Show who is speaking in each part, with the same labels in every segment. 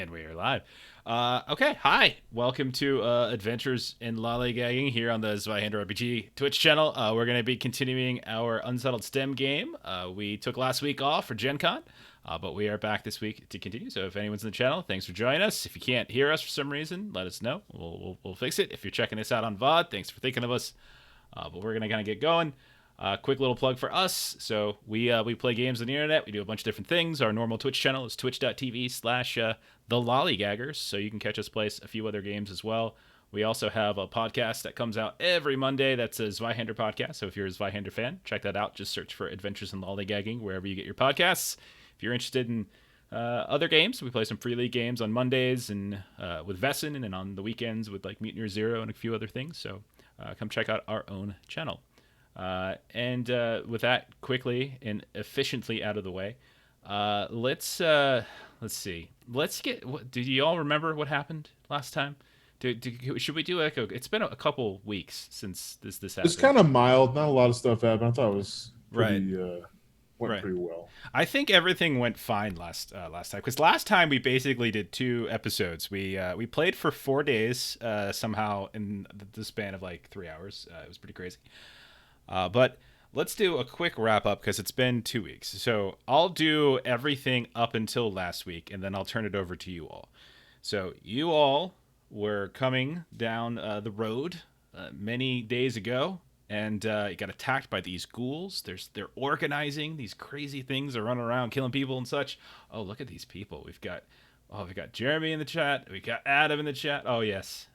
Speaker 1: And we are live. Okay, hi. Welcome to Adventures in Lollygagging here on the Zweihander RPG Twitch channel. We're going to be continuing our Unsettled STEM game. We took last week off for Gen Con, but we are back this week to continue. So if anyone's in the channel, thanks for joining us. If you can't hear us for some reason, let us know. We'll fix it. If you're checking this out on VOD, thanks for thinking of us. But we're going to kind of get going. Quick little plug for us. So we play games on the internet. We do a bunch of different things. Our normal Twitch channel is twitch.tv/the Lollygaggers. So you can catch us play a few other games as well. We also have a podcast that comes out every Monday. That's a Zweihander podcast. So if you're a Zweihander fan, check that out. Just search for Adventures in Lollygagging wherever you get your podcasts. If you're interested in other games, we play some free league games on Mondays and with Vesson, and then on the weekends with like Mutineer Zero and a few other things. So come check out our own channel. And with that quickly and efficiently out of the way, let's see. Do you all remember what happened last time? Should we do it's been a couple weeks since this happened.
Speaker 2: It's kind of mild. Not a lot of stuff happened. I thought it was pretty,
Speaker 1: went
Speaker 2: pretty well. I
Speaker 1: think everything went fine last time, because last time we basically did 2 episodes. We played for 4 days somehow in the span of like 3 hours. It was pretty crazy. But let's do a quick wrap up because it's been 2 weeks. So I'll do everything up until last week, and then I'll turn it over to you all. So you all were coming down the road many days ago, and you got attacked by these ghouls. They're organizing these crazy things. They're running around killing people and such. Oh, look at these people. We've got Jeremy in the chat. We got Adam in the chat. Oh yes.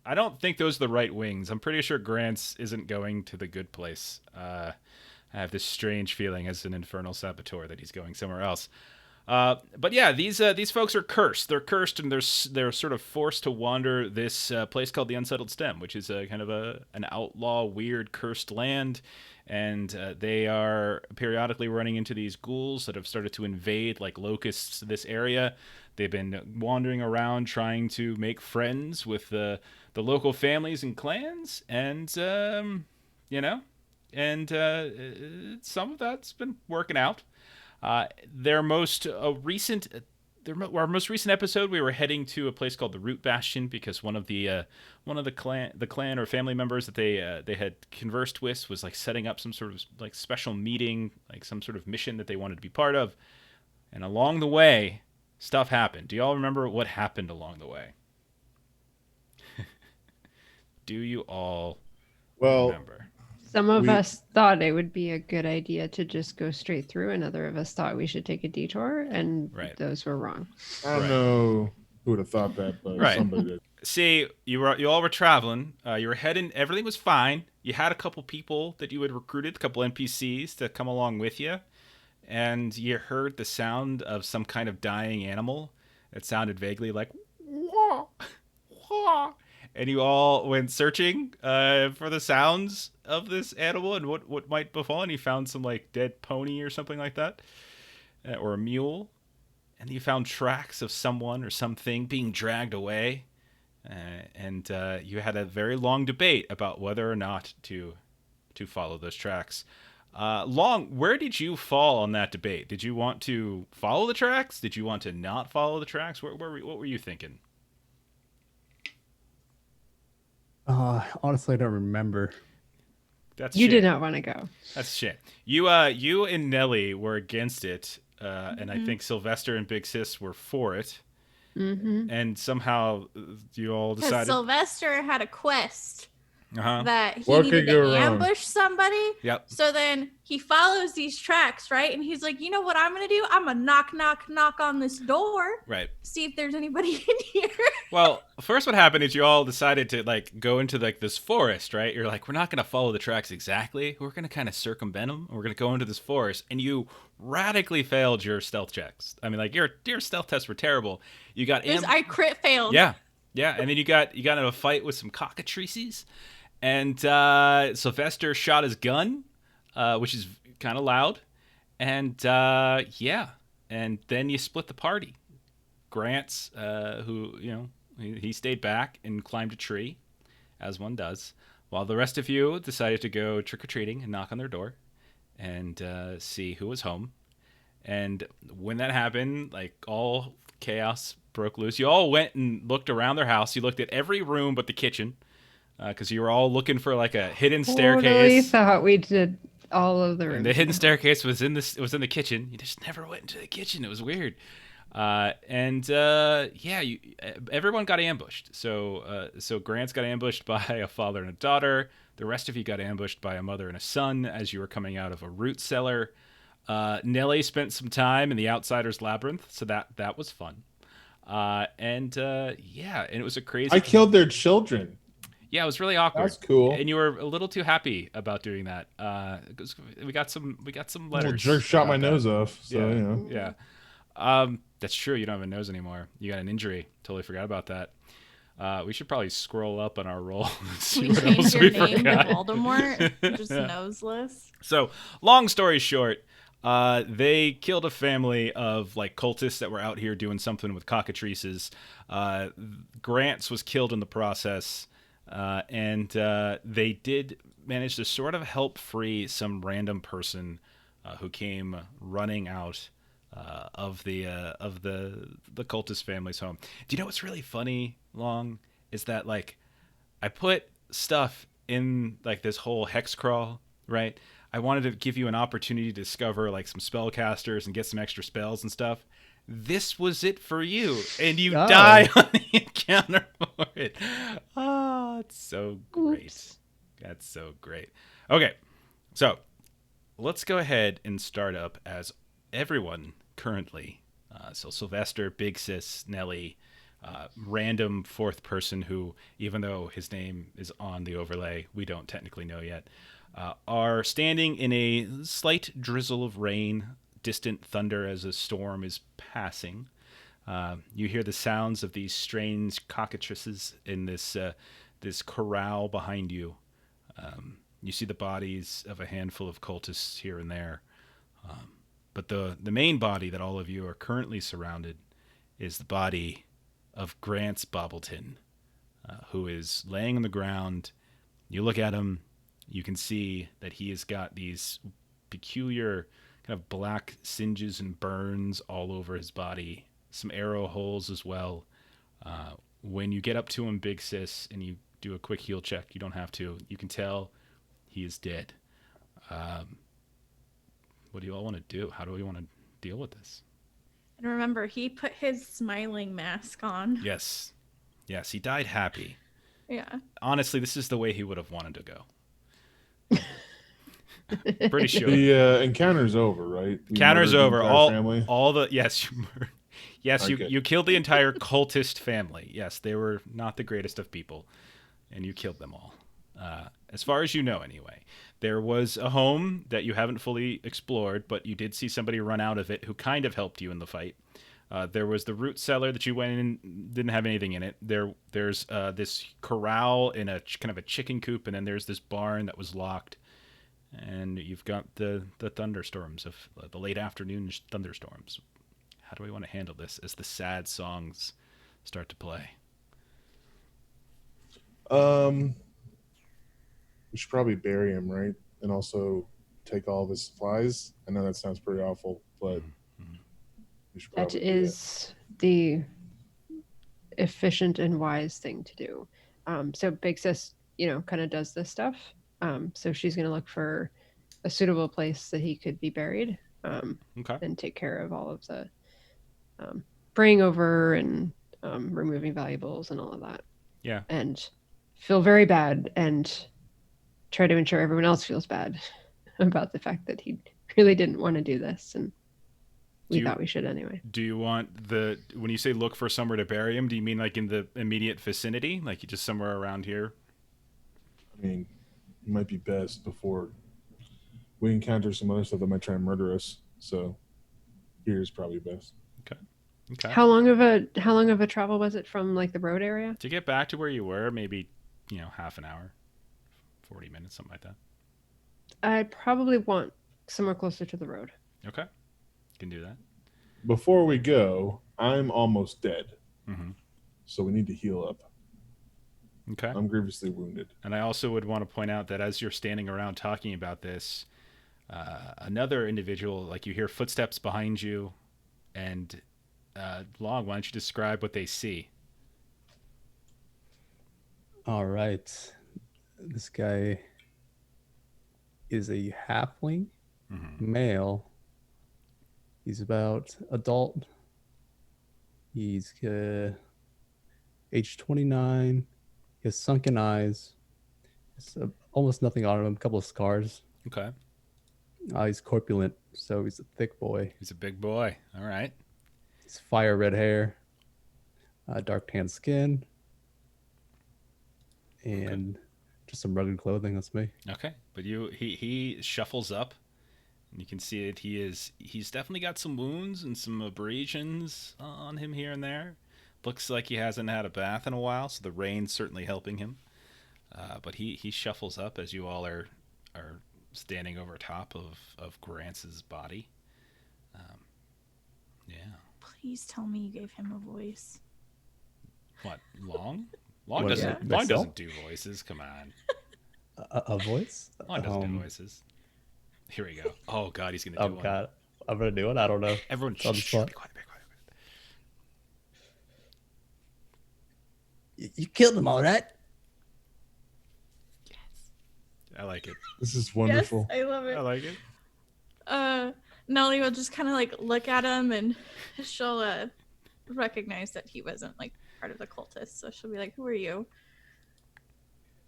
Speaker 1: I don't think those are the right wings. I'm pretty sure Grant's isn't going to the good place. I have this strange feeling as an infernal saboteur that he's going somewhere else. But yeah, these folks are cursed. They're cursed, and they're sort of forced to wander this place called the Unsettled Stem, which is a kind of an outlaw, weird, cursed land. And they are periodically running into these ghouls that have started to invade like locusts this area. They've been wandering around trying to make friends with the local families and clans, and some of that's been working out. Our most recent episode, we were heading to a place called the Root Bastion because one of the clan or family members that they had conversed with was like setting up some sort of like special meeting, like some sort of mission that they wanted to be part of. And along the way, stuff happened. Do you all remember what happened along the way? Do you all remember?
Speaker 3: Some of us thought it would be a good idea to just go straight through, and other of us thought we should take a detour, and those were wrong.
Speaker 2: I don't know who would have thought that, but somebody did.
Speaker 1: See, you all were traveling. You were heading. Everything was fine. You had a couple people that you had recruited, a couple NPCs to come along with you, and you heard the sound of some kind of dying animal. It sounded vaguely like wah, wah. And you all went searching for the sounds of this animal and what might befall. And you found some like dead pony or something like that, or a mule. And you found tracks of someone or something being dragged away. And you had a very long debate about whether or not to follow those tracks. Where did you fall on that debate? Did you want to follow the tracks? Did you want to not follow the tracks? What were you thinking?
Speaker 4: Honestly, I don't remember.
Speaker 3: You did not want to go.
Speaker 1: That's shit. You and Nelly were against it, and I think Sylvester and Big Sis were for it.
Speaker 3: Mm-hmm.
Speaker 1: And somehow you all decided.
Speaker 5: Sylvester had a quest that he
Speaker 2: What
Speaker 5: needed
Speaker 2: could go
Speaker 5: to
Speaker 2: wrong?
Speaker 5: ambush somebody.
Speaker 1: Yep.
Speaker 5: So then he follows these tracks, right? And he's like, you know what I'm gonna do? I'm gonna knock on this door.
Speaker 1: Right.
Speaker 5: See if there's anybody in here.
Speaker 1: Well, first what happened is you all decided to like go into like this forest, right? You're like, we're not gonna follow the tracks exactly. We're gonna kind of circumvent them. We're gonna go into this forest, and you radically failed your stealth checks. I mean, like your stealth tests were terrible. You got
Speaker 5: I crit failed.
Speaker 1: Yeah, and then you got in a fight with some cockatrices, and Sylvester shot his gun, which is kind of loud, and and then you split the party. Grant's, who he stayed back and climbed a tree, as one does, while the rest of you decided to go trick or treating and knock on their door, and see who was home. And when that happened, like all chaos broke loose. You all went and looked around their house. You looked at every room but the kitchen, because you were all looking for like a hidden
Speaker 3: Totally
Speaker 1: staircase.
Speaker 3: thought we did all of the rooms.
Speaker 1: And the hidden staircase was in the kitchen. You just never went into the kitchen. It was weird. Everyone got ambushed. So Grant's got ambushed by a father and a daughter. The rest of you got ambushed by a mother and a son as you were coming out of a root cellar. Nellie spent some time in the Outsider's Labyrinth, so that was fun. And it was a crazy.
Speaker 2: I killed their children.
Speaker 1: Yeah, it was really awkward.
Speaker 2: That's cool.
Speaker 1: And you were a little too happy about doing that. We got some letters.
Speaker 2: Well, jerk shot my nose off. So
Speaker 1: yeah. That's true. You don't have a nose anymore. You got an injury. Totally forgot about that. We should probably scroll up on our roll and see what else
Speaker 5: Change
Speaker 1: we
Speaker 5: your name
Speaker 1: forgot.
Speaker 5: to Voldemort, just noseless.
Speaker 1: So, long story short, they killed a family of like cultists that were out here doing something with cockatrices. Grants was killed in the process, and they did manage to sort of help free some random person who came running out of the cultist family's home. Do you know what's really funny, Long? Is that like I put stuff in like this whole hex crawl, right? I wanted to give you an opportunity to discover like some spellcasters and get some extra spells and stuff. This was it for you, and you die on the encounter for it. Oh, it's so great. Oops. That's so great. Okay, so let's go ahead and start up as everyone currently. So Sylvester, Big Sis, Nelly, random fourth person who, even though his name is on the overlay, we don't technically know yet, are standing in a slight drizzle of rain, distant thunder as a storm is passing. You hear the sounds of these strange cockatrices in this corral behind you. You see the bodies of a handful of cultists here and there. But the main body that all of you are currently surrounded is the body of Grant's Bobbleton, who is laying on the ground. You look at him, you can see that he has got these peculiar kind of black singes and burns all over his body, some arrow holes as well. When you get up to him, Big Sis, and you do a quick heal check, you don't have to, you can tell he is dead. What do you all want to do? How do we want to deal with this?
Speaker 5: And remember, he put his smiling mask on.
Speaker 1: Yes, he died happy.
Speaker 5: Yeah.
Speaker 1: Honestly, this is the way he would have wanted to go. Pretty sure.
Speaker 2: The encounter's over, right?
Speaker 1: Encounter's over.
Speaker 2: Family?
Speaker 1: All the yes,
Speaker 2: Okay.
Speaker 1: you killed the entire cultist family. Yes, they were not the greatest of people, and you killed them all. As far as you know, anyway. There was a home that you haven't fully explored, but you did see somebody run out of it who kind of helped you in the fight. There was the root cellar that you went in, didn't have anything in it. There's this corral in a kind of a chicken coop, and then there's this barn that was locked. And you've got the thunderstorms of the late afternoon thunderstorms. How do we want to handle this as the sad songs start to play?
Speaker 2: We should probably bury him, right? And also take all of his supplies. I know that sounds pretty awful, but we should probably
Speaker 3: that is the efficient and wise thing to do. So Big Sis, kind of does this stuff. So she's going to look for a suitable place that he could be buried, and take care of all of the praying over and removing valuables and all of that.
Speaker 1: Yeah.
Speaker 3: And feel very bad and try to ensure everyone else feels bad about the fact that he really didn't want to do this, and we thought we should anyway.
Speaker 1: Do you want when you say look for somewhere to bury him, do you mean like in the immediate vicinity, like just somewhere around here?
Speaker 2: I mean, it might be best before we encounter some other stuff that might try and murder us. So here's probably best.
Speaker 1: Okay.
Speaker 3: How long of a travel was it from like the road area?
Speaker 1: To get back to where you were, maybe, half an hour, 40 minutes, something like that.
Speaker 3: I probably want somewhere closer to the road.
Speaker 1: Okay. You can do that.
Speaker 2: Before we go, I'm almost dead.
Speaker 1: Mm-hmm.
Speaker 2: So we need to heal up.
Speaker 1: Okay.
Speaker 2: I'm grievously wounded.
Speaker 1: And I also would want to point out that as you're standing around talking about this, another individual, like you hear footsteps behind you, and Long, why don't you describe what they see?
Speaker 4: All right. This guy is a halfling
Speaker 1: Mm-hmm.
Speaker 4: male. He's about adult. He's age 29. He has sunken eyes. It's almost nothing on him. A couple of scars.
Speaker 1: Okay.
Speaker 4: He's corpulent, so he's a thick boy.
Speaker 1: He's a big boy. All right.
Speaker 4: He's fire red hair, dark tan skin, and just some rugged clothing. That's me.
Speaker 1: Okay. But he shuffles up, and you can see that he's definitely got some wounds and some abrasions on him here and there. Looks like he hasn't had a bath in a while, so the rain's certainly helping him. But he shuffles up as you all are standing over top of Grance's body. Yeah.
Speaker 5: Please tell me you gave him a voice.
Speaker 1: What, Long? Long
Speaker 4: What,
Speaker 1: doesn't
Speaker 4: myself?
Speaker 1: Long doesn't do voices. Come on.
Speaker 4: A voice?
Speaker 1: Long doesn't do voices. Here we go. Oh God, he's gonna do
Speaker 4: Oh
Speaker 1: one.
Speaker 4: God, I'm gonna do it. I don't know.
Speaker 1: Everyone,
Speaker 4: It's on the spot.
Speaker 1: be quiet, be quiet.
Speaker 4: You killed him, all right?
Speaker 1: I like it.
Speaker 2: This is wonderful.
Speaker 5: Yes, I love
Speaker 1: I
Speaker 5: it.
Speaker 1: like it.
Speaker 5: Nellie will just kind of like look at him, and she'll recognize that he wasn't like part of the cultists. So she'll be like, "Who are you?"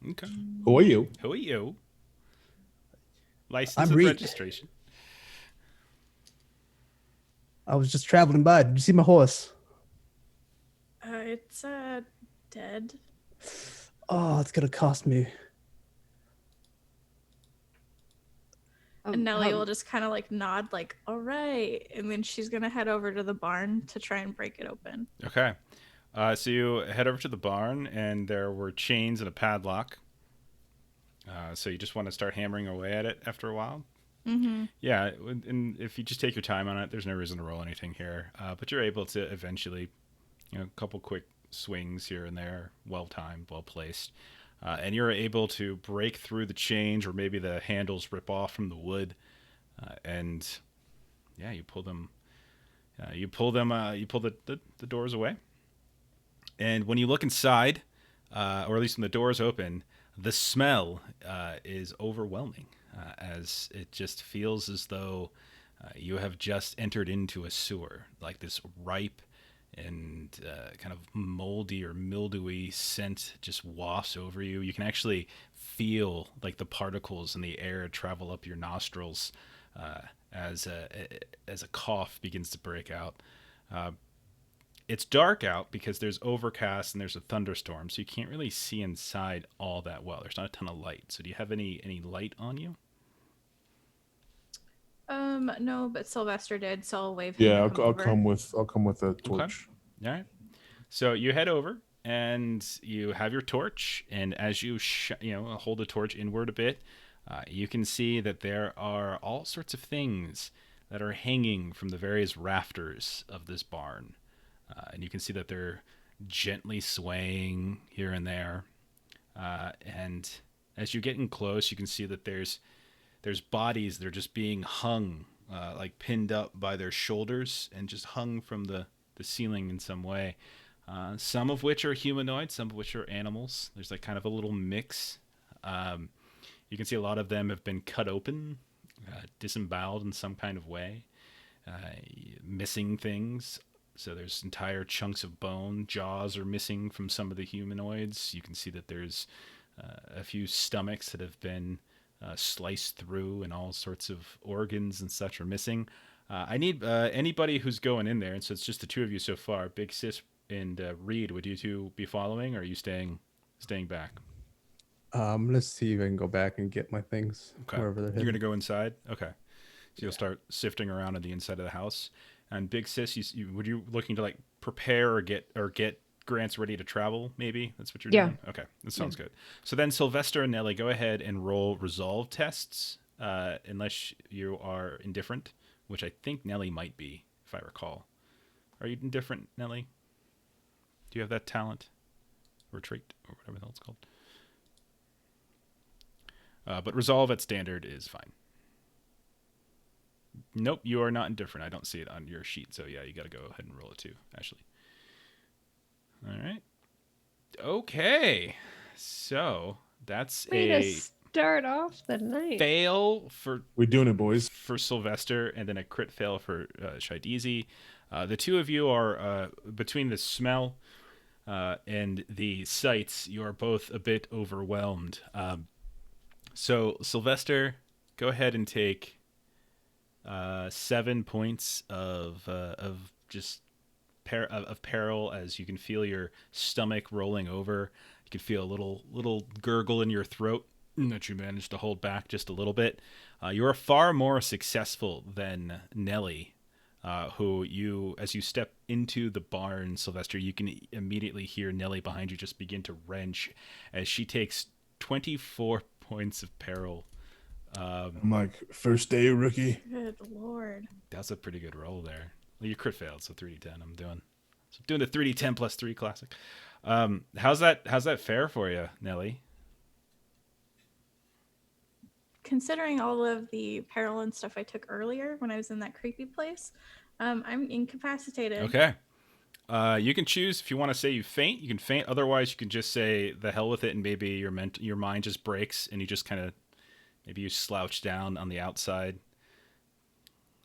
Speaker 1: Okay.
Speaker 2: Who are you?
Speaker 1: Who are you? License
Speaker 4: I'm
Speaker 1: and
Speaker 4: Reed.
Speaker 1: registration.
Speaker 4: I was just traveling by. Did you see my horse?
Speaker 5: It's dead.
Speaker 4: Oh, it's gonna cost me.
Speaker 5: And Nellie will just kind of like nod, like, "All right," and then she's gonna head over to the barn to try and break it open.
Speaker 1: Okay. So you head over to the barn, and there were chains and a padlock. So you just want to start hammering away at it after a while.
Speaker 5: Mm-hmm.
Speaker 1: Yeah, and if you just take your time on it, there's no reason to roll anything here. But you're able to eventually, a couple quick swings here and there, well timed, well placed, and you're able to break through the chains, or maybe the handles rip off from the wood, and yeah, you pull them. You pull the doors away, and when you look inside, or at least when the doors open, the smell is overwhelming. As it just feels as though you have just entered into a sewer, like this ripe and kind of moldy or mildewy scent just wafts over you. You can actually feel like the particles in the air travel up your nostrils as a cough begins to break out. It's dark out because there's overcast and there's a thunderstorm, so you can't really see inside all that well. There's not a ton of light. So do you have any light on you?
Speaker 5: No, but Sylvester did, so I'll wave him.
Speaker 2: Yeah,
Speaker 5: to
Speaker 2: I'll
Speaker 5: over.
Speaker 2: come with a torch.
Speaker 1: All right. So you head over and you have your torch, and as you hold the torch inward a bit, you can see that there are all sorts of things that are hanging from the various rafters of this barn, and you can see that they're gently swaying here and there. And as you get in close, you can see that there's bodies that are just being hung, like pinned up by their shoulders and just hung from the ceiling in some way. Some of which are humanoid, some of which are animals. There's like kind of a little mix. You can see a lot of them have been cut open, disemboweled in some kind of way, missing things. So there's entire chunks of bone. Jaws are missing from some of the humanoids. You can see that there's a few stomachs that have been sliced through, and all sorts of organs and such are missing. I need anybody who's going in there, and so it's just the two of you so far. Big Sis and Reed, would you two be following, or are you staying back?
Speaker 4: I'm gonna see if I can go back and get my things
Speaker 1: Okay.
Speaker 4: wherever they're
Speaker 1: You're
Speaker 4: hidden.
Speaker 1: gonna go inside. Okay. So you'll start sifting around on the inside of the house. And Big Sis, would you looking to like prepare or get Grant's ready to travel? Maybe that's what you're doing. Okay, that sounds good. So then Sylvester and Nellie, go ahead and roll resolve tests, unless you are indifferent, which I think Nellie might be, if I recall. Are you indifferent, Nellie? Do you have that talent or trait or whatever the hell it's called? But resolve at standard is fine. Nope, you are not indifferent. I don't see it on your sheet. So yeah, you got to go ahead and roll it too, Ashley. All right. Okay. So that's
Speaker 3: Way to
Speaker 1: a
Speaker 3: start off the night.
Speaker 1: fail for
Speaker 2: We're doing it, boys.
Speaker 1: Sylvester, and then a crit fail for Shaidizi. The two of you are between the smell and the sights. You are both a bit overwhelmed. So Sylvester, go ahead and take 7 points of just of peril as you can feel your stomach rolling over. You can feel a little gurgle in your throat that you managed to hold back just a little bit. You are far more successful than Nellie, who as you step into the barn, Sylvester, you can immediately hear Nellie behind you just begin to wrench as she takes 24 points of peril.
Speaker 2: I'm like, first day, rookie.
Speaker 5: Good lord.
Speaker 1: That's a pretty good roll there. Well, you crit failed, so 3d10. I'm doing the 3d10 plus 3 classic. How's that fair for you, Nellie?
Speaker 5: Considering all of the peril and stuff I took earlier when I was in that creepy place, I'm incapacitated.
Speaker 1: Okay. You can choose if you want to say you faint. You can faint. Otherwise, you can just say the hell with it, and maybe your mind just breaks, and you just kind of maybe you slouch down on the outside,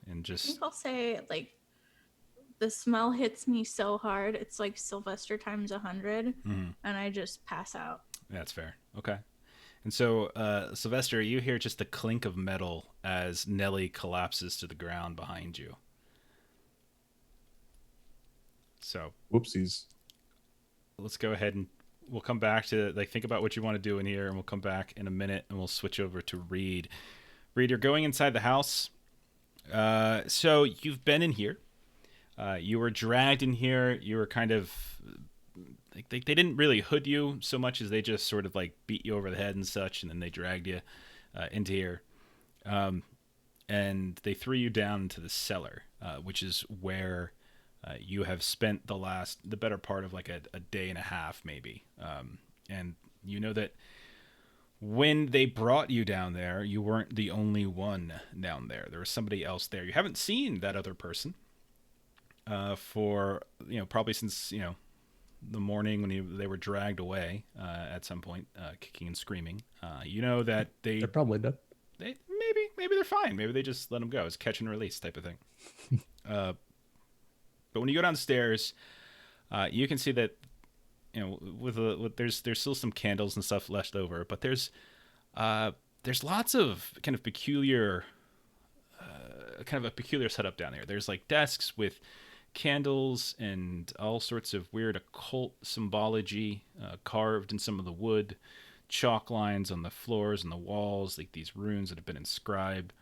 Speaker 1: and
Speaker 5: I
Speaker 1: just.
Speaker 5: think I'll say like the smell hits me so hard, it's like Sylvester times 100, and I just pass out.
Speaker 1: That's fair. Okay. And so, Sylvester, you hear just the clink of metal as Nellie collapses to the ground behind you. So,
Speaker 2: Whoopsies.
Speaker 1: let's go ahead and we'll come back to think about what you want to do in here, and we'll come back in a minute and we'll switch over to Reed. Reed, you're going inside the house. So you've been in here. You were dragged in here. You were kind of they didn't really hood you so much as they just sort of like beat you over the head and such, and then they dragged you into here. And they threw you down into the cellar, which is where you have spent the better part of like a day and a half, maybe. And you know that when they brought you down there, you weren't the only one down there. There was somebody else there. You haven't seen that other person for probably since the morning when they were dragged away at some point, kicking and screaming. You know that
Speaker 4: They're probably dead.
Speaker 1: Maybe they're fine. Maybe they just let them go. It's catch and release type of thing. But when you go downstairs, you can see that with there's still some candles and stuff left over, but there's lots of kind of peculiar a peculiar setup down there. There's like desks with candles and all sorts of weird occult symbology carved in some of the wood, chalk lines on the floors and the walls, like these runes that have been inscribed.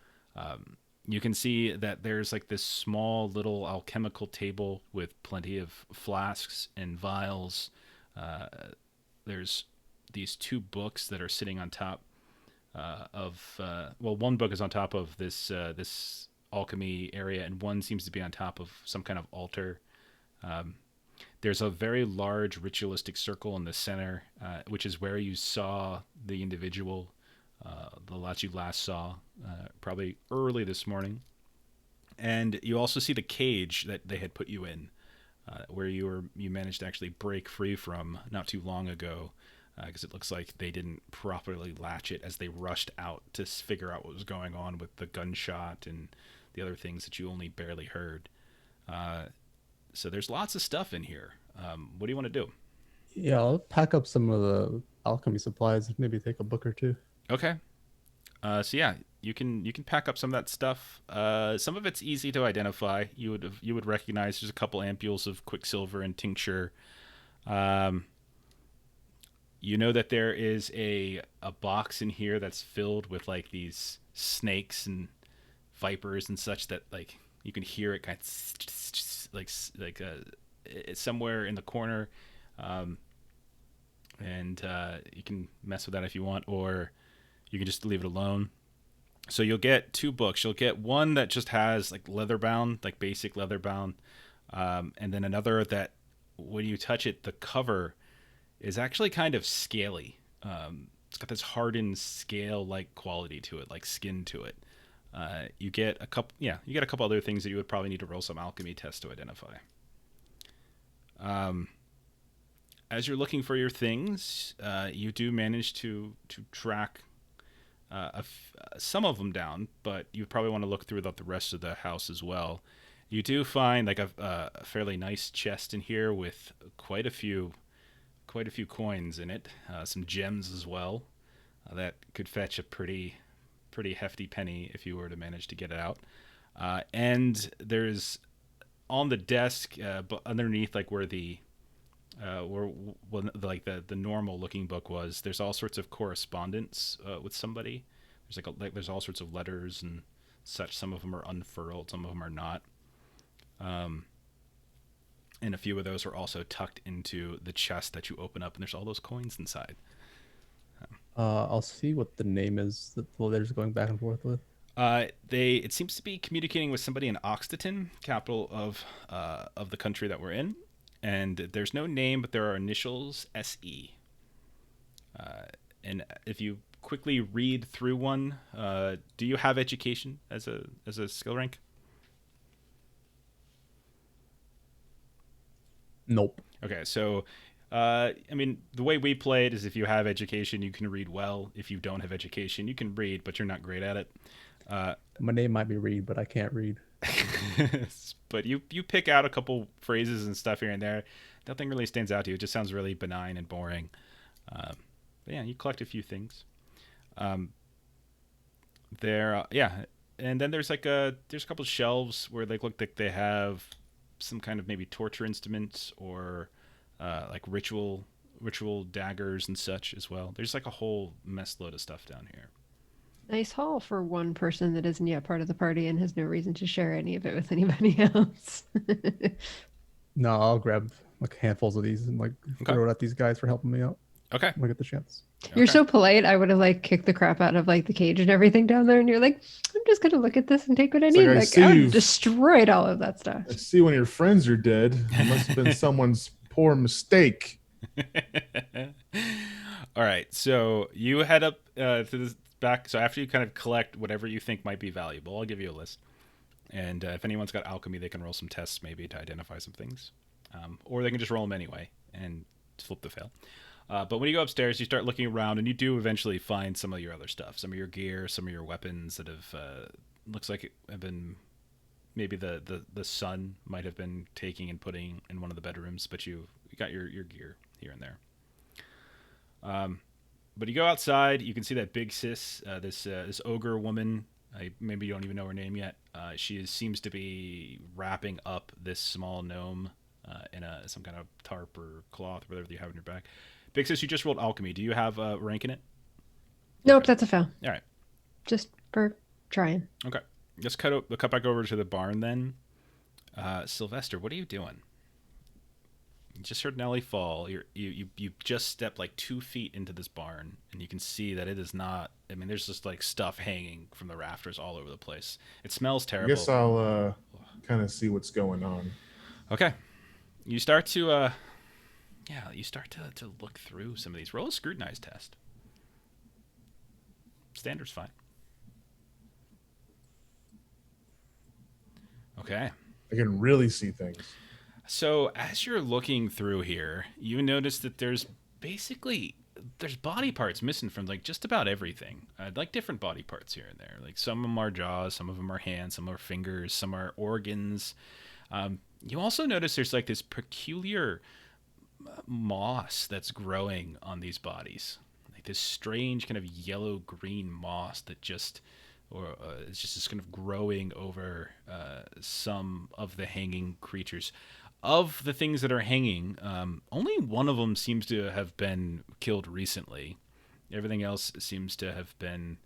Speaker 1: You can see that there's like this small little alchemical table with plenty of flasks and vials. There's these two books that are sitting on top one book is on top of this alchemy area, and one seems to be on top of some kind of altar. There's a very large ritualistic circle in the center, which is where you saw the individual the lot you last saw, probably early this morning. And you also see the cage that they had put you in, where you managed to actually break free from not too long ago, because it looks like they didn't properly latch it as they rushed out to figure out what was going on with the gunshot and the other things that you only barely heard. So there's lots of stuff in here. What do you want to do?
Speaker 4: Yeah, I'll pack up some of the alchemy supplies. Maybe take a book or two.
Speaker 1: Okay. So yeah, you can pack up some of that stuff. Some of it's easy to identify. You would recognize there's a couple ampules of quicksilver and tincture. You know that there is a box in here that's filled with like these snakes and vipers and such that like you can hear it kind of it's somewhere in the corner. And you can mess with that if you want, or you can just leave it alone. So you'll get two books. You'll get one that just has like leather bound, like basic leather bound, and then another that when you touch it, the cover is actually kind of scaly. It's got this hardened scale-like quality to it, like skin to it. You get a couple. Yeah, you get a couple other things that you would probably need to roll some alchemy tests to identify. As you're looking for your things, you do manage to track some of them down, but you probably want to look through the rest of the house as well. You do find like a fairly nice chest in here with quite a few coins in it, some gems as well. That could fetch a pretty hefty penny if you were to manage to get it out. And there's on the desk, but underneath, like where the the normal looking book was, there's all sorts of correspondence with somebody. There's all sorts of letters and such. Some of them are unfurled, some of them are not. And a few of those are also tucked into the chest that you open up, and there's all those coins inside.
Speaker 4: I'll see what the name is that the letters are going back and forth with.
Speaker 1: It seems to be communicating with somebody in Oxteton, capital of the country that we're in, and there's no name, but there are initials SE. And if you quickly read through one, do you have education as a skill rank?
Speaker 4: Nope.
Speaker 1: Okay, so I mean, the way we play it is if you have education, you can read well. If you don't have education, you can read, but you're not great at it.
Speaker 4: My name might be Reed, but I can't read.
Speaker 1: But you pick out a couple phrases and stuff here and there. Nothing really stands out to you. It just sounds really benign and boring. But yeah, you collect a few things. And then there's a couple shelves where they look like they have some kind of maybe torture instruments or like ritual daggers and such as well. There's like a whole mess load of stuff down here.
Speaker 3: Nice haul for one person that isn't yet part of the party and has no reason to share any of it with anybody else.
Speaker 4: No, I'll grab like handfuls of these and like throw it at these guys for helping me out.
Speaker 1: Okay.
Speaker 4: When I get the chance.
Speaker 3: You're so polite. I would have like kicked the crap out of like the cage and everything down there, and you're like, I'm just gonna look at this and take what I
Speaker 2: It's
Speaker 3: need.
Speaker 2: like, I
Speaker 3: Like
Speaker 2: see
Speaker 3: I would
Speaker 2: you've-
Speaker 3: have destroyed all of that stuff.
Speaker 2: I see one of your friends are dead. It must have been someone's poor mistake.
Speaker 1: All right, so you head up to this back. So after you kind of collect whatever you think might be valuable, I'll give you a list. And if anyone's got alchemy, they can roll some tests maybe to identify some things. Or they can just roll them anyway and flip the fail. But when you go upstairs, you start looking around, and you do eventually find some of your other stuff, some of your gear, some of your weapons that have looks like it have been maybe the son might have been taking and putting in one of the bedrooms, but you got your gear here and there. But you go outside, you can see that big sis, this ogre woman. Maybe you don't even know her name yet. She seems to be wrapping up this small gnome in some kind of tarp or cloth, or whatever you have in your back. Big sis, you just rolled alchemy. Do you have a rank in it?
Speaker 3: Nope, that's a fail.
Speaker 1: All right.
Speaker 3: Just for trying.
Speaker 1: Okay. Let's cut back over to the barn then. Sylvester, what are you doing? You just heard Nellie fall. You just stepped like 2 feet into this barn, and you can see that it is not. I mean, there's just like stuff hanging from the rafters all over the place. It smells
Speaker 2: I
Speaker 1: terrible.
Speaker 2: guess I'll kind of see what's going on.
Speaker 1: Okay. You start to to look through some of these. Roll a scrutinize test. Standard's fine. Okay.
Speaker 2: I can really see things.
Speaker 1: So as you're looking through here, you notice that there's body parts missing from like just about everything. Like different body parts here and there. Like some of them are jaws, some of them are hands, some are fingers, some are organs. You also notice there's like this peculiar moss that's growing on these bodies. Like this strange kind of yellow-green moss that it's just kind of growing over some of the hanging creatures. Of the things that are hanging, only one of them seems to have been killed recently. Everything else seems to have been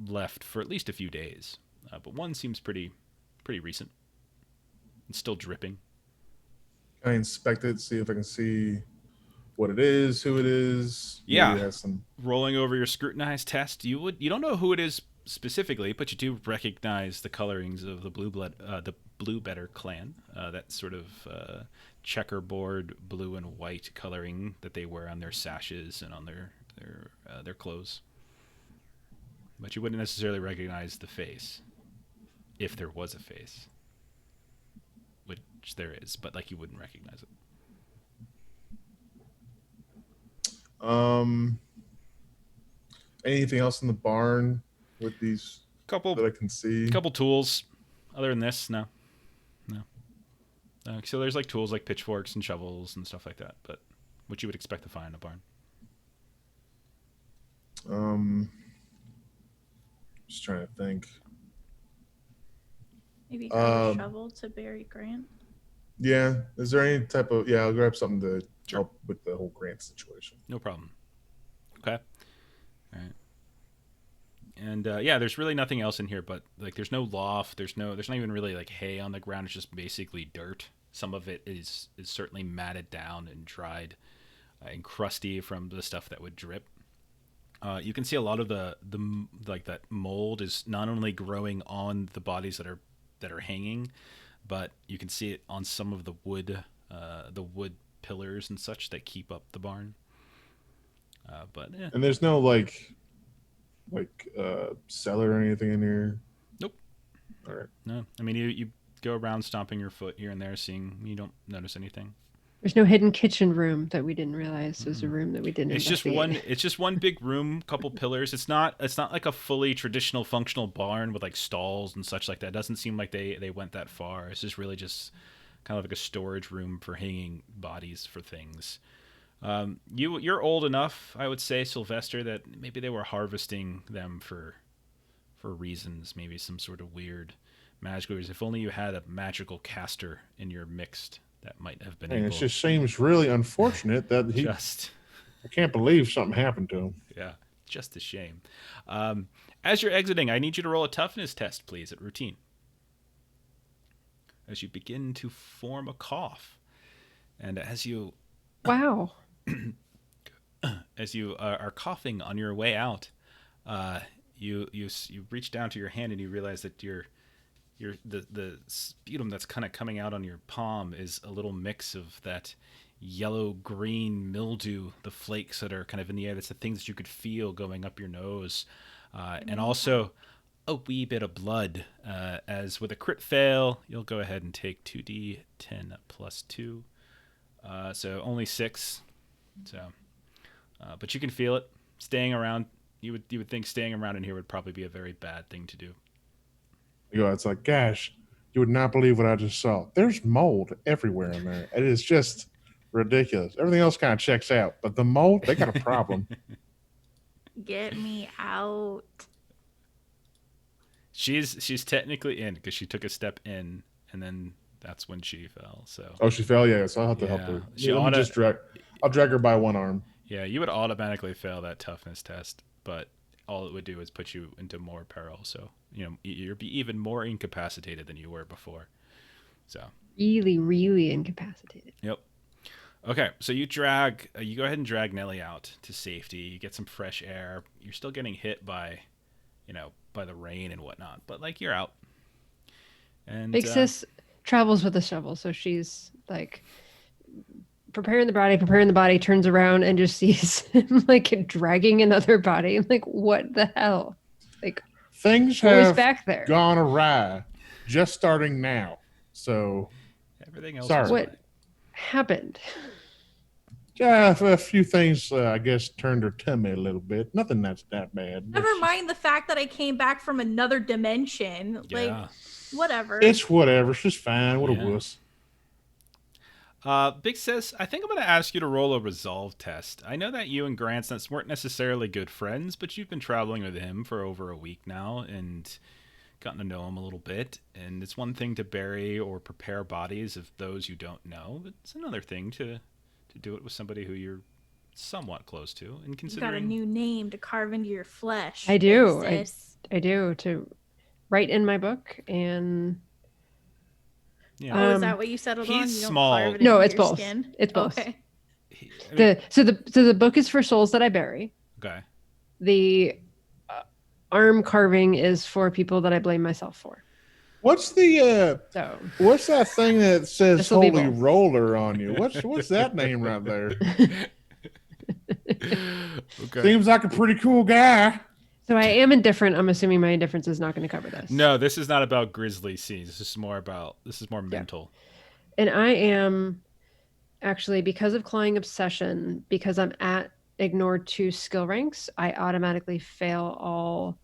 Speaker 1: left for at least a few days. But one seems pretty recent. It's still dripping.
Speaker 2: Can I inspect it, see if I can see what it is, who it is? Maybe
Speaker 1: Yeah.
Speaker 2: it has some...
Speaker 1: Rolling over your scrutinize test, you don't know who it is specifically, but you do recognize the colorings of the Bluebedder clan. That sort of checkerboard blue and white coloring that they wear on their sashes and on their clothes. but you wouldn't necessarily recognize the face if there was a face, which there is, but like you wouldn't recognize it.
Speaker 2: Anything else in the barn with these
Speaker 1: Couple
Speaker 2: that I can see?
Speaker 1: couple tools. Other than this, no. So there's like tools like pitchforks and shovels and stuff like that, but what you would expect to find in a barn.
Speaker 2: Just trying to think.
Speaker 5: Maybe grab a shovel to bury Grant.
Speaker 2: Yeah. Is there any type of I'll grab something to help with the whole Grant situation.
Speaker 1: No problem. Okay. All right. And there's really nothing else in here, but like there's no loft, there's not even really like hay on the ground. It's just basically dirt. Some of it is certainly matted down and dried and crusty from the stuff that would drip. You can see a lot of the like that mold is not only growing on the bodies that are hanging, but you can see it on some of the wood pillars and such that keep up the barn. But yeah.
Speaker 2: And there's no like cellar or anything in here.
Speaker 1: Nope.
Speaker 2: All right.
Speaker 1: No, I mean you go around stomping your foot here and there, seeing you don't notice anything.
Speaker 3: There's no hidden kitchen room that we didn't realize was a room that we didn't.
Speaker 1: It's just one big room, couple pillars. It's not like a fully traditional functional barn with like stalls and such like that. It doesn't seem like they went that far. It's just really just kind of like a storage room for hanging bodies for things. You're old enough, I would say, Sylvester, that maybe they were harvesting them for reasons, maybe some sort of weird magical reason. If only you had a magical caster in your mixed, that might have been able.
Speaker 2: It just seems really unfortunate that I can't believe something happened to him.
Speaker 1: Yeah, just a shame. As you're exiting, I need you to roll a toughness test, please, at routine. As you begin to form a cough, and as you
Speaker 3: Wow.
Speaker 1: as you are coughing on your way out, you reach down to your hand and you realize that the sputum that's kind of coming out on your palm is a little mix of that yellow-green mildew, the flakes that are kind of in the air. That's the things that you could feel going up your nose, and also a wee bit of blood. As with a crit fail, you'll go ahead and take 2d10 plus 2. So only 6. So, but you can feel it staying around. You would think staying around in here would probably be a very bad thing to do.
Speaker 2: It's like, gosh, you would not believe what I just saw. There's mold everywhere in there. It is just ridiculous. Everything else kind of checks out, but the mold, they got a problem.
Speaker 5: Get me out.
Speaker 1: She's technically in because she took a step in, and then that's when she fell. So
Speaker 2: she fell. Yeah, so I'll have to help her. I'll drag her by one arm.
Speaker 1: Yeah, you would automatically fail that toughness test, but all it would do is put you into more peril. So you'd be even more incapacitated than you were before. So
Speaker 3: really, really incapacitated.
Speaker 1: Yep. Okay, so you go ahead and drag Nellie out to safety. You get some fresh air. You're still getting hit by the rain and whatnot, but like you're out. And
Speaker 3: Big Sis travels with a shovel, so she's like preparing the body, turns around and just sees him like dragging another body. I'm like, what the hell? Like
Speaker 2: things have
Speaker 3: back there
Speaker 2: gone awry, just starting now. So
Speaker 1: everything else.
Speaker 2: Sorry.
Speaker 3: What happened?
Speaker 2: Yeah, a few things, I guess, turned her tummy a little bit. Nothing that's that bad.
Speaker 5: Never mind the fact that I came back from another dimension.
Speaker 1: Yeah.
Speaker 5: Like, whatever.
Speaker 2: It's whatever. She's fine. What a wuss.
Speaker 1: Big Sis, I think I'm going to ask you to roll a resolve test. I know that you and Grant weren't necessarily good friends, but you've been traveling with him for over a week now and gotten to know him a little bit. And it's one thing to bury or prepare bodies of those you don't know, but it's another thing to do it with somebody who you're somewhat close to. And considering
Speaker 5: You got a new name to carve into your flesh.
Speaker 3: I do.
Speaker 5: I
Speaker 3: do, to write in my book. And
Speaker 1: yeah.
Speaker 5: is that what you settled on?
Speaker 1: He's
Speaker 5: You don't
Speaker 1: small.
Speaker 5: carve it
Speaker 3: No,
Speaker 5: into
Speaker 3: it's
Speaker 5: your
Speaker 3: both.
Speaker 5: skin?
Speaker 3: It's both.
Speaker 5: Okay.
Speaker 3: So the book is for souls that I bury.
Speaker 1: Okay.
Speaker 3: The arm carving is for people that I blame myself for.
Speaker 2: What's that thing that says Holy Roller on you? What's that name right there?
Speaker 1: Okay.
Speaker 2: Seems like a pretty cool guy.
Speaker 3: So I am indifferent. I'm assuming my indifference is not going to cover this.
Speaker 1: No, this is not about grisly scenes. This is more
Speaker 3: Yeah.
Speaker 1: mental.
Speaker 3: And I am actually, because of clawing obsession, because I'm at ignored 2 skill ranks, I automatically fail all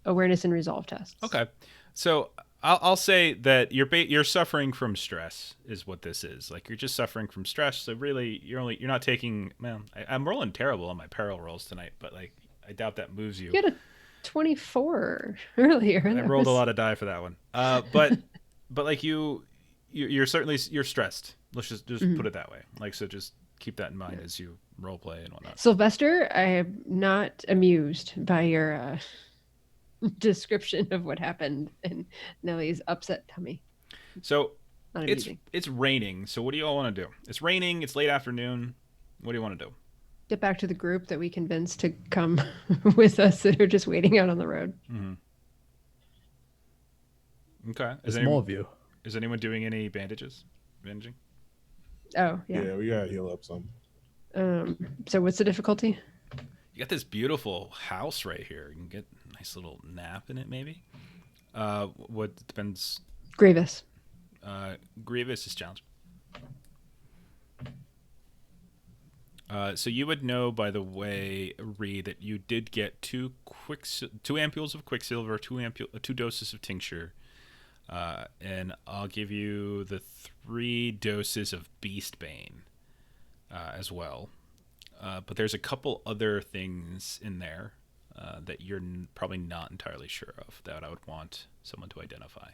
Speaker 3: awareness and resolve tests.
Speaker 1: Okay, so I'll say that you're suffering from stress is what this is. Like you're just suffering from stress. So really, you're not taking. Man, I'm rolling terrible on my peril rolls tonight, but like I doubt that moves you.
Speaker 3: You had a 24 earlier.
Speaker 1: I rolled a lot of die for that one. But like you're certainly you're stressed. Let's just put it that way. Like so, just keep that in mind as you role play and whatnot.
Speaker 3: Sylvester, I am not amused by your description of what happened in Nellie's upset tummy.
Speaker 1: So
Speaker 3: Not amusing.
Speaker 1: it's raining. So what do you all want to do? It's raining. It's late afternoon. What do you want to do?
Speaker 3: Get back to the group that we convinced to come with us that are just waiting out on the road.
Speaker 1: Mm-hmm. Okay.
Speaker 4: It's more of you.
Speaker 1: Is anyone doing any bandaging?
Speaker 3: Oh, yeah.
Speaker 2: Yeah, we gotta heal up some.
Speaker 3: So what's the difficulty?
Speaker 1: You got this beautiful house right here. You can get a nice little nap in it, maybe. What depends.
Speaker 3: Grievous.
Speaker 1: Grievous is challenging. So you would know, by the way, Reed, that you did get 2 ampules of quicksilver, 2 doses of tincture, and I'll give you the 3 doses of Beastbane as well. But there's a couple other things in there that you're probably not entirely sure of that I would want someone to identify.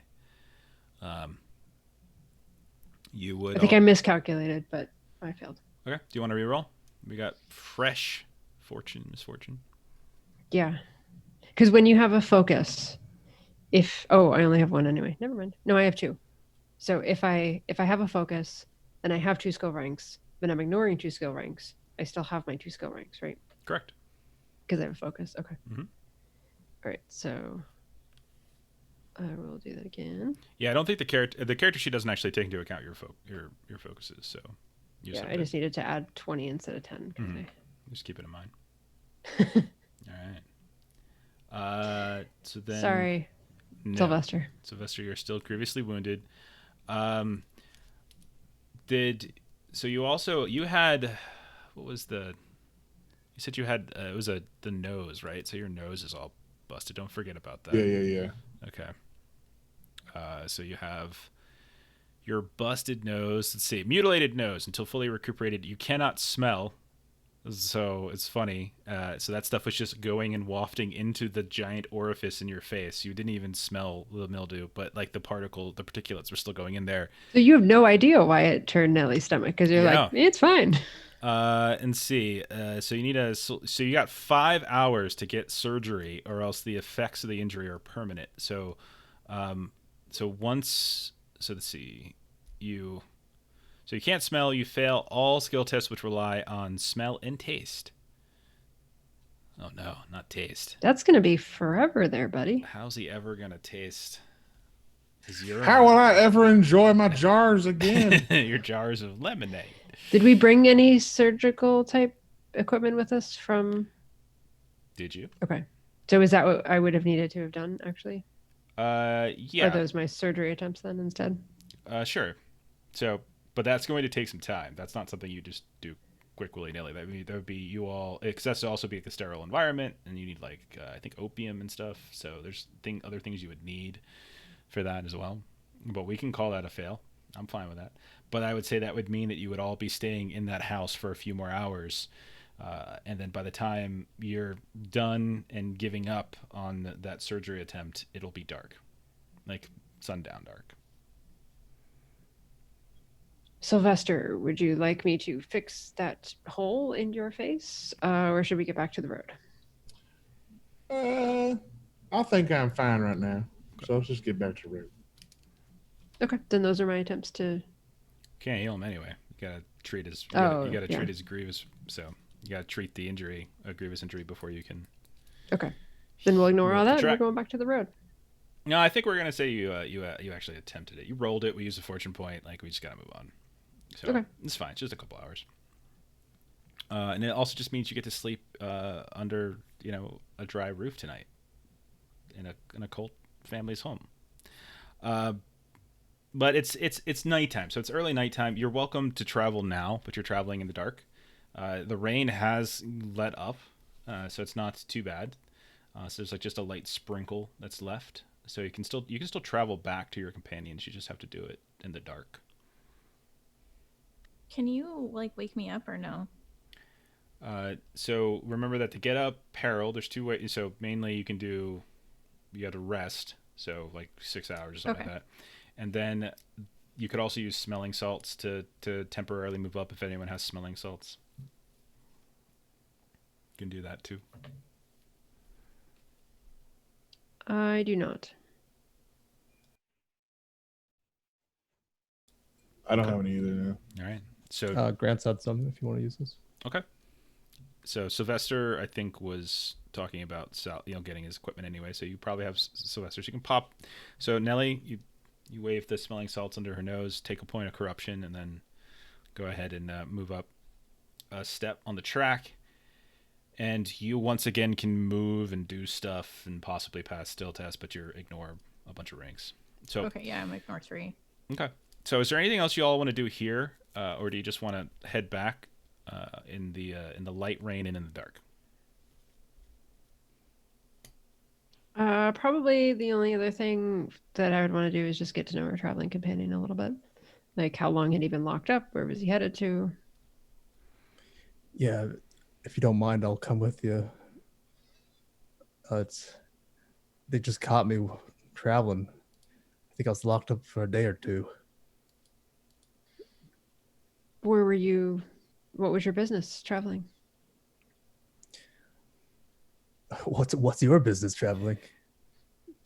Speaker 1: You would.
Speaker 3: I think I miscalculated, but I failed.
Speaker 1: Okay. Do you want to reroll? We got fresh misfortune.
Speaker 3: Yeah. Because when you have a focus, I only have 1 anyway. Never mind. No, I have 2. So if I have a focus and I have 2 skill ranks, but I'm ignoring 2 skill ranks, I still have my 2 skill ranks, right?
Speaker 1: Correct.
Speaker 3: Because I have a focus. Okay.
Speaker 1: Mm-hmm.
Speaker 3: All right. So I will do that again.
Speaker 1: Yeah, I don't think the character sheet doesn't actually take into account your focuses. So
Speaker 3: Yeah, I just needed to add 20 instead of 10.
Speaker 1: Mm-hmm. Just keep it in mind. All right. So then.
Speaker 3: Sorry,
Speaker 1: no.
Speaker 3: Sylvester,
Speaker 1: you're still grievously wounded. You had, what was the? You said you had it was the nose, right? So your nose is all busted. Don't forget about that.
Speaker 2: Yeah.
Speaker 1: Okay. So you have your busted nose. Let's see, mutilated nose until fully recuperated. You cannot smell. So it's funny. So that stuff was just going and wafting into the giant orifice in your face. You didn't even smell the mildew, but like the particulates were still going in there.
Speaker 3: so you have no idea why it turned Nellie's stomach because you're like, it's fine.
Speaker 1: And see. So you got 5 hours to get surgery, or else the effects of the injury are permanent. So, let's see. So you can't smell. You fail all skill tests which rely on smell and taste. Oh no, not taste.
Speaker 3: That's gonna be forever there, buddy.
Speaker 1: How's he ever gonna taste his urine?
Speaker 2: How will I ever enjoy my jars again?
Speaker 1: Your jars of lemonade.
Speaker 3: Did we bring any surgical type equipment with us from?
Speaker 1: Did you?
Speaker 3: Okay. So is that what I would have needed to have done actually?
Speaker 1: Yeah.
Speaker 3: Are those my surgery attempts then instead?
Speaker 1: Sure. So, but that's going to take some time. That's not something you just do quick willy-nilly. That would be you all, because that's to also be like a sterile environment, and you need like I think opium and stuff. So there's other things you would need for that as well. But we can call that a fail. I'm fine with that. But I would say that would mean that you would all be staying in that house for a few more hours. And then by the time you're done and giving up on that surgery attempt, it'll be dark. Like sundown dark.
Speaker 3: Sylvester, would you like me to fix that hole in your face, or should we get back to the road?
Speaker 2: I think I'm fine right now. So let's just get back to the road.
Speaker 3: Okay, then those are my attempts to.
Speaker 1: Can't heal him anyway. You gotta treat his. Treat his grievous. So you gotta treat the injury, a grievous injury, before you can.
Speaker 3: Okay, then we'll ignore all that. And
Speaker 1: track.
Speaker 3: we're going back to the road.
Speaker 1: No, I think we're gonna say you actually attempted it. You rolled it. We used a fortune point. Like we just gotta move on. So
Speaker 3: okay.
Speaker 1: It's fine. It's just a couple hours. And it also just means you get to sleep under a dry roof tonight in a cult family's home. But it's nighttime, so it's early nighttime. You're welcome to travel now, but you're traveling in the dark. The rain has let up, so it's not too bad. So there's like just a light sprinkle that's left. So you can still travel back to your companions. You just have to do it in the dark.
Speaker 5: Can you like wake me up or no?
Speaker 1: So remember that to get up peril, there's two ways. So mainly you got to rest. So like 6 hours or something like that. And then you could also use smelling salts to temporarily move up if anyone has smelling salts. You can do that too.
Speaker 3: I do not.
Speaker 2: I don't have any either. No.
Speaker 1: All right. So
Speaker 4: Grant's had some if you want to use this.
Speaker 1: okay. So Sylvester, I think, was talking about getting his equipment anyway. So you probably have Sylvester. So you can pop. So Nelly, you wave the smelling salts under her nose, take a point of corruption, and then go ahead and move up a step on the track. And you once again can move and do stuff and possibly pass still test, but you ignore a bunch of ranks. So
Speaker 5: Okay, yeah, I'm ignore 3.
Speaker 1: okay. So is there anything else you all want to do here, or do you just want to head back in the light rain and in the dark?
Speaker 3: Probably the only other thing that I would want to do is just get to know our traveling companion a little bit. Like how long had he been locked up? Where was he headed to?
Speaker 4: Yeah, if you don't mind, I'll come with you. They just caught me traveling. I think I was locked up for a day or two.
Speaker 3: Where were you? What was your business traveling?
Speaker 4: What's your business traveling?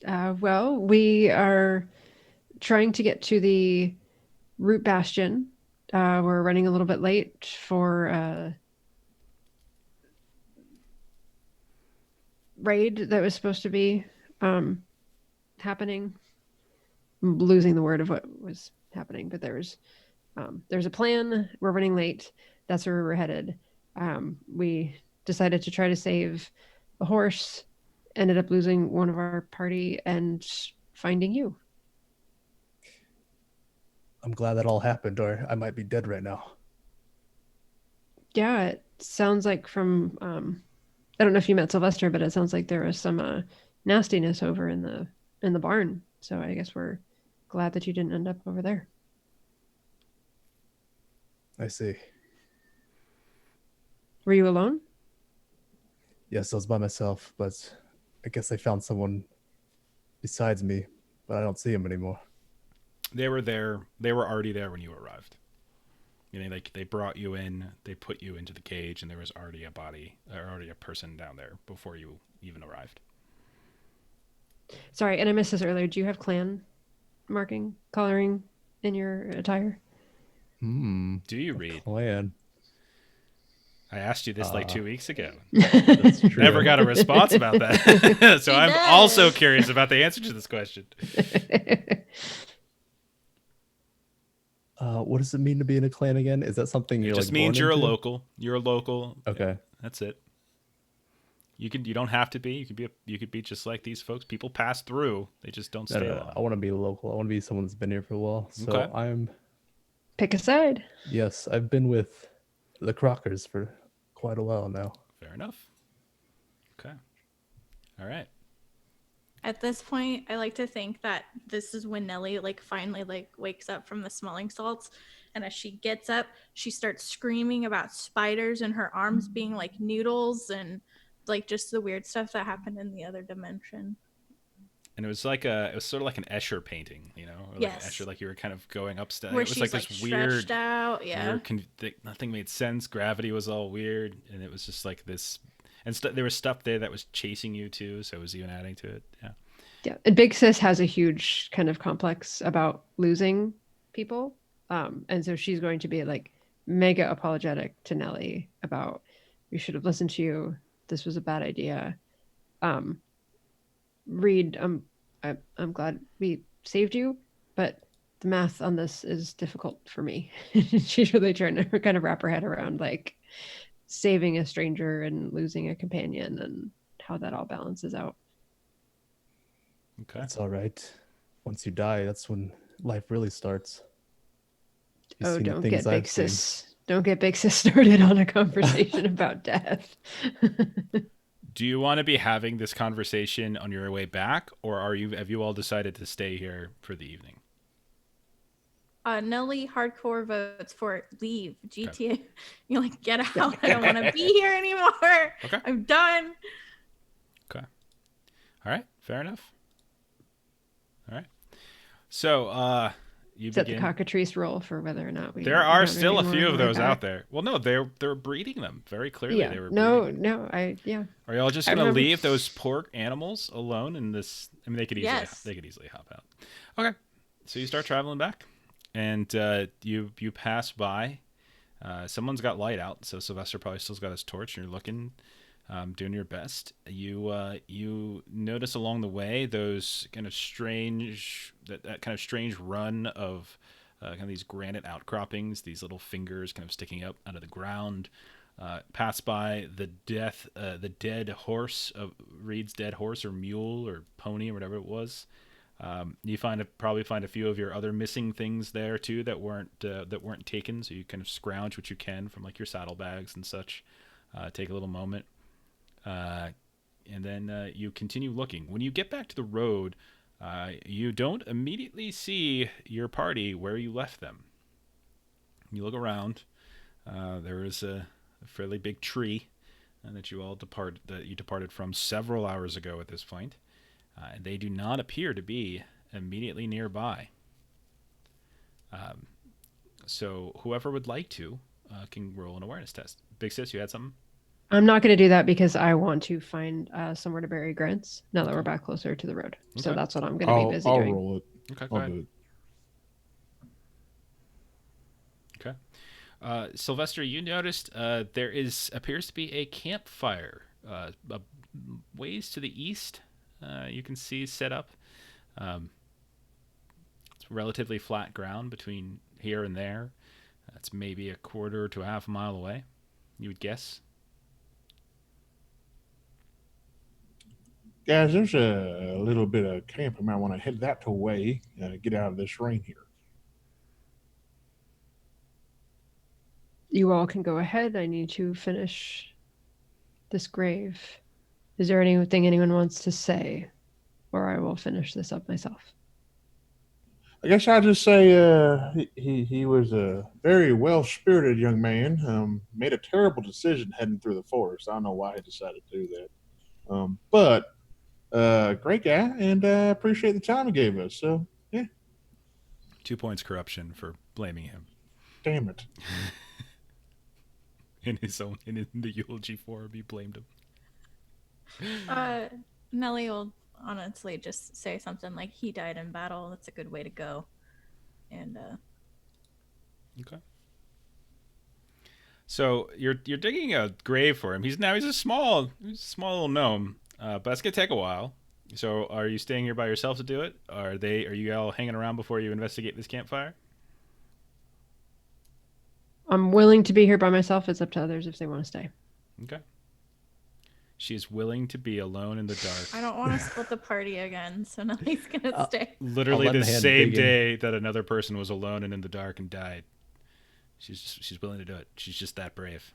Speaker 3: Well, we are trying to get to the Root Bastion. We're running a little bit late for raid that was supposed to be happening. I'm losing the word of what was happening, but there's a plan. We're running late. That's where we're headed. We decided to try to save a horse, ended up losing one of our party and finding you.
Speaker 4: I'm glad that all happened, or I might be dead right now.
Speaker 3: Yeah, it sounds like from I don't know if you met Sylvester, but it sounds like there was some nastiness over in the barn. So I guess we're glad that you didn't end up over there.
Speaker 4: I see.
Speaker 3: Were you alone?
Speaker 4: Yes, I was by myself, but I guess I found someone besides me, but I don't see him anymore.
Speaker 1: They were there. They were already there when you arrived. Like they brought you in, they put you into the cage, and there was already a body, or already a person down there before you even arrived.
Speaker 3: Sorry, and I missed this earlier. Do you have clan coloring in your attire?
Speaker 1: Do you read?
Speaker 4: Clan.
Speaker 1: I asked you this like 2 weeks ago.
Speaker 4: That's true.
Speaker 1: Never got a response about that. So I'm also curious about the answer to this question.
Speaker 4: What does it mean to be in a clan again? Is that something
Speaker 1: It
Speaker 4: you're
Speaker 1: just
Speaker 4: like
Speaker 1: means
Speaker 4: born
Speaker 1: you're a
Speaker 4: into?
Speaker 1: local. You're a local.
Speaker 4: Okay.
Speaker 1: That's it. You don't have to be. You could be just like these folks. People pass through. They just don't stay long.
Speaker 4: I want to be local. I want to be someone that's been here for a while. So
Speaker 1: Okay.
Speaker 3: Pick a side.
Speaker 4: Yes, I've been with the Crockers for quite a while now.
Speaker 1: Fair enough. Okay. All right.
Speaker 5: At this point, I like to think that this is when Nellie finally wakes up from the smelling salts, and as she gets up, she starts screaming about spiders and her arms being like noodles and just the weird stuff that happened in the other dimension.
Speaker 1: And it was sort of like an Escher painting, or like
Speaker 5: Yes.
Speaker 1: Escher, like you were kind of going upstairs.
Speaker 5: Where
Speaker 1: It was
Speaker 5: she's
Speaker 1: like this weird,
Speaker 5: stretched out, yeah.
Speaker 1: nothing made sense. Gravity was all weird, and it was just like this. And there was stuff there that was chasing you too, so it was even adding to it. Yeah.
Speaker 3: Yeah, and Big Sis has a huge kind of complex about losing people, and so she's going to be mega apologetic to Nellie about, we should have listened to you. This was a bad idea. Reed, I'm glad we saved you, but the math on this is difficult for me. She's really trying to kind of wrap her head around saving a stranger and losing a companion, and how that all balances out.
Speaker 1: Okay.
Speaker 4: That's all right. Once you die, that's when life really starts. You've
Speaker 3: Oh,
Speaker 4: seen the
Speaker 3: don't
Speaker 4: things
Speaker 3: get
Speaker 4: I've
Speaker 3: big
Speaker 4: seen.
Speaker 3: sis. Don't get big sis started on a conversation about death.
Speaker 1: Do you want to be having this conversation on your way back, or have you all decided to stay here for the evening?
Speaker 5: Nelly hardcore votes for leave. GTA. You're like, get out. I don't want to be here anymore.
Speaker 1: Okay.
Speaker 5: I'm done.
Speaker 1: Okay. All right. Fair enough. All right. So, you
Speaker 3: Set the
Speaker 1: begin.
Speaker 3: cockatrice roll for whether or not we.
Speaker 1: There are
Speaker 3: want
Speaker 1: still a
Speaker 3: any
Speaker 1: few
Speaker 3: more
Speaker 1: of
Speaker 3: on the way
Speaker 1: those out
Speaker 3: back.
Speaker 1: there. Well, no, they're breeding them very clearly.
Speaker 3: Yeah.
Speaker 1: They were
Speaker 3: No.
Speaker 1: breeding.
Speaker 3: No.
Speaker 1: Are y'all just
Speaker 3: I
Speaker 1: gonna
Speaker 3: remember-
Speaker 1: leave those poor animals alone in this? I mean, they could
Speaker 5: Yes.
Speaker 1: easily hop out. Okay, so you start traveling back, and you pass by. Someone's got light out, so Sylvester probably still's got his torch. And you're looking, doing your best. You notice along the way those kind of strange that kind of strange run of kind of these granite outcroppings, these little fingers kind of sticking up out of the ground. Pass by the dead horse of Reed's dead horse or mule or pony or whatever it was. You probably find a few of your other missing things there too that weren't taken. So you kind of scrounge what you can from like your saddlebags and such. Take a little moment, and then you continue looking. When you get back to the road, you don't immediately see your party where you left them. You look around. There is a fairly big tree that you departed from several hours ago at this point. They do not appear to be immediately nearby. So whoever would like to can roll an awareness test. Big Sis, you had something?
Speaker 3: I'm not going to do that because I want to find somewhere to bury Grants now that we're back closer to the road. So
Speaker 1: Okay.
Speaker 3: that's what I'm going to be busy
Speaker 2: I'll
Speaker 3: doing.
Speaker 2: roll it.
Speaker 1: Okay, go
Speaker 2: I'll
Speaker 1: ahead.
Speaker 2: do it.
Speaker 1: Okay. Sylvester, you noticed there appears to be a campfire a ways to the east. You can see set up. It's relatively flat ground between here and there. That's maybe a quarter to a half mile away, you would guess.
Speaker 2: Guys, there's a little bit of camp. I might want to head that way, get out of this rain here.
Speaker 3: You all can go ahead. I need to finish this grave. Is there anything anyone wants to say? Or I will finish this up myself.
Speaker 2: I guess I'll just say he was a very well-spirited young man. Made a terrible decision heading through the forest. I don't know why he decided to do that. But great guy, and appreciate the time he gave us. So, yeah.
Speaker 1: 2 points corruption for blaming him
Speaker 2: Damn it.
Speaker 1: in the eulogy form. He blamed him.
Speaker 5: Nelly will honestly just say something like, he died in battle. That's a good way to go. And
Speaker 1: Okay. So you're digging a grave for him. He's a small little gnome, but that's gonna take a while. So are you staying here by yourself to do it? Are you all hanging around before you investigate this campfire?
Speaker 3: I'm willing to be here by myself. It's up to others if they want to stay.
Speaker 1: Okay. She is willing to be alone in the dark.
Speaker 5: I don't want to split the party again, so Nelly's gonna stay.
Speaker 1: Literally
Speaker 4: I'll lend
Speaker 1: the
Speaker 4: a hand
Speaker 1: same
Speaker 4: digging.
Speaker 1: day that another person was alone and in the dark and died. She's willing to do it. She's just that brave.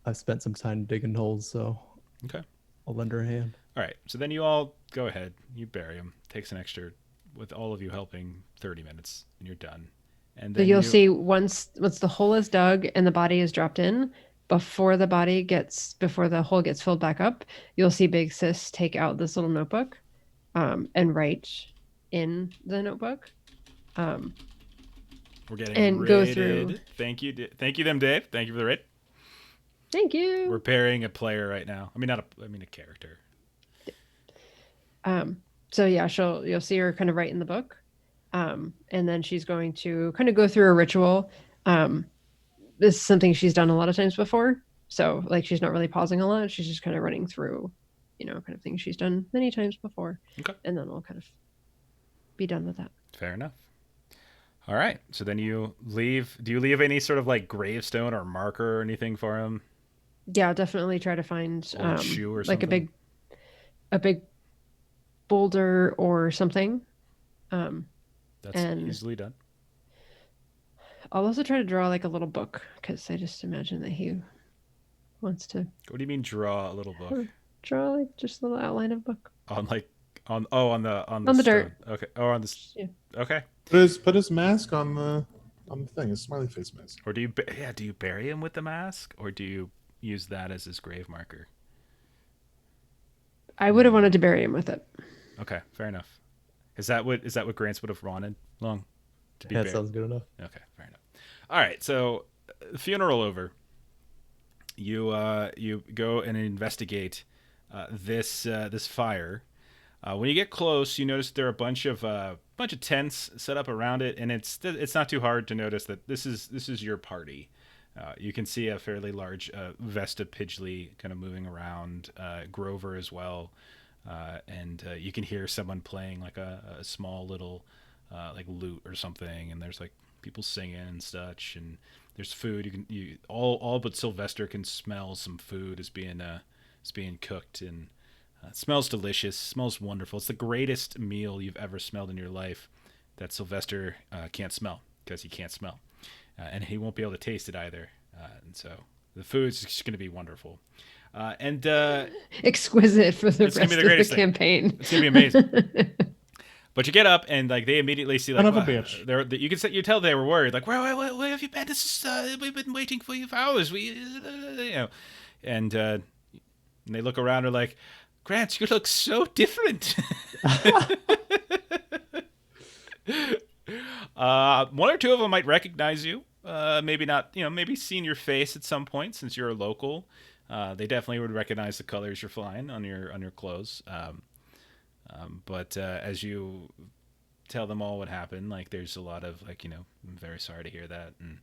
Speaker 4: I've spent some time digging holes, so
Speaker 1: Okay.
Speaker 4: I'll lend her a hand.
Speaker 1: All right. So then you all go ahead. You bury him. Takes an extra, with all of you helping, 30 minutes, and you're done. And
Speaker 3: So
Speaker 1: then
Speaker 3: you'll see once the hole is dug and the body is dropped in, before the hole gets filled back up, you'll see Big Sis take out this little notebook and write in the notebook.
Speaker 1: We're getting
Speaker 3: and
Speaker 1: raided.
Speaker 3: go through.
Speaker 1: Thank you, them, Dave. Thank you for the raid.
Speaker 3: Thank you.
Speaker 1: We're pairing a player right now. I mean, a character.
Speaker 3: So yeah, you'll see her kind of write in the book. And then she's going to kind of go through a ritual. This is something she's done a lot of times before. So like she's not really pausing a lot. She's just kind of running through, kind of things she's done many times before.
Speaker 1: Okay.
Speaker 3: And then we'll kind of be done with that.
Speaker 1: Fair enough. All right. So then you leave. Do you leave any sort of like gravestone or marker or anything for him?
Speaker 3: Yeah, I'll definitely try to find
Speaker 1: Or a shoe or
Speaker 3: like a
Speaker 1: something?
Speaker 3: a big boulder or something.
Speaker 1: That's
Speaker 3: And
Speaker 1: easily done.
Speaker 3: I'll also try to draw like a little book because I just imagine that he wants to
Speaker 1: What do you mean draw a little book?
Speaker 3: draw like just a little outline of a book
Speaker 1: On like on the
Speaker 3: on the
Speaker 1: stone.
Speaker 3: dirt.
Speaker 1: Okay. Oh, on this.
Speaker 3: Yeah.
Speaker 1: Okay.
Speaker 2: Put his mask on the thing, his smiley face mask.
Speaker 1: Or do you bury him with the mask, or do you use that as his grave marker?
Speaker 3: I would have wanted to bury him with it.
Speaker 1: Okay, fair enough. Is that what Grants would have wanted? Long to be
Speaker 4: That
Speaker 1: buried?
Speaker 4: sounds good enough.
Speaker 1: Okay, fair enough. All right, so funeral over. You go and investigate this fire. When you get close, you notice there are a bunch of tents set up around it, and it's not too hard to notice that this is your party. You can see a fairly large Vesta Pidgley kind of moving around, Grover as well, and you can hear someone playing like a small little like lute or something, and there's like people singing and such, and there's food. All but Sylvester can smell some food is being cooked, and it smells delicious, smells wonderful. It's the greatest meal you've ever smelled in your life that Sylvester can't smell because he can't smell. And he won't be able to taste it either. And so the food's just going to be wonderful.
Speaker 3: Exquisite for the
Speaker 1: It's gonna
Speaker 3: rest
Speaker 1: be the
Speaker 3: of the
Speaker 1: greatest thing.
Speaker 3: campaign.
Speaker 1: It's going to be amazing. But you get up and like they immediately see like
Speaker 2: Son of a bitch.
Speaker 1: You tell they were worried like where have you been? This is we've been waiting for you for hours. And they look around and are like, Grant, you look so different. One or two of them might recognize you. Maybe not, maybe seen your face at some point since you're a local. They definitely would recognize the colors you're flying on your clothes. But as you tell them all what happened, like there's a lot of like, I'm very sorry to hear that, and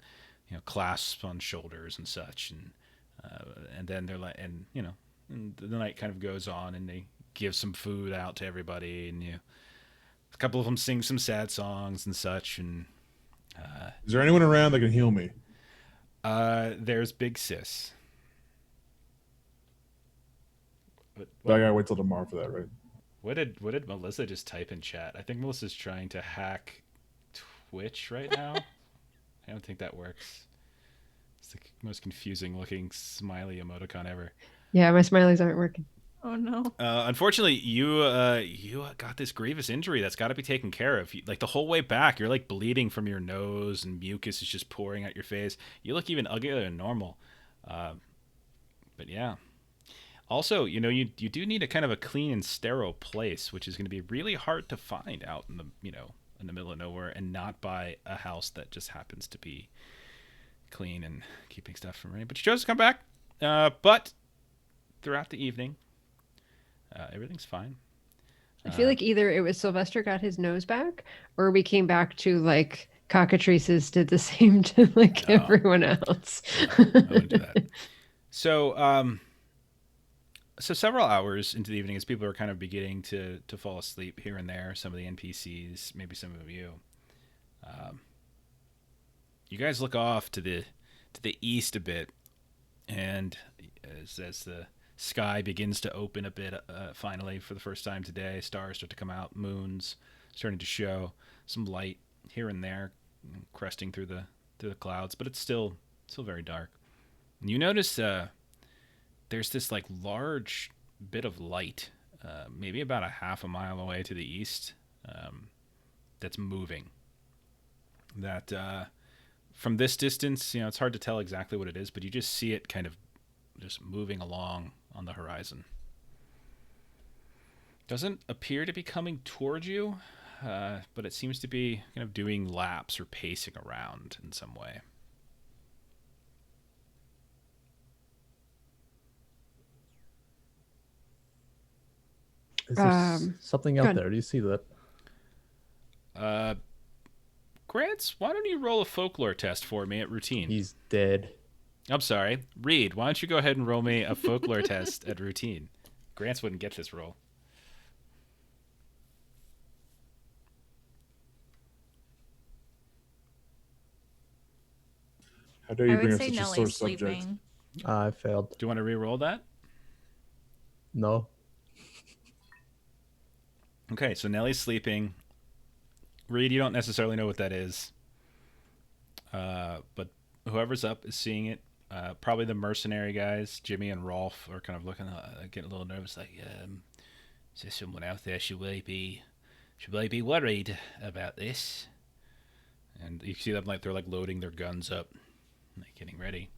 Speaker 1: clasps on shoulders and such, and then they're like, and the night kind of goes on, and they give some food out to everybody, and a couple of them sing some sad songs and such, and
Speaker 2: Is there anyone around that can heal me?
Speaker 1: there's Big Sis.
Speaker 2: But I gotta wait till tomorrow for that, right?
Speaker 1: What did Melissa just type in chat? I think Melissa's trying to hack Twitch right now. I don't think that works. It's the most confusing looking smiley emoticon ever.
Speaker 3: Yeah, my smileys aren't working.
Speaker 5: Oh no.
Speaker 1: Unfortunately, you got this grievous injury that's got to be taken care of. Like the whole way back, you're like bleeding from your nose, and mucus is just pouring out your face. You look even uglier than normal. But yeah. Also, you do need a kind of a clean and sterile place, which is going to be really hard to find out in the in the middle of nowhere, and not by a house that just happens to be clean and keeping stuff from rain. But you chose to come back. But throughout the evening, everything's fine.
Speaker 3: I feel like either it was Sylvester got his nose back, or we came back to like cockatrices did the same to like everyone else.
Speaker 1: I wouldn't do that. So, so several hours into the evening, as people are kind of beginning to fall asleep here and there, some of the NPCs, maybe some of you, you guys look off to the east a bit, and as the sky begins to open a bit, finally for the first time today, stars start to come out, moons starting to show, some light here and there, cresting through the clouds, but it's still very dark. And you notice there's this like large bit of light, maybe about a half a mile away to the east, that's moving. That from this distance, it's hard to tell exactly what it is, but you just see it kind of just moving along on the horizon. Doesn't appear to be coming toward you, but it seems to be kind of doing laps or pacing around in some way.
Speaker 4: Is there something out
Speaker 3: good.
Speaker 4: there? Do you see that?
Speaker 1: Grants, why don't you roll a folklore test for me at routine?
Speaker 4: He's dead.
Speaker 1: I'm sorry. Reed, why don't you go ahead and roll me a folklore test at routine? Grants wouldn't get this roll.
Speaker 2: How dare
Speaker 5: I
Speaker 2: you
Speaker 5: would
Speaker 2: bring up
Speaker 5: say
Speaker 2: such a sore
Speaker 5: Nellie's
Speaker 2: subject?
Speaker 5: sleeping.
Speaker 4: I failed.
Speaker 1: Do you want to re-roll that?
Speaker 4: No.
Speaker 1: Okay, so Nellie's sleeping. Reed, you don't necessarily know what that is, but whoever's up is seeing it. Probably the mercenary guys, Jimmy and Rolf, are kind of looking, getting a little nervous. Like, is there someone out there? Should we be worried about this? And you see them like they're like loading their guns up, like getting ready.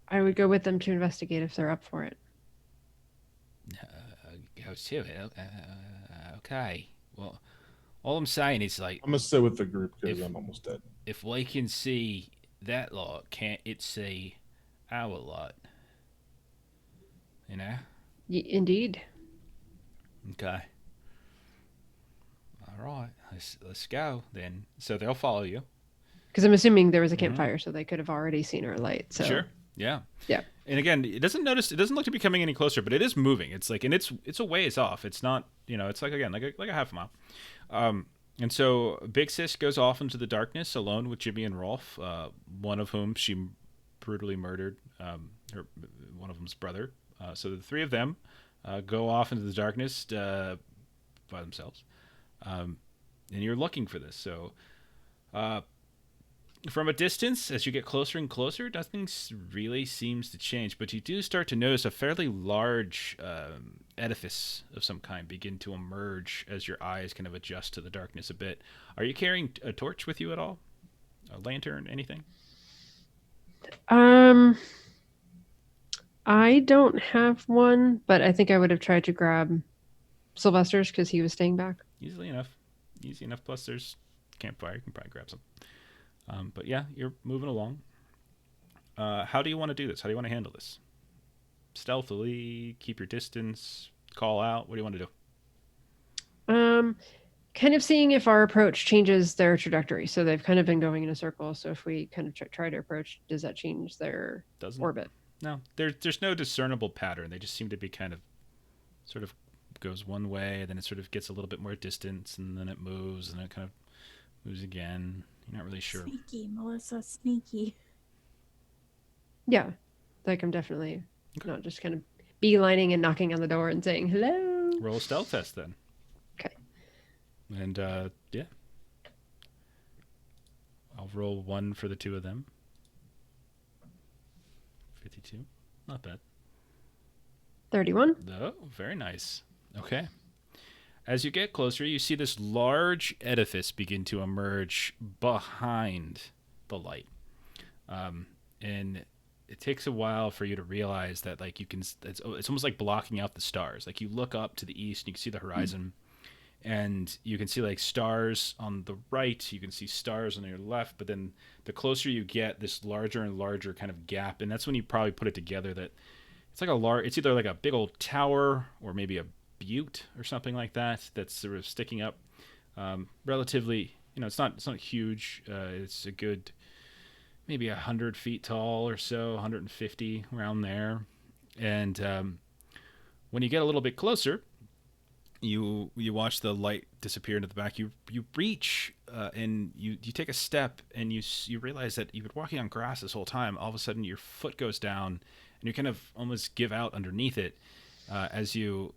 Speaker 3: I would go with them to investigate if they're up for it.
Speaker 1: Go to it. Okay. Well, all I'm saying is like,
Speaker 2: I'm gonna sit with the group because
Speaker 1: If-
Speaker 2: I'm almost dead.
Speaker 1: if we can see that lot, can't it see our lot? You know?
Speaker 3: Indeed.
Speaker 1: Okay. All right. Let's go then. So they'll follow you.
Speaker 3: Because I'm assuming there was a campfire, so they could have already seen our light. So
Speaker 1: Sure. Yeah.
Speaker 3: Yeah.
Speaker 1: And again, it doesn't look to be coming any closer, but it is moving. It's like, and it's a ways off. It's not, it's like, again, like a half a mile. And so Big Sis goes off into the darkness alone with Jimmy and Rolf, one of whom she brutally murdered, one of them's brother. So the three of them go off into the darkness by themselves. And you're looking for this. So from a distance, as you get closer and closer, nothing really seems to change, but you do start to notice a fairly large edifice of some kind begin to emerge as your eyes kind of adjust to the darkness a bit. Are you carrying a torch with you at all? A lantern, anything?
Speaker 3: I don't have one, but I think I would have tried to grab Sylvester's because he was staying back.
Speaker 1: Easy enough. Plus there's campfire. You can probably grab some. But yeah, you're moving along. How do you want to do this? How do you want to handle this? Stealthily, keep your distance, call out. What do you want to do?
Speaker 3: Kind of seeing if our approach changes their trajectory. So they've kind of been going in a circle. So if we kind of try to approach, does that change their orbit?
Speaker 1: No, there's no discernible pattern. They just seem to be kind of sort of goes one way, then it sort of gets a little bit more distance, and then it moves, and it kind of moves again. You're not really sure.
Speaker 5: Sneaky, Melissa, sneaky.
Speaker 3: Yeah, like I'm definitely not just kind of beelining and knocking on the door and saying hello.
Speaker 1: Roll a stealth test then.
Speaker 3: Okay.
Speaker 1: And yeah, I'll roll 1 for the two of them. 52, not bad.
Speaker 3: 31.
Speaker 1: Oh, very nice. Okay. As you get closer, you see this large edifice begin to emerge behind the light. And it takes a while for you to realize that, like, it's almost like blocking out the stars. Like, you look up to the east and you can see the horizon, and you can see, like, stars on the right. You can see stars on your left, but then the closer you get, this larger and larger kind of gap. And that's when you probably put it together that it's like it's either like a big old tower or maybe a butte or something like that that's sort of sticking up relatively. It's not huge. It's a good maybe 100 feet tall or so, 150 around there. And when you get a little bit closer, you watch the light disappear into the back. You reach and you take a step, and you realize that you've been walking on grass this whole time. All of a sudden your foot goes down and you kind of almost give out underneath it as you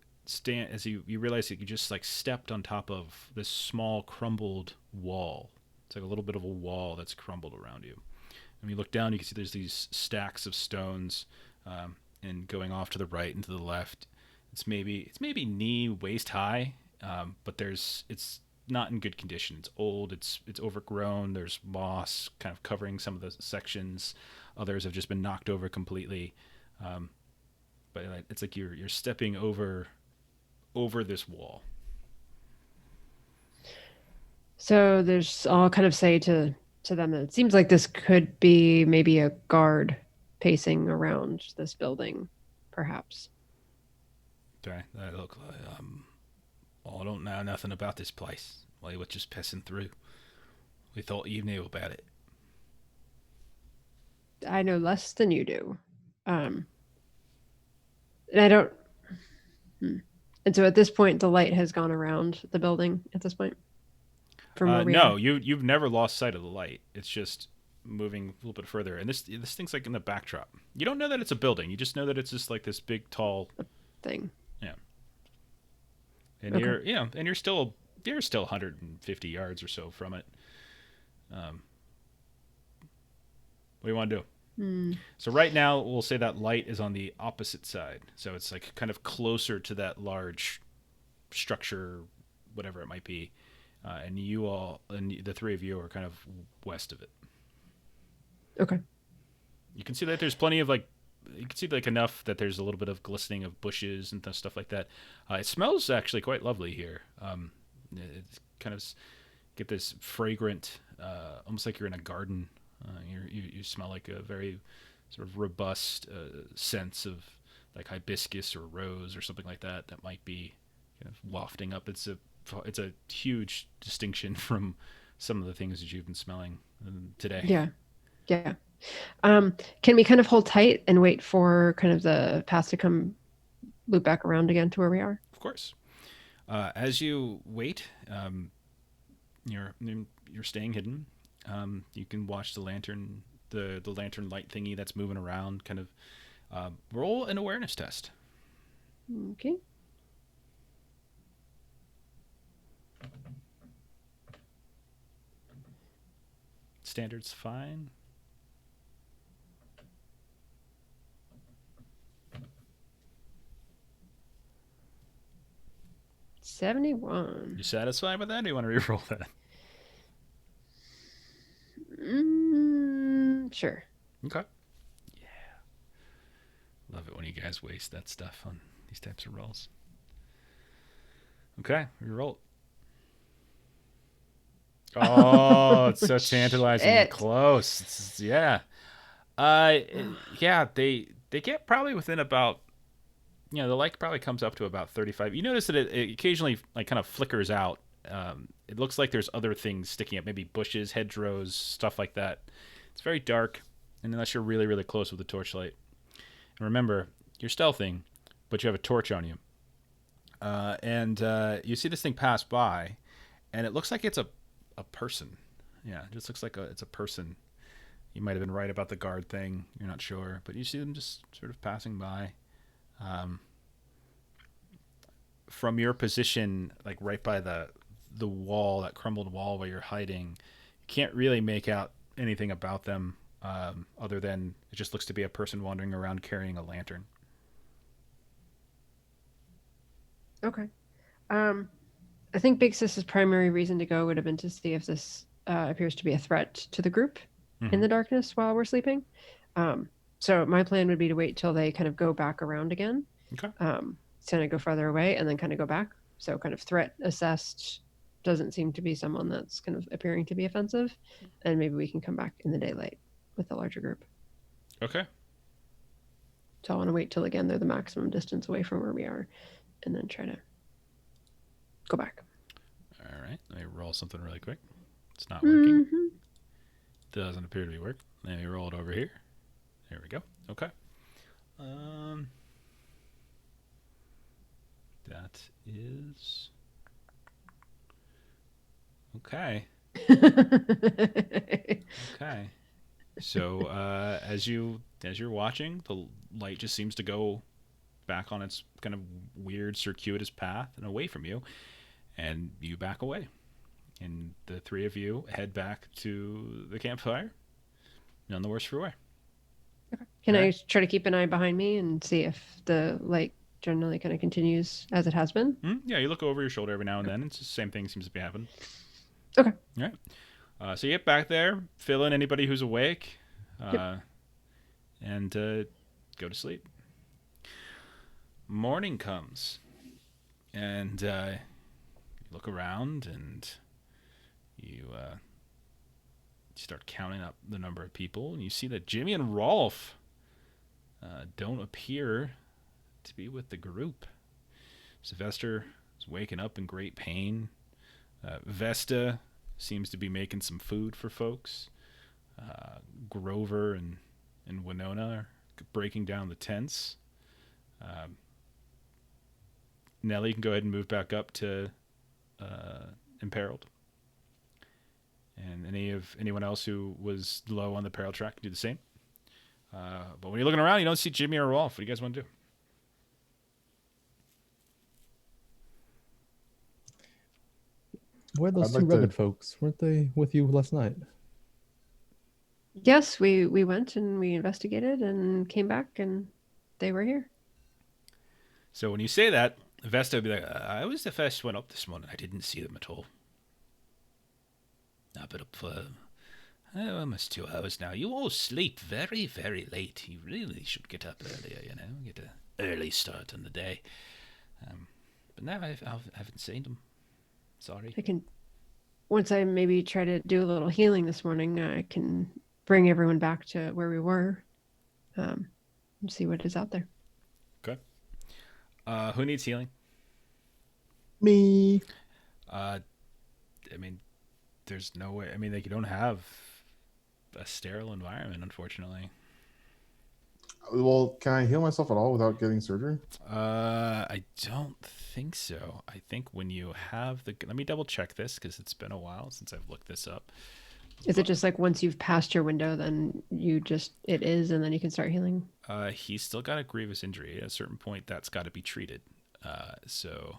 Speaker 1: realize that you just like stepped on top of this small crumbled wall. It's like a little bit of a wall that's crumbled around you. And when you look down, you can see there's these stacks of stones, and going off to the right and to the left. It's maybe knee waist high, but it's not in good condition. It's old. It's overgrown. There's moss kind of covering some of the sections. Others have just been knocked over completely. But it's like you're stepping over this wall.
Speaker 3: So I'll kind of say to them that it seems like this could be maybe a guard pacing around this building, perhaps.
Speaker 1: Okay, look, I don't know nothing about this place. We were just passing through. We thought you knew about it.
Speaker 3: I know less than you do. And I don't. And so at this point, the light has gone around the building at this point. From where we
Speaker 1: no,
Speaker 3: are.
Speaker 1: you've never lost sight of the light. It's just moving a little bit further. And this thing's like in the backdrop. You don't know that it's a building. You just know that it's just like this big, tall
Speaker 3: thing.
Speaker 1: Yeah. and
Speaker 3: Okay.
Speaker 1: you're still 150 yards or so from it. What do you want to do? So right now, we'll say that light is on the opposite side. So it's like kind of closer to that large structure, whatever it might be. And the three of you are kind of west of it.
Speaker 3: Okay.
Speaker 1: You can see that there's plenty of you can see enough that there's a little bit of glistening of bushes and stuff like that. It smells actually quite lovely here. It's kind of get this fragrant, almost like you're in a garden. You smell like a very sort of robust sense of like hibiscus or rose or something like that might be kind of wafting up. It's a huge distinction from some of the things that you've been smelling today.
Speaker 3: Yeah. Can we kind of hold tight and wait for kind of the path to come loop back around again to where we are?
Speaker 1: Of course. As you wait, you're staying hidden. You can watch the lantern, the lantern light thingy that's moving around. Kind of roll an awareness test.
Speaker 3: Okay.
Speaker 1: Standard's fine.
Speaker 3: $71.
Speaker 1: You satisfied with that, or do you want to re-roll that?
Speaker 3: Sure.
Speaker 1: Okay. Yeah. Love it when you guys waste that stuff on these types of rolls. Okay, re-roll. Oh, it's so tantalizingly close. Yeah. They get probably within about, the light probably comes up to about 35. You notice that it occasionally kind of flickers out. It looks like there's other things sticking up, maybe bushes, hedgerows, stuff like that. It's very dark, and unless you're really, really close with the torchlight. And remember, you're stealthing, but you have a torch on you. And you see this thing pass by, and it looks like it's a person. Yeah, it just looks like it's a person. You might have been right about the guard thing. You're not sure, but you see them just sort of passing by. From your position, like right by the wall, that crumbled wall where you're hiding, you can't really make out anything about them other than it just looks to be a person wandering around carrying a lantern.
Speaker 3: Okay. I think Big Sis's primary reason to go would have been to see if this appears to be a threat to the group in the darkness while we're sleeping. So my plan would be to wait till they kind of go back around again.
Speaker 1: Okay.
Speaker 3: Kind of go farther away and then kind of go back. So kind of threat assessed, doesn't seem to be someone that's kind of appearing to be offensive, and maybe we can come back in the daylight with a larger group.
Speaker 1: Okay.
Speaker 3: So I want to wait till again they're the maximum distance away from where we are, and then try to go back.
Speaker 1: All right. Let me roll something really quick. It's not working.
Speaker 3: Mm-hmm.
Speaker 1: Doesn't appear to be working. Let me roll it over here. There we go. Okay. That is okay. Okay. So as you're watching, the light just seems to go back on its kind of weird circuitous path and away from you, and you back away. And the three of you head back to the campfire. None the worse for wear.
Speaker 3: Okay. Can I try to keep an eye behind me and see if the light generally kind of continues as it has been?
Speaker 1: Yeah, you look over your shoulder every now and then. It's the same thing seems to be happening.
Speaker 3: Okay.
Speaker 1: All right. So you get back there, fill in anybody who's awake, and go to sleep. Morning comes, and you look around, and you start counting up the number of people, and you see that Jimmy and Rolf don't appear to be with the group. Sylvester is waking up in great pain. Vesta seems to be making some food for folks. Grover and Winona are breaking down the tents. Nellie can go ahead and move back up to Imperiled. And anyone else who was low on the peril track can do the same. But when you're looking around, you don't see Jimmy or Rolf. What do you guys want to do?
Speaker 4: Where are those
Speaker 2: I'd
Speaker 4: two
Speaker 2: like to-
Speaker 4: rugged folks? Weren't they with you last night?
Speaker 3: Yes, we went and we investigated and came back and they were here.
Speaker 1: So when you say that, Vesta would be like, I was the first one up this morning. I didn't see them at all. I've been up for almost 2 hours now. You all sleep very, very late. You really should get up earlier, get an early start on the day. But now I haven't seen them. Sorry.
Speaker 3: I can, once I maybe try to do a little healing this morning, I can bring everyone back to where we were and see what is out there.
Speaker 1: Okay. Who needs healing?
Speaker 2: Me.
Speaker 1: I mean, there's no way. I mean, you don't have a sterile environment, unfortunately.
Speaker 2: Well, can I heal myself at all without getting surgery?
Speaker 1: I don't think so. I think when you have let me double check this because it's been a while since I've looked this up.
Speaker 3: Is it just like once you've passed your window, then it is, and then you can start healing?
Speaker 1: He's still got a grievous injury. At a certain point, that's got to be treated. So.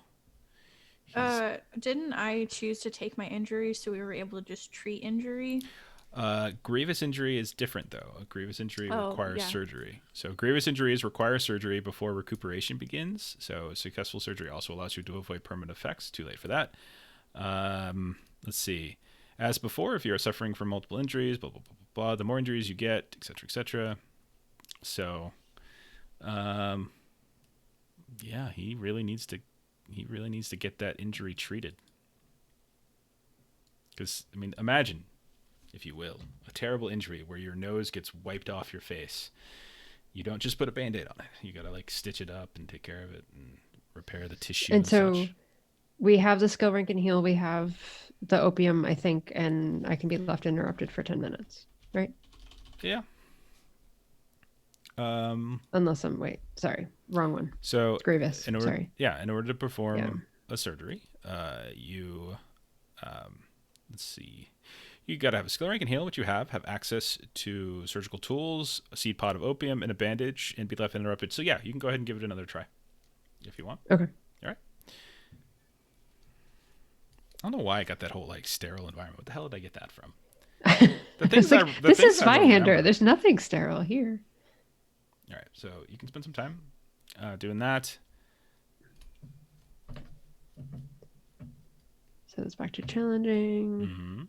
Speaker 5: Didn't I choose to take my injury so we were able to just treat injury?
Speaker 1: Grievous injury is different, though. A grievous injury
Speaker 5: Oh,
Speaker 1: requires
Speaker 5: yeah.
Speaker 1: surgery. So grievous injuries require surgery before recuperation begins. So successful surgery also allows you to avoid permanent effects. Too late for that. Let's see. As before, if you are suffering from multiple injuries, blah, blah, blah, blah, blah, the more injuries you get, etc., etc. So, yeah, he really needs to get that injury treated. Because, I mean, imagine, if you will, a terrible injury where your nose gets wiped off your face. You don't just put a Band-Aid on it. You gotta stitch it up and take care of it and repair the tissue
Speaker 3: And so
Speaker 1: such.
Speaker 3: we have the skill rank and heal. We have the opium, I think, and I can be left interrupted for 10 minutes, right?
Speaker 1: Yeah.
Speaker 3: Unless sorry, wrong one.
Speaker 1: So
Speaker 3: Grievous.
Speaker 1: in order
Speaker 3: Sorry.
Speaker 1: in order to perform
Speaker 3: Yeah.
Speaker 1: a surgery, you let's see. You got to have a skill rank and heal, which you have access to surgical tools, a seed pod of opium, and a bandage, and be left uninterrupted. So yeah, you can go ahead and give it another try if you want.
Speaker 3: Okay.
Speaker 1: All right. I don't know why I got that whole sterile environment. What the hell did I get that from?
Speaker 3: This is Zweihander.
Speaker 1: remember.
Speaker 3: There's nothing sterile here.
Speaker 1: All right, so you can spend some time doing that.
Speaker 3: So it's back to challenging
Speaker 1: Mm-hmm.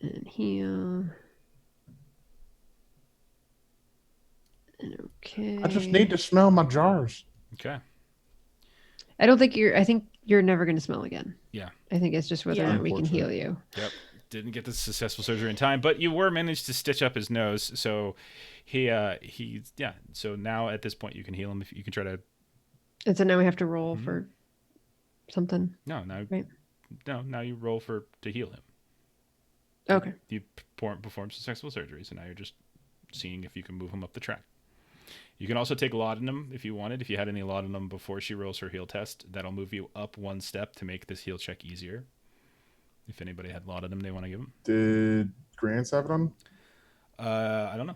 Speaker 3: and heal. And okay.
Speaker 2: I just need to smell my jars.
Speaker 1: Okay.
Speaker 3: I think you're never going to smell again.
Speaker 1: Yeah.
Speaker 3: I think it's just whether or
Speaker 5: Yeah.
Speaker 3: not we can heal you.
Speaker 1: Yep. Didn't get the successful surgery in time, but you were managed to stitch up his nose. So so now at this point you can heal him if you can try to.
Speaker 3: And so now we have to roll for something.
Speaker 1: No,
Speaker 3: Right.
Speaker 1: now you roll to heal him.
Speaker 3: Okay.
Speaker 1: You perform successful surgery, so now you're just seeing if you can move him up the track. You can also take laudanum if you wanted. If you had any laudanum before she rolls her heal test, that'll move you up one step to make this heal check easier. If anybody had laudanum they want to give him.
Speaker 2: Did Grants have it on?
Speaker 1: I don't know.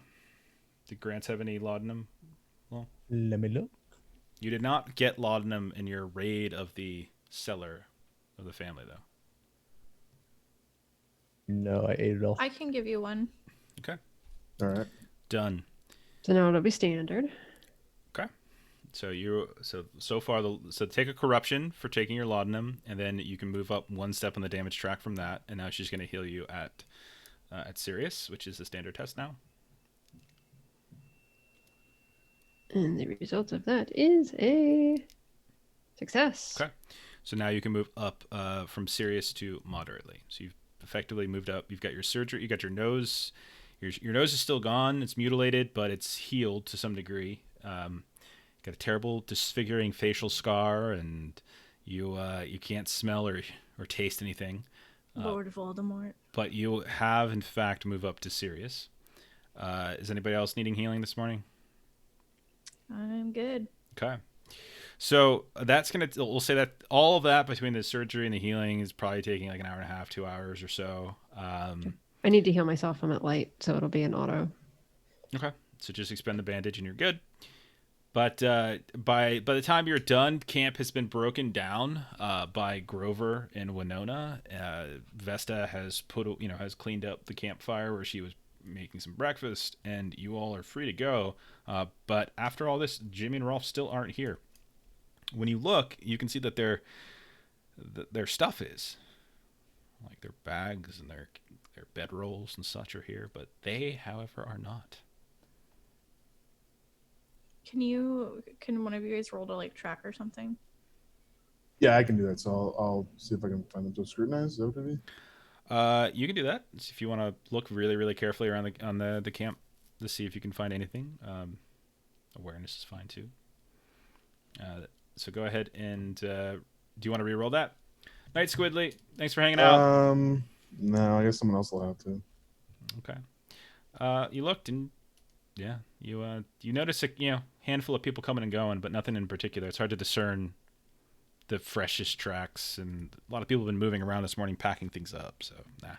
Speaker 1: Did Grants have any laudanum? Well,
Speaker 4: Let me look.
Speaker 1: you did not get laudanum in your raid of the cellar of the family, though.
Speaker 4: No, I ate it all.
Speaker 5: I can give you one.
Speaker 1: Okay.
Speaker 2: All right.
Speaker 1: Done.
Speaker 3: So now it'll be standard.
Speaker 1: Okay. So far, so take a corruption for taking your laudanum, and then you can move up one step on the damage track from that. And now she's going to heal you at Sirius, which is the standard test now.
Speaker 3: And the result of that is a success.
Speaker 1: Okay. So now you can move up from serious to moderately. So you've effectively moved up. You've got your surgery. You got your nose. Your nose is still gone. It's mutilated, but it's healed to some degree. Got a terrible disfiguring facial scar, and you can't smell or taste anything.
Speaker 5: Lord Voldemort.
Speaker 1: But you have in fact moved up to serious. Is anybody else needing healing this morning?
Speaker 5: I'm good.
Speaker 1: Okay. So we'll say that all of that between the surgery and the healing is probably taking like an hour and a half, 2 hours or so.
Speaker 3: I need to heal myself. I'm at light, so it'll be an auto.
Speaker 1: Okay. So just expend the bandage and you're good. But by the time you're done, camp has been broken down by Grover and Winona. Vesta has has cleaned up the campfire where she was making some breakfast, and you all are free to go. But after all this, Jimmy and Rolf still aren't here. When you look, you can see that their stuff is like their bags and their bedrolls and such are here, but they, however, are not.
Speaker 5: Can one of you guys roll to like track or something?
Speaker 2: Yeah, I can do that. So I'll see if I can find them to scrutinize. Is that what it is?
Speaker 1: You can do that if you want to look really, really carefully around the camp to see if you can find anything. Awareness is fine too. So go ahead and do you want to re-roll that? Night Squidly, thanks for hanging out.
Speaker 2: No, I guess someone else will have to.
Speaker 1: Okay. You looked and yeah, you notice a handful of people coming and going, but nothing in particular. It's hard to discern the freshest tracks, and a lot of people have been moving around this morning, packing things up. So nah.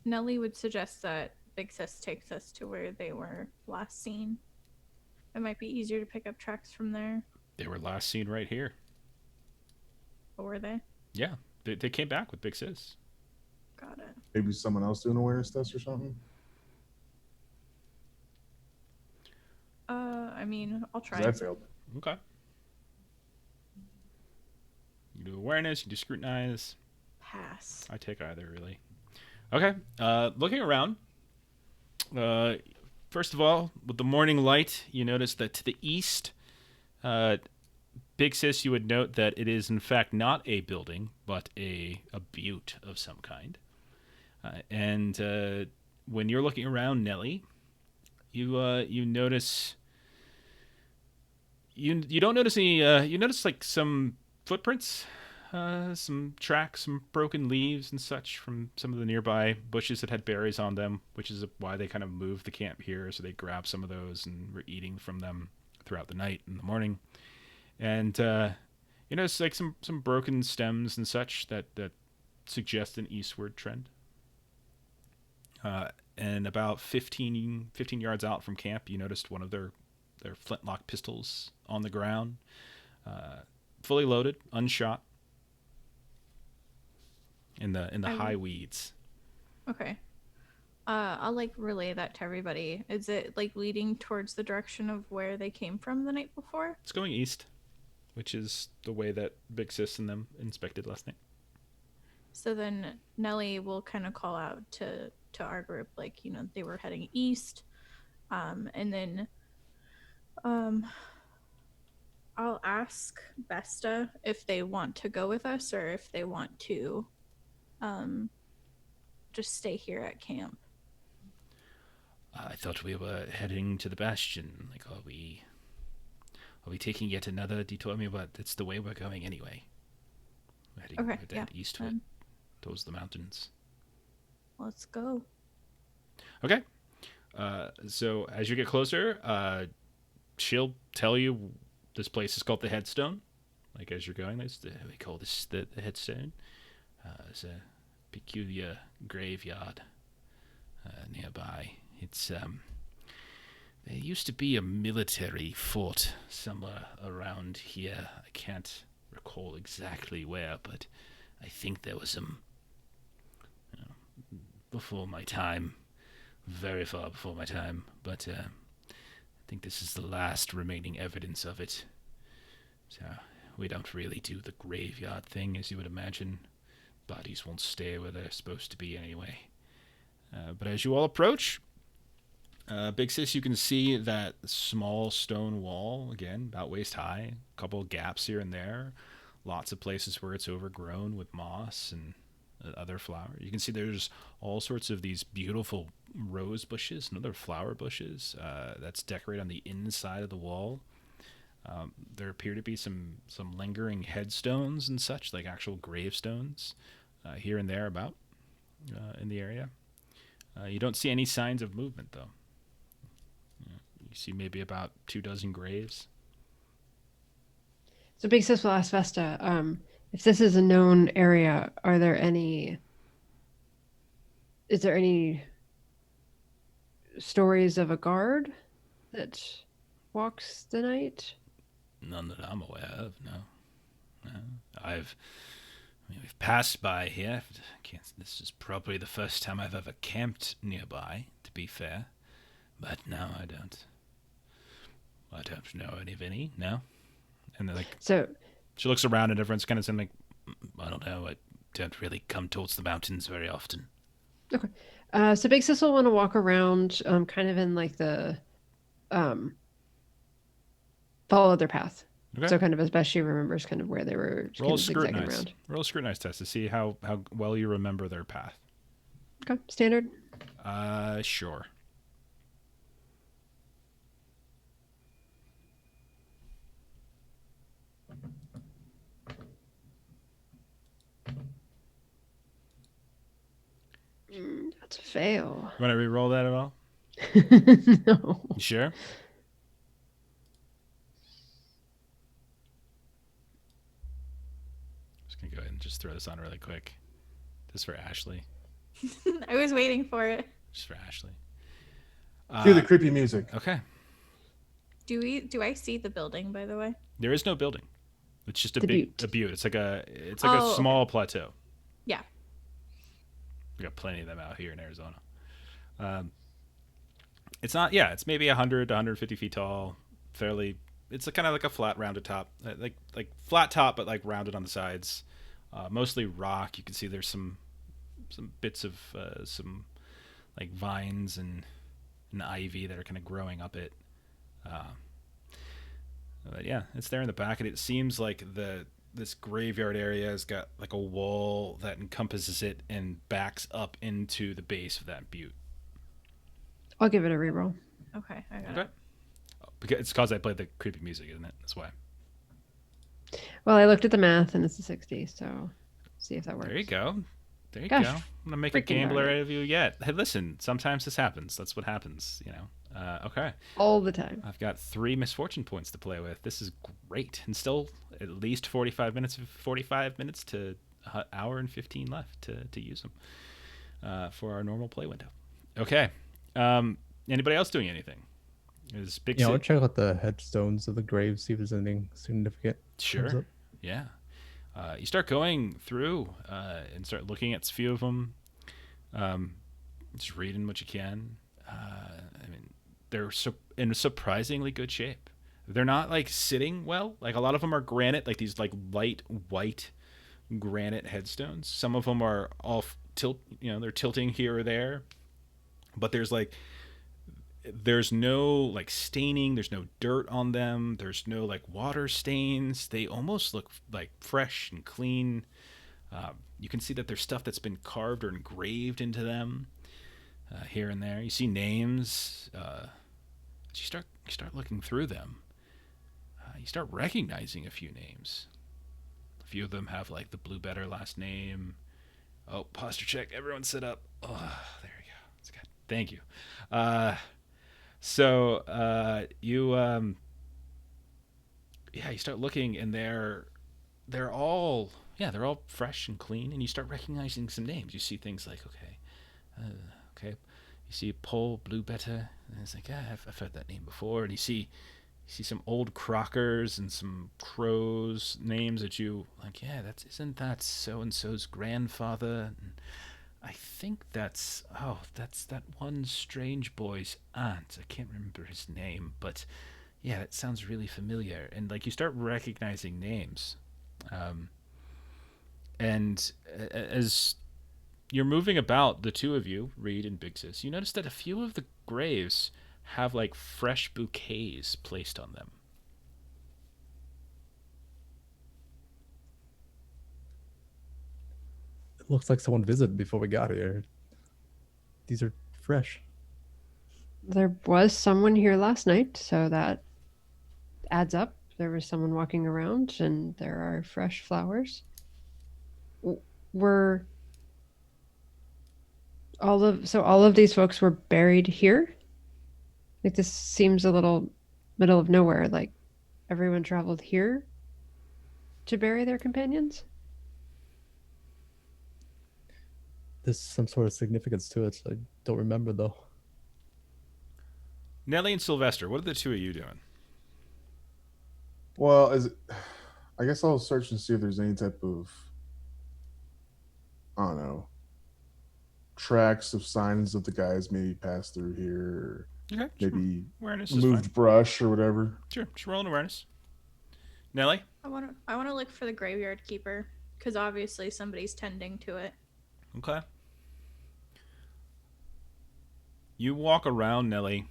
Speaker 5: Nellie would suggest that Big Sis takes us to where they were last seen. It might be easier to pick up tracks from there.
Speaker 1: They were last seen right here.
Speaker 5: Or were they?
Speaker 1: Yeah, they came back with Big Sis.
Speaker 5: Got it.
Speaker 2: Maybe someone else doing awareness test or something.
Speaker 5: I mean, I'll try.
Speaker 2: 'Cause I failed.
Speaker 1: Okay. You do awareness, you do scrutinize.
Speaker 5: Pass.
Speaker 1: I take either, really. Okay. Looking around. First of all, with the morning light, you notice that to the east, Big Sis, you would note that it is in fact not a building, but a butte of some kind. And when you're looking around, Nellie, you notice you don't notice any. You notice like some footprints, some tracks, some broken leaves and such from some of the nearby bushes that had berries on them, which is why they kind of moved the camp here. So they grabbed some of those and were eating from them throughout the night and the morning. And you notice like some broken stems and such that suggest an eastward trend. And about 15 yards out from camp, you noticed one of their flintlock pistols on the ground, fully loaded, unshot, in the high weeds.
Speaker 5: Okay. I'll like relay that to everybody. Is it like leading towards the direction of where they came from the night before?
Speaker 1: It's going east, which is the way that Big Sis and them inspected last night.
Speaker 5: So then Nellie will kind of call out to our group, like, they were heading east. And then I'll ask Vesta if they want to go with us or if they want to just stay here at camp.
Speaker 1: I thought we were heading to the Bastion. Like, are we taking yet another detour? I mean, but it's the way we're going anyway. We're heading eastward towards the mountains.
Speaker 5: Let's go.
Speaker 1: Okay. So as you get closer, she'll tell you this place is called the Headstone. Like as you're going, we call this the Headstone. It's a peculiar graveyard nearby. It's there used to be a military fort somewhere around here. I can't recall exactly where, but I think there was some before my time, very far before my time, but I think this is the last remaining evidence of it. So we don't really do the graveyard thing, as you would imagine. Bodies won't stay where they're supposed to be anyway. But as you all approach, Big Sis, you can see that small stone wall, again, about waist high, a couple of gaps here and there, lots of places where it's overgrown with moss and other flowers. You can see there's all sorts of these beautiful rose bushes and other flower bushes that's decorated on the inside of the wall. There appear to be some lingering headstones and such, like actual gravestones here and there about in the area. You don't see any signs of movement, though. You see maybe about 24 graves.
Speaker 3: So Big Sis will ask Vesta, if this is a known area, is there any stories of a guard that walks the night?
Speaker 1: None that I'm aware of. No. No. We've passed by here. This is probably the first time I've ever camped nearby, to be fair. But no, I don't. I don't know any. No. And then, like,
Speaker 3: So,
Speaker 1: she looks around and everyone's kind of saying, like, I don't know. I don't really come towards the mountains very often.
Speaker 3: okay. So Big Sis will want to walk around, kind of in like the follow their path.
Speaker 1: Okay.
Speaker 3: So kind of as best she remembers, kind of where they were
Speaker 1: Roll a
Speaker 3: kind of zigzagging
Speaker 1: scrutinize.
Speaker 3: around.
Speaker 1: Roll a scrutinize test to see how well you remember their path.
Speaker 3: Okay, standard.
Speaker 1: Sure.
Speaker 3: That's a fail.
Speaker 1: You want to re-roll that at all?
Speaker 3: No.
Speaker 1: You sure? Just gonna go ahead and just throw this on really quick, just for Ashley.
Speaker 5: I was waiting for it.
Speaker 1: Just for Ashley.
Speaker 2: Cue the creepy music.
Speaker 1: Okay.
Speaker 5: Do I see the building, by the way?
Speaker 1: There is no building. It's just a
Speaker 3: The
Speaker 1: butte. It's like a small plateau.
Speaker 5: Yeah.
Speaker 1: We got plenty of them out here in Arizona. It's not. Yeah, it's maybe 100 to 150 feet tall. Fairly. It's kind of like a flat, rounded top, like flat top, but like rounded on the sides. Mostly rock. You can see there's some bits of some like vines and ivy that are kind of growing up it. But yeah, it's there in the back, and it seems like this graveyard area has got like a wall that encompasses it and backs up into the base of that butte.
Speaker 3: I'll give it a reroll.
Speaker 5: Okay, I got
Speaker 1: Okay.
Speaker 5: it.
Speaker 1: Because it's because I played the creepy music, isn't it? That's why.
Speaker 3: Well, I looked at the math and it's a 60, so see if that works.
Speaker 1: There you go. There you
Speaker 3: Gosh,
Speaker 1: go. I'm gonna make a
Speaker 3: freaking
Speaker 1: gambler
Speaker 3: darn it.
Speaker 1: out of you yet. Hey, listen. Sometimes this happens. That's what happens. You know. Okay.
Speaker 3: All the time.
Speaker 1: I've got 3 misfortune points to play with. This is great, and still at least 45 minutes to an hour and 15 left to use them for our normal play window. Okay. Anybody else doing anything? Is Big
Speaker 4: Yeah, I
Speaker 1: Sid-
Speaker 4: want to check out the headstones of the graves, see if there's anything significant. comes
Speaker 1: Sure.
Speaker 4: up.
Speaker 1: Yeah. You start going through and start looking at a few of them. Just reading what you can. I mean, they're in surprisingly good shape. They're not like sitting well. Like a lot of them are granite, like these like light white granite headstones. Some of them are off tilt. You know, they're tilting here or there. But there's no like staining, there's no dirt on them, there's no like water stains. They almost look like fresh and clean. You can see that there's stuff that's been carved or engraved into them here and there. You see names. As you start looking through them, you start recognizing a few names. A few of them have like the Blue Better last name. Oh, posture check. Everyone sit up. Oh, there you go. That's good. Thank you. You start looking, and they're all fresh and clean, and you start recognizing some names. You see things like okay, you see Paul Blue Better, and it's like I've heard that name before, and you see some old Crockers and some Crows names that you like. Yeah, isn't that so and so's grandfather? And I think that's that one strange boy's aunt. I can't remember his name, but yeah, it sounds really familiar. And like you start recognizing names, and as you're moving about, the two of you, Reed and Big Sis, you notice that a few of the graves have like fresh bouquets placed on them.
Speaker 4: It looks like someone visited before we got here. These are fresh.
Speaker 3: There was someone here last night, so that adds up. There was someone walking around, and there are fresh flowers. Were all of these folks were buried here? Like this seems a little middle of nowhere. Like everyone traveled here to bury their companions?
Speaker 4: There's some sort of significance to it. I don't remember though.
Speaker 1: Nelly and Sylvester, what are the two of you doing?
Speaker 2: Well, I guess I'll search and see if there's any type of, I don't know, tracks of signs of the guys maybe passed through here, or
Speaker 1: Okay, sure.
Speaker 2: maybe
Speaker 1: Awareness is fine.
Speaker 2: moved brush or whatever.
Speaker 1: Sure, just roll an awareness. Nelly?
Speaker 5: I want to look for the graveyard keeper because obviously somebody's tending to it.
Speaker 1: Okay. You walk around, Nelly,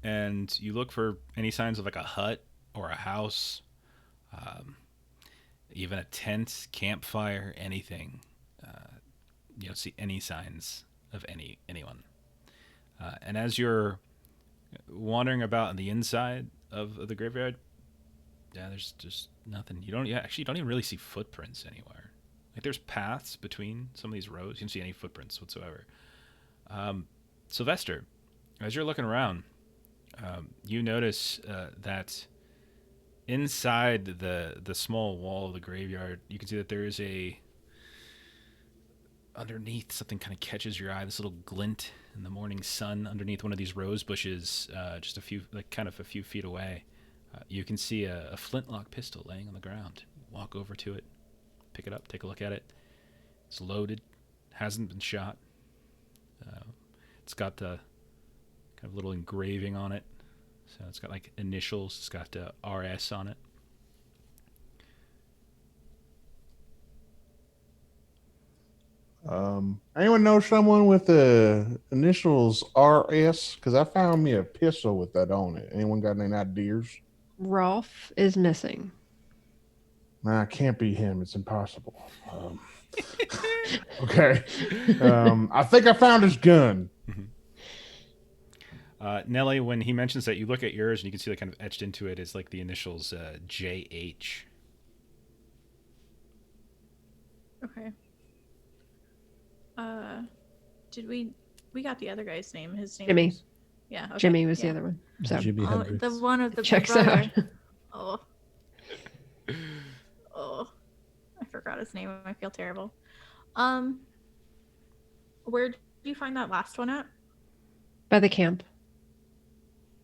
Speaker 1: and you look for any signs of like a hut or a house, even a tent, campfire, anything. You don't see any signs of anyone. And as you're wandering about on the inside of the graveyard, yeah, there's just nothing. You don't even really see footprints anywhere. Like there's paths between some of these rows. You don't see any footprints whatsoever. Sylvester, as you're looking around, you notice that inside the small wall of the graveyard, you can see that there is underneath something kind of catches your eye. This little glint in the morning sun underneath one of these rose bushes, just a few feet away. You can see a flintlock pistol laying on the ground. Walk over to it, pick it up, take a look at it. It's loaded, hasn't been shot. It's got the kind of little engraving on it. So it's got like initials. It's got RS on it.
Speaker 2: Anyone know someone with the initials RS? Because I found me a pistol with that on it. Anyone got any ideas?
Speaker 3: Rolf is missing.
Speaker 2: Nah, it can't be him. It's impossible. Okay. I think I found his gun.
Speaker 1: Nelly, when he mentions that, you look at yours and you can see that kind of etched into it is like the initials JH.
Speaker 5: Okay. Did we got the other guy's name? His name
Speaker 3: Jimmy.
Speaker 5: was- yeah. Okay.
Speaker 3: Jimmy was
Speaker 5: yeah.
Speaker 3: the other one. So
Speaker 4: Jimmy
Speaker 5: Oh,
Speaker 4: Hendrix.
Speaker 5: the one of the
Speaker 3: checks
Speaker 5: brother.
Speaker 3: out.
Speaker 5: Oh, I forgot his name. I feel terrible. Where did you find that last one at?
Speaker 3: By the camp.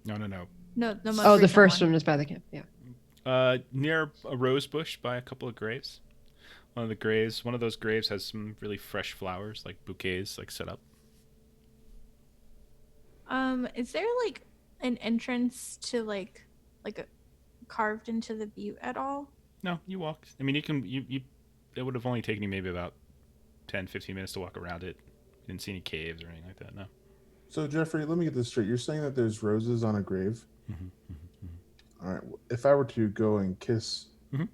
Speaker 1: No.
Speaker 5: No, the most
Speaker 3: Oh, the
Speaker 5: recent
Speaker 3: first one was by the camp. Yeah.
Speaker 1: Near a rose bush by a couple of graves. One of those graves has some really fresh flowers, like bouquets, like set up.
Speaker 5: Is there like an entrance to like a carved into the butte at all?
Speaker 1: No, you walked. I mean, you it would have only taken you maybe about 10, 15 minutes to walk around it. You didn't see any caves or anything like that, no.
Speaker 2: So, Jeffrey, let me get this straight. You're saying that there's roses on a grave? All right. If I were to go and kiss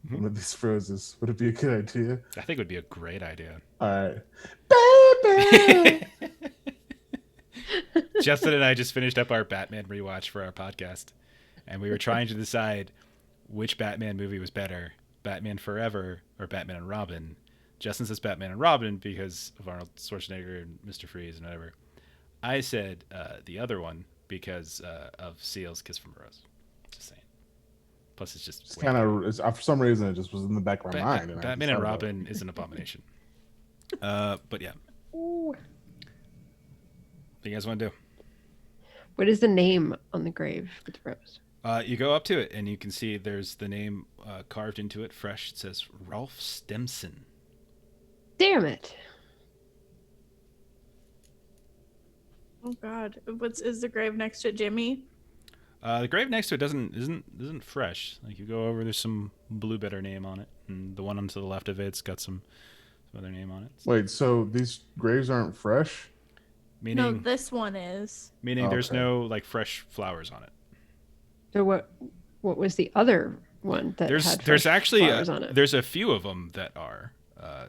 Speaker 2: one of these roses, would it be a good idea?
Speaker 1: I think it would be a great idea.
Speaker 2: All right. Baby!
Speaker 1: Justin and I just finished up our Batman rewatch for our podcast, and we were trying to decide which Batman movie was better, Batman Forever or Batman and Robin. Justin says Batman and Robin because of Arnold Schwarzenegger and Mr. Freeze and whatever. I said the other one because of Seal's Kiss from a Rose. Just saying. Plus, it's just
Speaker 2: It's kind of, for some reason, it just was in the back of my mind. And
Speaker 1: Batman and Robin is an abomination. But yeah. What do you guys want to do?
Speaker 3: What is the name on the grave with the rose?
Speaker 1: You go up to it and you can see there's the name carved into it, fresh. It says Ralph Stimson.
Speaker 3: Damn it.
Speaker 5: Oh God, is the grave next to Jimmy?
Speaker 1: The grave next to it isn't fresh. Like you go over, there's some blue better name on it, and the one on to the left of it's got some other name on it.
Speaker 2: Wait, so these graves aren't fresh?
Speaker 1: Meaning,
Speaker 5: No, this one is.
Speaker 1: meaning there's
Speaker 2: Okay.
Speaker 1: no like fresh flowers on it.
Speaker 3: So what was the other one that had
Speaker 1: There's
Speaker 3: fresh
Speaker 1: actually
Speaker 3: flowers on it?
Speaker 1: there's a few of them that are.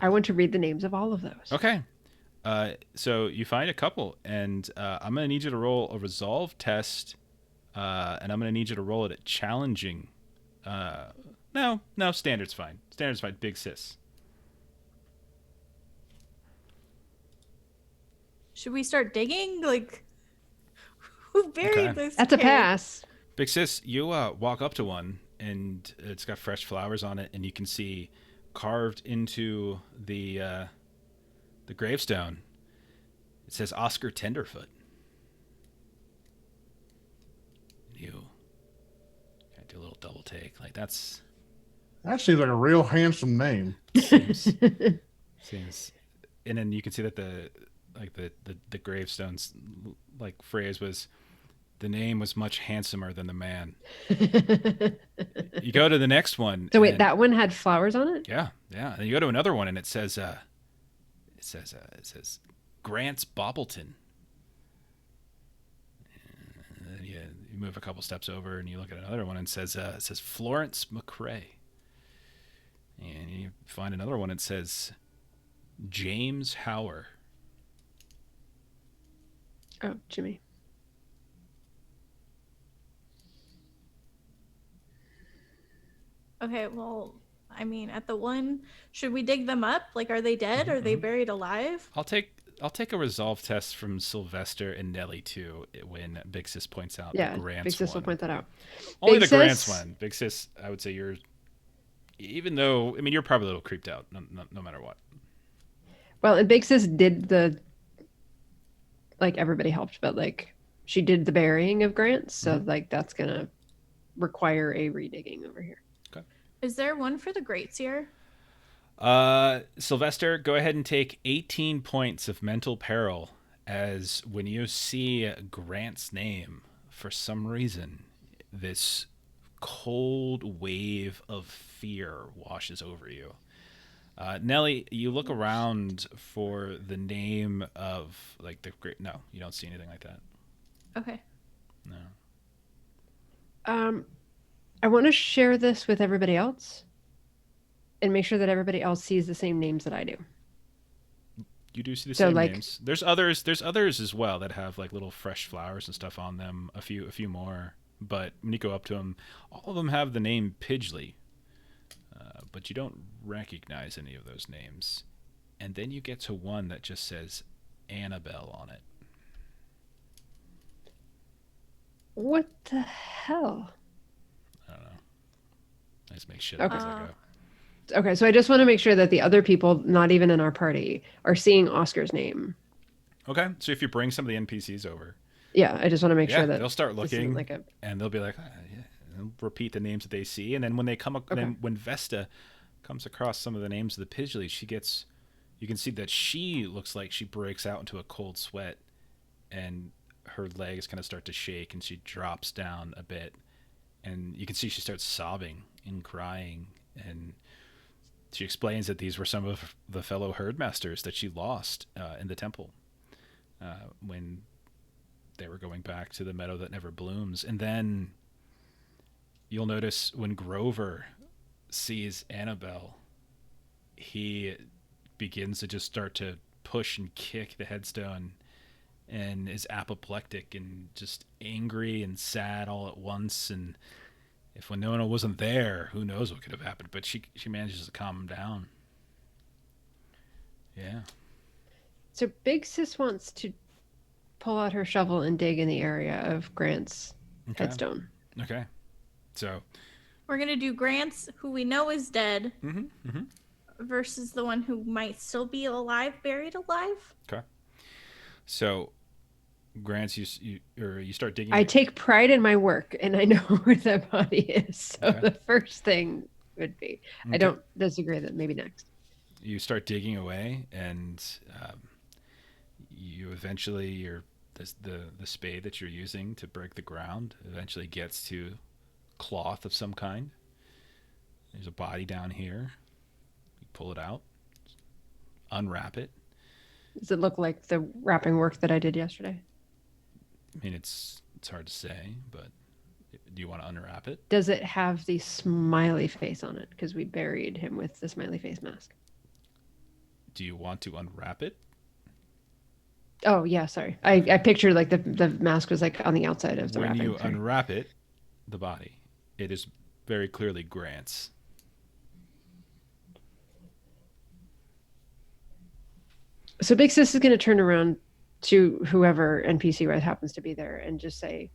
Speaker 3: I want to read the names of all of those.
Speaker 1: Okay. So you find a couple, and I'm going to need you to roll a resolve test, and I'm going to need you to roll it at challenging. No, standard's fine. Standard's fine. Big sis.
Speaker 5: Should we start digging? Like, who buried
Speaker 1: Okay.
Speaker 5: this?
Speaker 3: That's a
Speaker 5: kid?
Speaker 3: pass.
Speaker 1: Big sis, you walk up to one, and it's got fresh flowers on it, and you can see carved into the gravestone. It says Oscar Tenderfoot. double take. Like that
Speaker 2: seems like a real handsome name.
Speaker 1: seems, and then you can see that the gravestones like phrase was, the name was much handsomer than the man. You go to the next one.
Speaker 3: So wait, that one had flowers on it?
Speaker 1: Yeah. And you go to another one, and it says Grant's Bobbleton. And you move a couple steps over, and you look at another one, and it says Florence McRae. And you find another one, and it says James Hauer.
Speaker 3: Oh, Jimmy.
Speaker 5: Okay, well, I mean, at the one, should we dig them up? Like, are they dead? Are they buried alive?
Speaker 1: I'll take a resolve test from Sylvester and Nellie too when Big Sis points out the Grants
Speaker 3: Big Sis
Speaker 1: one.
Speaker 3: will point that out.
Speaker 1: Only
Speaker 3: Big
Speaker 1: the Grants
Speaker 3: Sis-
Speaker 1: one. Big Sis, I would say you're, even though, I mean, you're probably a little creeped out no matter what.
Speaker 3: Well, and Big Sis did like everybody helped, but like she did the burying of Grants, so like that's gonna require a redigging over here.
Speaker 5: Is there one for the Great Seer?
Speaker 1: Sylvester, go ahead and take 18 points of mental peril as when you see Grant's name, for some reason, this cold wave of fear washes over you. Nellie, you look around for the name of like the great. No, you don't see anything like that.
Speaker 5: Okay.
Speaker 1: No.
Speaker 3: I want to share this with everybody else and make sure that everybody else sees the same names that I do.
Speaker 1: You do see the
Speaker 3: So,
Speaker 1: same
Speaker 3: like-
Speaker 1: names. There's others as well that have like little fresh flowers and stuff on them. A few more, but when you go up to them, all of them have the name Pidgley, but you don't recognize any of those names. And then you get to one that just says Annabelle on it.
Speaker 3: What the hell?
Speaker 1: I don't know. I just make shit up
Speaker 3: Okay.
Speaker 1: as I go.
Speaker 3: Okay, so I just want to make sure that the other people, not even in our party, are seeing Oscar's name.
Speaker 1: Okay, so if you bring some of the NPCs over,
Speaker 3: Yeah, I just want to make sure that
Speaker 1: they'll start
Speaker 3: this isn't
Speaker 1: looking,
Speaker 3: like a
Speaker 1: and they'll be like, yeah, and they'll repeat the names that they see, and then when they come, then when Vesta comes across some of the names of the Pidgley, you can see that she looks like she breaks out into a cold sweat, and her legs kind of start to shake, and she drops down a bit, and you can see she starts sobbing and crying, and she explains that these were some of the fellow herdmasters that she lost in the temple when they were going back to the meadow that never blooms. And then you'll notice when Grover sees Annabelle, he begins to just start to push and kick the headstone and is apoplectic and just angry and sad all at once. And if Winona wasn't there, who knows what could have happened, but she manages to calm him down. Yeah.
Speaker 3: So Big Sis wants to pull out her shovel and dig in the area of Grant's headstone.
Speaker 1: Okay. So
Speaker 5: We're going to do Grant's, who we know is dead, versus the one who might still be alive, buried alive.
Speaker 1: okay. So Grants, you start digging.
Speaker 3: I take pride in my work, and I know where that body is. So
Speaker 1: Okay.
Speaker 3: the first thing would be. I
Speaker 1: Okay.
Speaker 3: don't disagree that maybe next.
Speaker 1: You start digging away, and you eventually the spade that you're using to break the ground eventually gets to cloth of some kind. There's a body down here. You pull it out, unwrap it.
Speaker 3: Does it look like the wrapping work that I did yesterday?
Speaker 1: I mean, it's hard to say, but do you want to unwrap it?
Speaker 3: Does it have the smiley face on it? Because we buried him with the smiley face mask.
Speaker 1: Do you want to unwrap it?
Speaker 3: Oh yeah, sorry. I pictured like the mask was like on the outside of the
Speaker 1: When
Speaker 3: wrapping.
Speaker 1: you
Speaker 3: Sorry.
Speaker 1: unwrap it, the body, it is very clearly Grant's.
Speaker 3: So Big Sis is going to turn around to whoever NPC right happens to be there and just say,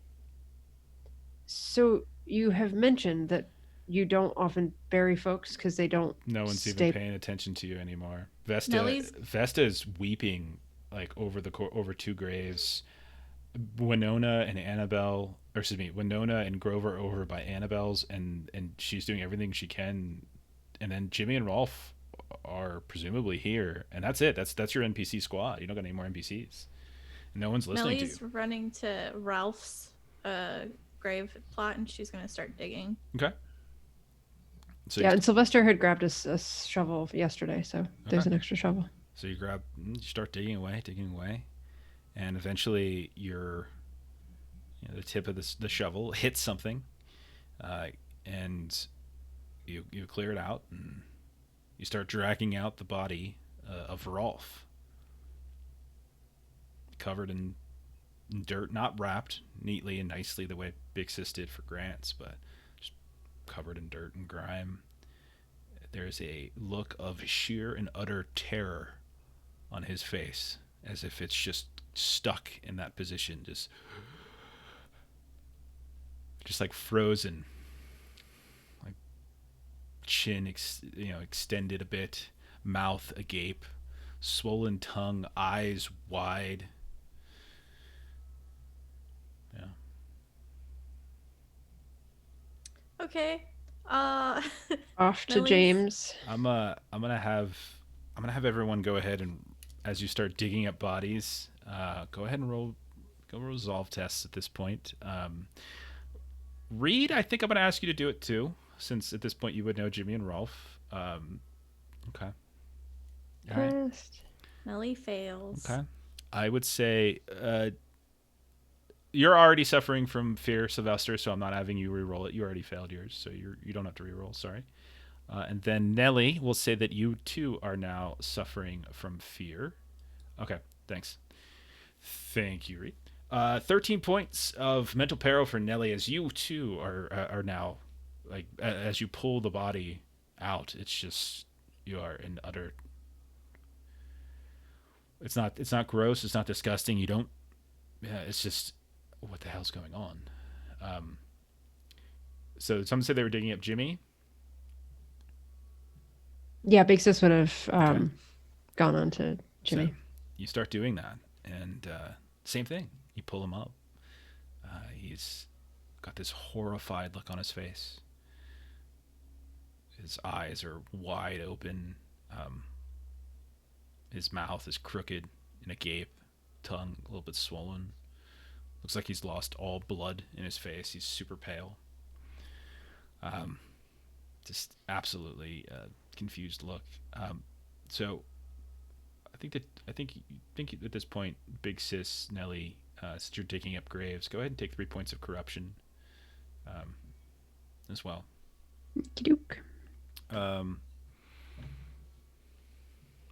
Speaker 3: "So you have mentioned that you don't often bury folks because they don't
Speaker 1: No one's
Speaker 3: stay."
Speaker 1: even paying attention to you anymore.
Speaker 5: Nellie's-
Speaker 1: Vesta is weeping like over two graves, Winona and Annabelle, or excuse me, Winona and Grover over by Annabelle's, and she's doing everything she can, and then Jimmy and Rolf are presumably here, and that's it. That's your NPC squad. You don't got any more NPCs. No one's listening to
Speaker 5: Nellie's
Speaker 1: you.
Speaker 5: running to Ralph's grave plot, and she's gonna start digging.
Speaker 1: Okay. So
Speaker 3: Yeah,
Speaker 1: you,
Speaker 3: and Sylvester had grabbed a shovel yesterday, so there's
Speaker 1: okay.
Speaker 3: an extra shovel.
Speaker 1: So you start digging away, and eventually the tip of the shovel hits something, uh, and you clear it out, and you start dragging out the body of Rolf, covered in dirt, not wrapped neatly and nicely the way Big Sis did for Grant's, but just covered in dirt and grime. There's a look of sheer and utter terror on his face, as if it's just stuck in that position, just like frozen, like chin extended a bit, mouth agape, swollen tongue, eyes wide. Yeah.
Speaker 5: Okay.
Speaker 3: Off to
Speaker 5: Millie's-
Speaker 3: James.
Speaker 1: I'm gonna have everyone go ahead and, as you start digging up bodies, go ahead and roll resolve tests at this point. Reed, I think I'm gonna ask you to do it too, since at this point you would know Jimmy and Rolf. Okay. All right.
Speaker 3: Past.
Speaker 5: Nellie fails.
Speaker 1: Okay. I would say you're already suffering from fear, Sylvester, so I'm not having you re-roll it. You already failed yours, so you don't have to re-roll. Sorry. And then Nelly will say that you too are now suffering from fear. Okay, thanks. Thank you, Reed. 13 points of mental peril for Nelly, as you too are now, like, as you pull the body out. It's just, you are in utter. It's not gross. It's not disgusting. You don't. Yeah, it's just, what the hell's going on? So some say they were digging up Jimmy.
Speaker 3: Yeah, Big Sis would have gone on to Jimmy.
Speaker 1: So you start doing that, and same thing. You pull him up. He's got this horrified look on his face. His eyes are wide open. His mouth is crooked in a gape. Tongue a little bit swollen. Looks like he's lost all blood in his face. He's super pale. Just absolutely confused look. So I think at this point, Big Sis, Nelly, since you're digging up graves, go ahead and take 3 points of corruption as well.
Speaker 3: Okey-doke.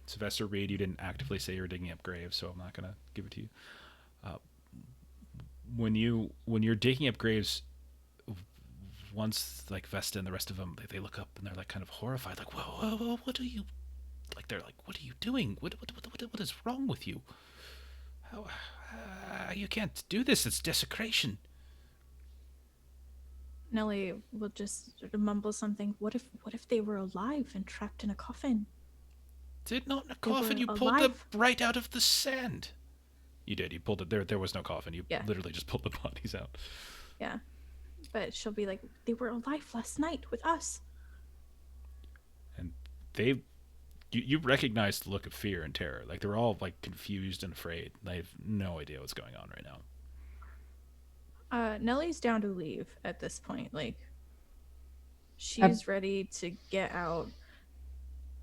Speaker 1: Sylvester Reed, you didn't actively say you were digging up graves, so I'm not gonna give it to you. When you're digging up graves, once like Vesta and the rest of them, they look up and they're like kind of horrified, like, whoa, what are you? Like they're like, what are you doing? What is wrong with you? How you can't do this? It's desecration.
Speaker 5: Nellie will just sort of mumble something. What if they were alive and trapped in a coffin?
Speaker 1: Did not in a
Speaker 5: They
Speaker 1: coffin.
Speaker 5: were
Speaker 1: You pulled them
Speaker 5: alive.
Speaker 1: right out of the sand. You did. You pulled it. There was no coffin. You
Speaker 5: Yeah.
Speaker 1: literally just pulled the bodies out.
Speaker 5: Yeah. But she'll be like, they were alive last night with us.
Speaker 1: And you recognize the look of fear and terror. Like they're all like confused and afraid. They have no idea what's going on right now.
Speaker 5: Nellie's down to leave at this point. Like, she's ready to get out.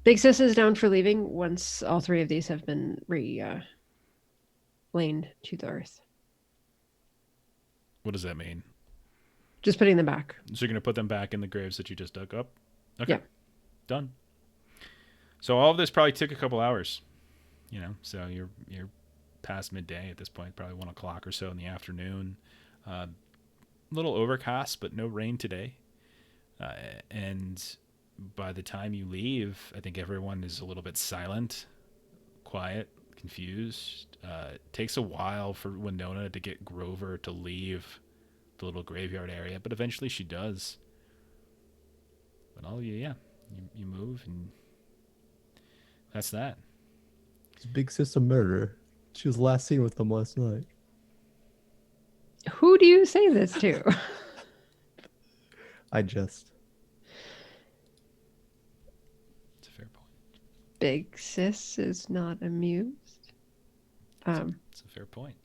Speaker 3: Big Sis is down for leaving once all three of these have been laid to the earth.
Speaker 1: What does that mean?
Speaker 3: Just putting them back.
Speaker 1: So you're gonna put them back in the graves that you just dug up? Okay.
Speaker 3: Yeah.
Speaker 1: Done. So all of this probably took a couple hours. So you're past midday at this point, probably 1 o'clock or so in the afternoon. A little overcast, but no rain today. And by the time you leave, I think everyone is a little bit silent, quiet, confused. It takes a while for Winona to get Grover to leave the little graveyard area, but eventually she does. But all of you, yeah, you move, and that's that.
Speaker 4: Is Big Sis a murderer? She was last seen with them last night.
Speaker 3: Who do you say this to?
Speaker 4: I just.
Speaker 1: It's a fair point.
Speaker 3: Big sis is not amused.
Speaker 1: It's a fair point.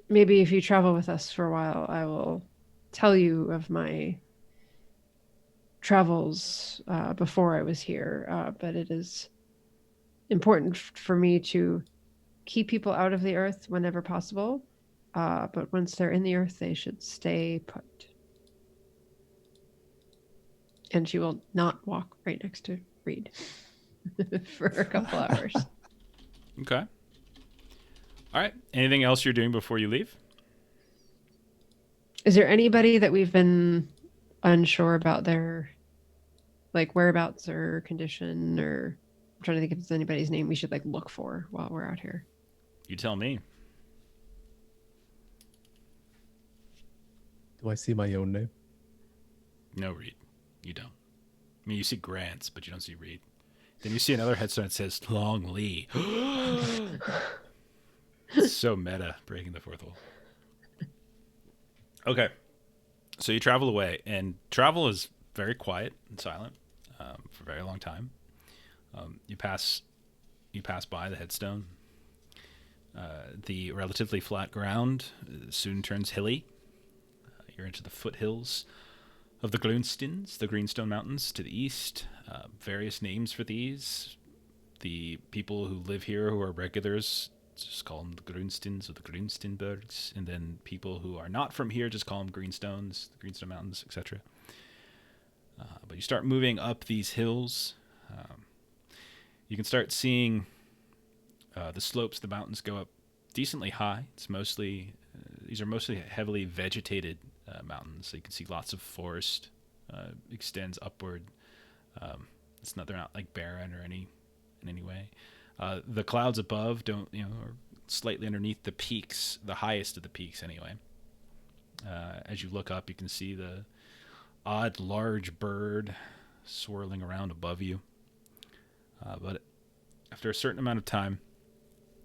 Speaker 3: Maybe if you travel with us for a while, I will tell you of my travels before I was here. But it is important for me to keep people out of the earth whenever possible. But once they're in the earth, they should stay put. And she will not walk right next to Reed for a couple hours.
Speaker 1: Okay. All right. Anything else you're doing before you leave?
Speaker 3: Is there anybody that we've been unsure about their like whereabouts or condition, or I'm trying to think if there's anybody's name we should like look for while we're out here?
Speaker 1: You tell me.
Speaker 4: Do I see my own name?
Speaker 1: No, Reed. You don't. I mean, you see Grant's, but you don't see Reed. Then you see another headstone that says Long Lee. So meta, breaking the fourth wall. Okay. So you travel away, and travel is very quiet and silent for a very long time. You pass by the headstone. The relatively flat ground soon turns hilly. You're into the foothills of the Grunstins, the Greenstone Mountains to the east. Various names for these. The people who live here who are regulars just call them the Grunstins or the Grunstenbergs, and then people who are not from here just call them Greenstones, the Greenstone Mountains, etc. But you start moving up these hills. You can start seeing the slopes of the mountains go up decently high. It's mostly these are mostly heavily vegetated mountains. So you can see lots of forest extends upward. They're not like barren or in any way. The clouds above are slightly underneath the peaks, the highest of the peaks anyway. As you look up, you can see the odd large bird swirling around above you. But after a certain amount of time,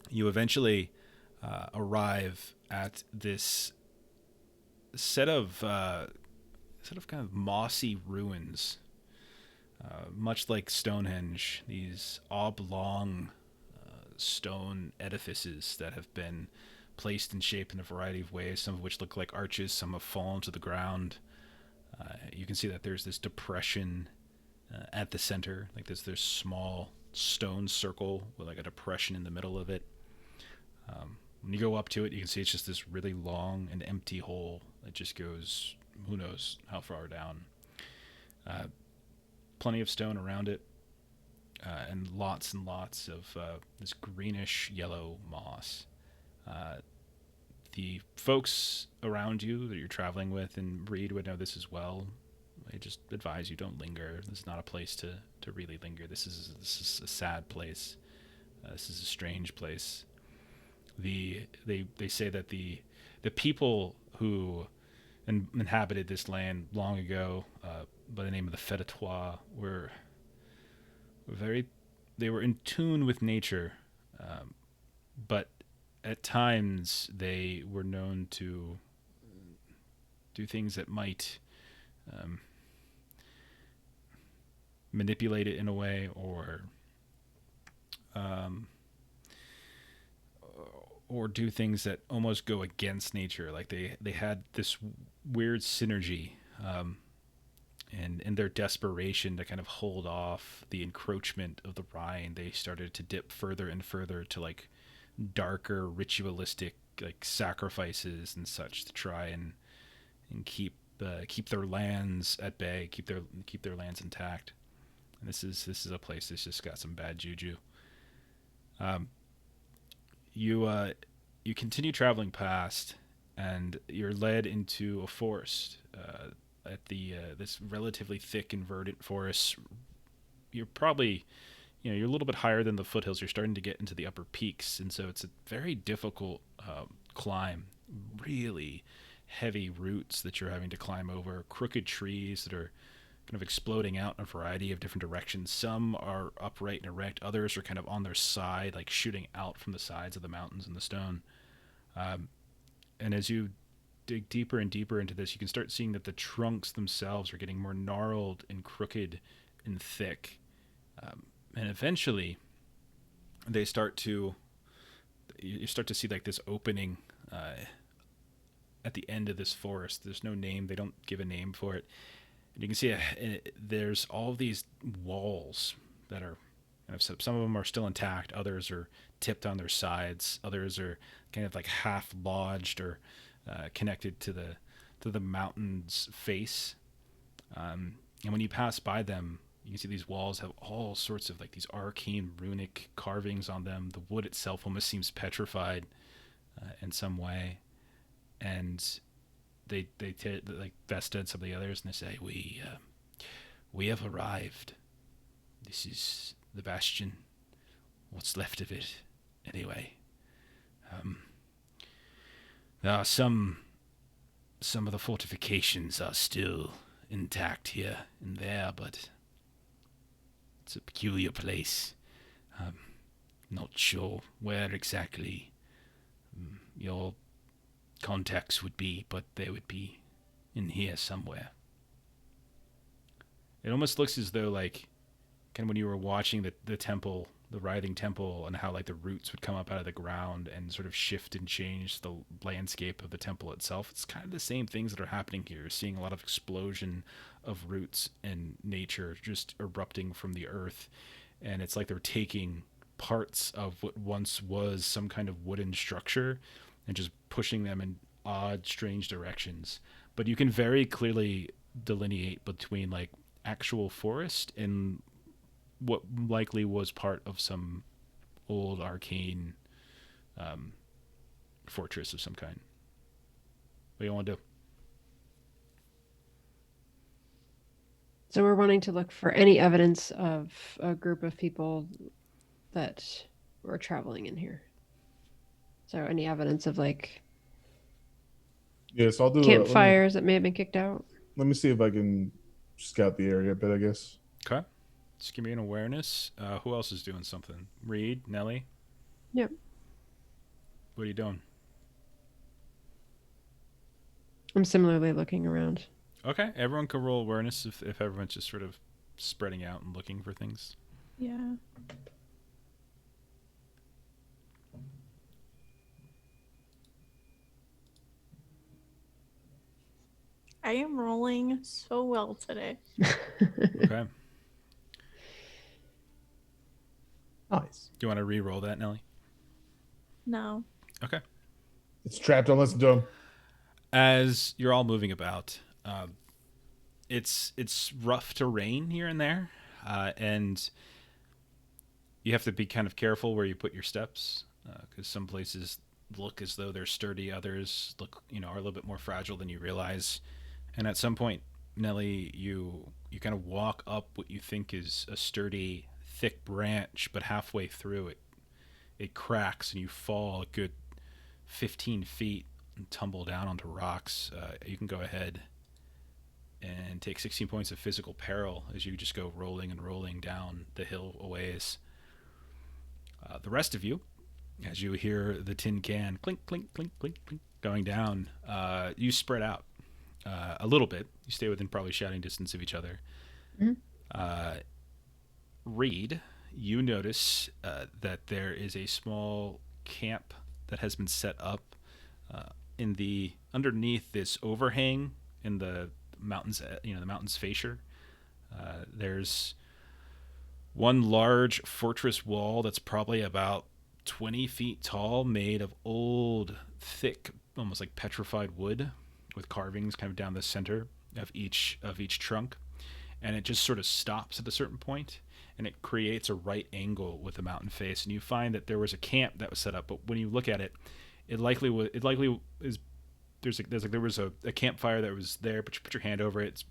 Speaker 1: you eventually arrive at this set of kind of mossy ruins, much like Stonehenge. These oblong stone edifices that have been placed and shaped in a variety of ways, some of which look like arches, some have fallen to the ground. You can see that there's this depression at the center, like this small stone circle with like a depression in the middle of it. When you go up to it, you can see it's just this really long and empty hole that just goes who knows how far down. Plenty of stone around it, and lots of this greenish yellow moss. The folks around you that you're traveling with, and Reed would know this as well, I just advise you don't linger. This is not a place to really linger. This is a sad place. This is a strange place. They say that the people who inhabited this land long ago, by the name of the Fedatois, were in tune with nature, but at times they were known to do things that might manipulate it in a way, or do things that almost go against nature. Like they had this weird synergy, and in their desperation to kind of hold off the encroachment of the Rhine, they started to dip further and further to like darker ritualistic like sacrifices and such to try and keep their lands at bay, keep their lands intact. And this is a place that's just got some bad juju. You continue traveling past, and you're led into a forest. At this relatively thick and verdant forest, you're probably, you're a little bit higher than the foothills. You're starting to get into the upper peaks, and so it's a very difficult climb. Really heavy roots that you're having to climb over, crooked trees that are kind of exploding out in a variety of different directions. Some are upright and erect. Others are kind of on their side, like shooting out from the sides of the mountains and the stone. And as you dig deeper and deeper into this, you can start seeing that the trunks themselves are getting more gnarled and crooked and thick. And eventually, you start to see like this opening at the end of this forest. There's no name. They don't give a name for it. And you can see there's all these walls that are kind of some of them are still intact. Others are tipped on their sides. Others are kind of like half lodged or connected to the mountain's face. And when you pass by them, you can see these walls have all sorts of like these arcane runic carvings on them. The wood itself almost seems petrified in some way. And they like Vesta and some of the others, and they say, we have arrived. This is the bastion. What's left of it, anyway. There are some of the fortifications are still intact here and there, but it's a peculiar place. Not sure where exactly your contacts would be, but they would be in here somewhere. It almost looks as though, like, kind of when you were watching the temple, the writhing temple, and how like the roots would come up out of the ground and sort of shift and change the landscape of the temple itself. It's kind of the same things that are happening here. You're seeing a lot of explosion of roots and nature just erupting from the earth, and it's like they're taking parts of what once was some kind of wooden structure and just pushing them in odd, strange directions. But you can very clearly delineate between like actual forest and what likely was part of some old arcane fortress of some kind. What do you want to do?
Speaker 3: So we're wanting to look for any evidence of a group of people that were traveling in here. So any evidence of like
Speaker 2: Yes, I'll do
Speaker 3: campfires that may have been kicked out.
Speaker 2: Let me see if I can scout the area a bit, I guess.
Speaker 1: Okay. Just give me an awareness. Who else is doing something? Reed, Nelly?
Speaker 3: Yep.
Speaker 1: What are you doing?
Speaker 3: I'm similarly looking around.
Speaker 1: Okay. Everyone can roll awareness if everyone's just sort of spreading out and looking for things.
Speaker 5: Yeah. I am rolling so well today.
Speaker 1: Okay.
Speaker 4: Nice.
Speaker 1: Do you want to re-roll that, Nelly?
Speaker 5: No.
Speaker 1: Okay.
Speaker 2: It's trapped. Don't listen to him.
Speaker 1: As you're all moving about, it's rough terrain here and there, and you have to be kind of careful where you put your steps, because some places look as though they're sturdy, others look, are a little bit more fragile than you realize. And at some point, Nelly, you kind of walk up what you think is a sturdy, thick branch, but halfway through it cracks and you fall a good 15 feet and tumble down onto rocks. You can go ahead and take 16 points of physical peril as you just go rolling and rolling down the hill a ways. The rest of you, as you hear the tin can clink, clink, clink, clink, clink going down, you spread out a little bit. You stay within probably shouting distance of each other.
Speaker 3: Mm-hmm.
Speaker 1: Reed, you notice that there is a small camp that has been set up in the underneath this overhang in the mountains. The mountain's fascia. There's one large fortress wall that's probably about 20 feet tall, made of old, thick, almost like petrified wood, with carvings kind of down the center of each trunk, and it just sort of stops at a certain point, and it creates a right angle with the mountain face. And you find that there was a camp that was set up, but when you look at it, there was a campfire that was there, but you put your hand over it, it's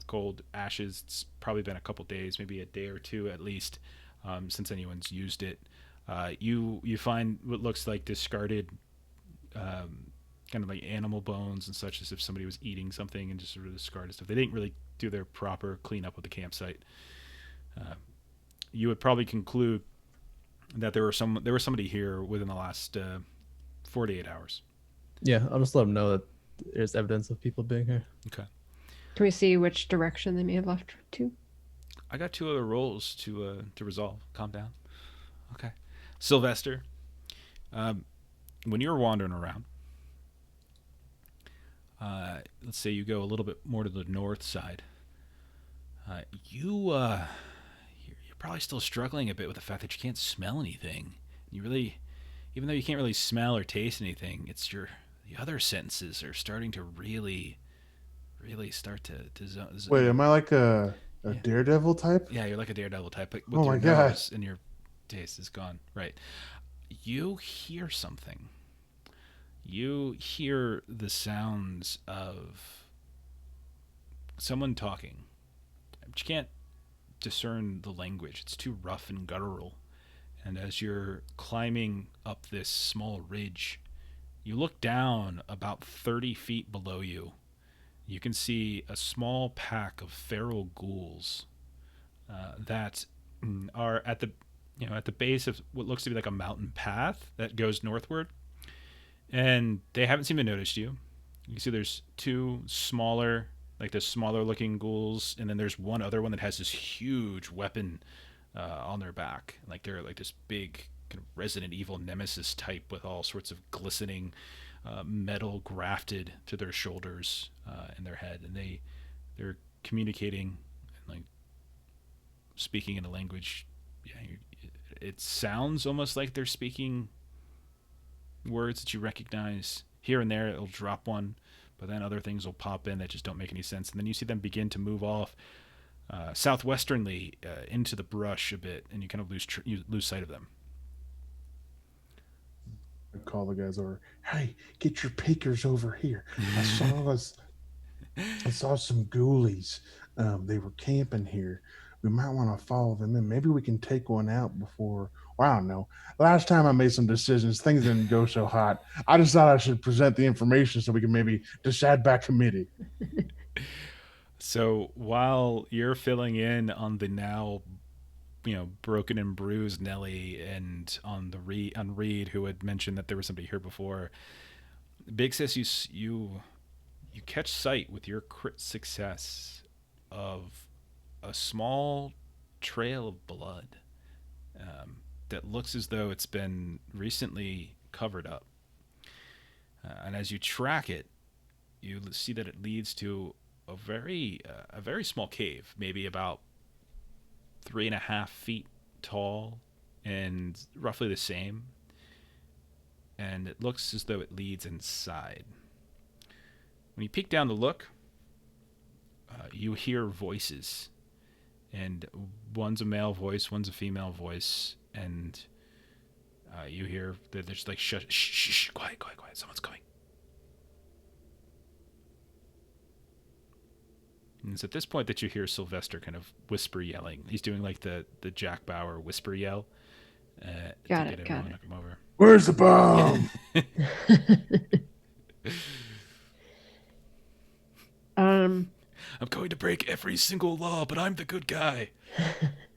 Speaker 1: cold ashes. It's probably been a couple days, maybe a day or two at least, since anyone's used it. You find what looks like discarded kind of like animal bones and such, as if somebody was eating something and just sort of discarded stuff. They didn't really do their proper cleanup of the campsite. You would probably conclude that there was somebody here within the last 48 hours.
Speaker 4: Yeah, I'll just let them know that there's evidence of people being here.
Speaker 1: Okay.
Speaker 3: Can we see which direction they may have left to?
Speaker 1: I got 2 other rolls to resolve. Calm down. Okay. Sylvester, when you're wandering around, let's say you go a little bit more to the north side, you're probably still struggling a bit with the fact that you can't smell anything. You really, even though you can't really smell or taste anything, it's the other senses are starting to really start to
Speaker 2: Wait, am I like a
Speaker 1: Yeah.
Speaker 2: daredevil type?
Speaker 1: Yeah, you're like a daredevil type, but with
Speaker 2: Oh
Speaker 1: your
Speaker 2: my God.
Speaker 1: nose and your taste is gone. Right. You hear something. You hear the sounds of someone talking, but you can't discern the language. It's too rough and guttural. And as you're climbing up this small ridge, you look down about 30 feet below you. You can see a small pack of feral ghouls that are at the base of what looks to be like a mountain path that goes northward, and they haven't seemed to notice you. You can see there's 2 smaller, like the smaller looking ghouls, and then there's one other one that has this huge weapon on their back, like they're like this big kind of Resident Evil nemesis type with all sorts of glistening metal grafted to their shoulders and their head, and they're communicating and like speaking in a language. Yeah, it sounds almost like they're speaking words that you recognize. Here and there, it'll drop one, but then other things will pop in that just don't make any sense. And then you see them begin to move off southwesternly into the brush a bit, and you kind of lose sight of them.
Speaker 2: I call the guys over. Hey, get your peekers over here. I saw some ghoulies. They were camping here. We might want to follow them in. Maybe we can take one out before. Well, I don't know. Last time I made some decisions, things didn't go so hot. I just thought I should present the information so we can maybe decide by committee.
Speaker 1: So while you're filling in on the now, broken and bruised Nelly, and on Reed, who had mentioned that there was somebody here before, Big Sis, you catch sight with your crit success of a small trail of blood that looks as though it's been recently covered up. And as you track it, you see that it leads to a very small cave, maybe about 3.5 feet tall and roughly the same. And it looks as though it leads inside. When you peek down to look, you hear voices. And one's a male voice, one's a female voice. And you hear that they're just like, shh, shh, shh, quiet, someone's coming. And it's at this point that you hear Sylvester kind of whisper yelling. He's doing like the Jack Bauer whisper yell to get everyone to come over.
Speaker 2: Where's the bomb?
Speaker 1: I'm going to break every single law, but I'm the good guy.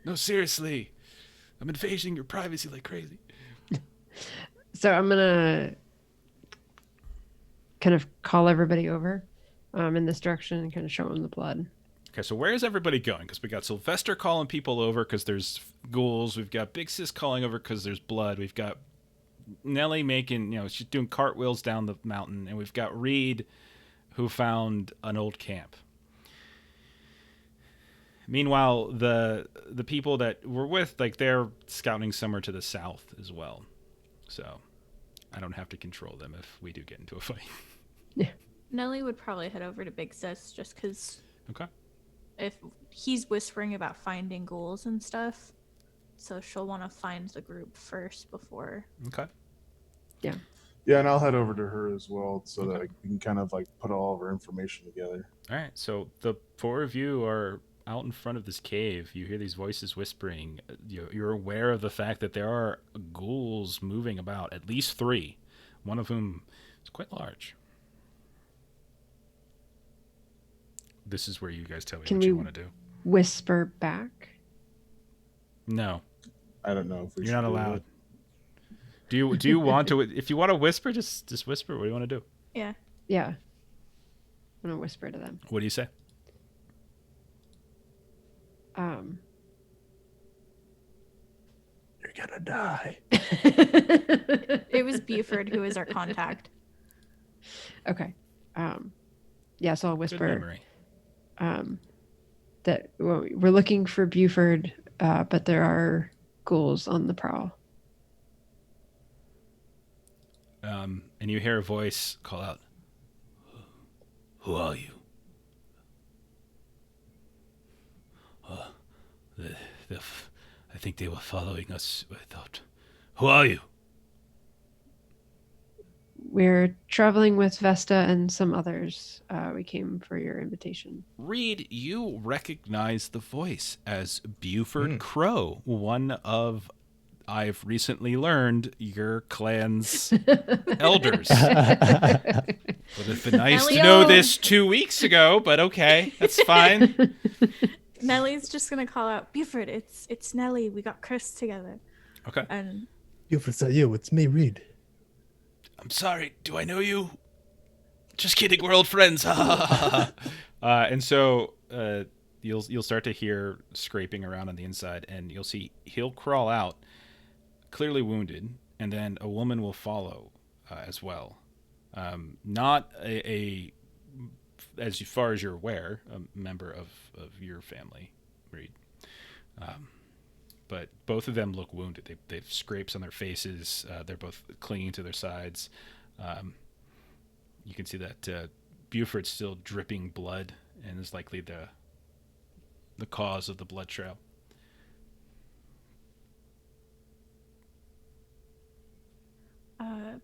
Speaker 1: No, seriously. I'm invading your privacy like crazy.
Speaker 3: So I'm gonna kind of call everybody over in this direction and kind of show them the blood.
Speaker 1: Okay, so where is everybody going? Because we got Sylvester calling people over because there's ghouls. We've got Big Sis calling over because there's blood. We've got Nellie making, she's doing cartwheels down the mountain. And we've got Reed, who found an old camp. Meanwhile, the people that we're with, like, they're scouting somewhere to the south as well. So I don't have to control them if we do get into a fight.
Speaker 3: Yeah.
Speaker 5: Nellie would probably head over to Big Sis just because
Speaker 1: Okay.
Speaker 5: if he's whispering about finding ghouls and stuff, so she'll want to find the group first before.
Speaker 1: Okay.
Speaker 3: Yeah.
Speaker 2: Yeah, and I'll head over to her as well so that
Speaker 1: Okay.
Speaker 2: we can kind of like put all of our information together.
Speaker 1: All right. So the 4 of you are out in front of this cave. You hear these voices whispering. You're aware of the fact that there are ghouls moving about, at least 3, one of whom is quite large. this is where you guys tell me
Speaker 3: Can
Speaker 1: what you
Speaker 3: we-
Speaker 1: want to do.
Speaker 3: Whisper back.
Speaker 1: No,
Speaker 2: I don't know if we
Speaker 1: you're
Speaker 2: should
Speaker 1: not
Speaker 2: do
Speaker 1: allowed. Do you want to? If you want to whisper, just whisper. What do you want to do?
Speaker 5: Yeah.
Speaker 3: Yeah. I'm gonna whisper to them.
Speaker 1: What do you say?
Speaker 4: You're gonna die.
Speaker 5: It was Buford who was our contact.
Speaker 3: Okay. Yeah, so I'll
Speaker 1: Good
Speaker 3: whisper
Speaker 1: memory.
Speaker 3: that we're looking for Buford, but there are ghouls on the prowl.
Speaker 1: And you hear a voice call out, "Who are you?" I think they were following us. I thought, "Who are you?"
Speaker 3: We're traveling with Vesta and some others. We came for your invitation.
Speaker 1: Reed, you recognize the voice as Buford Crow, one of, I've recently learned, your clan's elders. Would have been nice to know this 2 weeks ago, but okay, that's fine.
Speaker 5: Nellie's just gonna call out, Buford, it's Nellie. We got cursed together.
Speaker 1: Okay.
Speaker 5: And
Speaker 4: Buford, it's you. It's me, Reed.
Speaker 1: I'm sorry. Do I know you? Just kidding. We're old friends. And so you'll start to hear scraping around on the inside, and you'll see he'll crawl out, clearly wounded, and then a woman will follow as well. Not as far as you're aware, a member of your family, Reed. But both of them look wounded. They've scrapes on their faces. They're both clinging to their sides. You can see that Buford's still dripping blood and is likely the cause of the blood trail.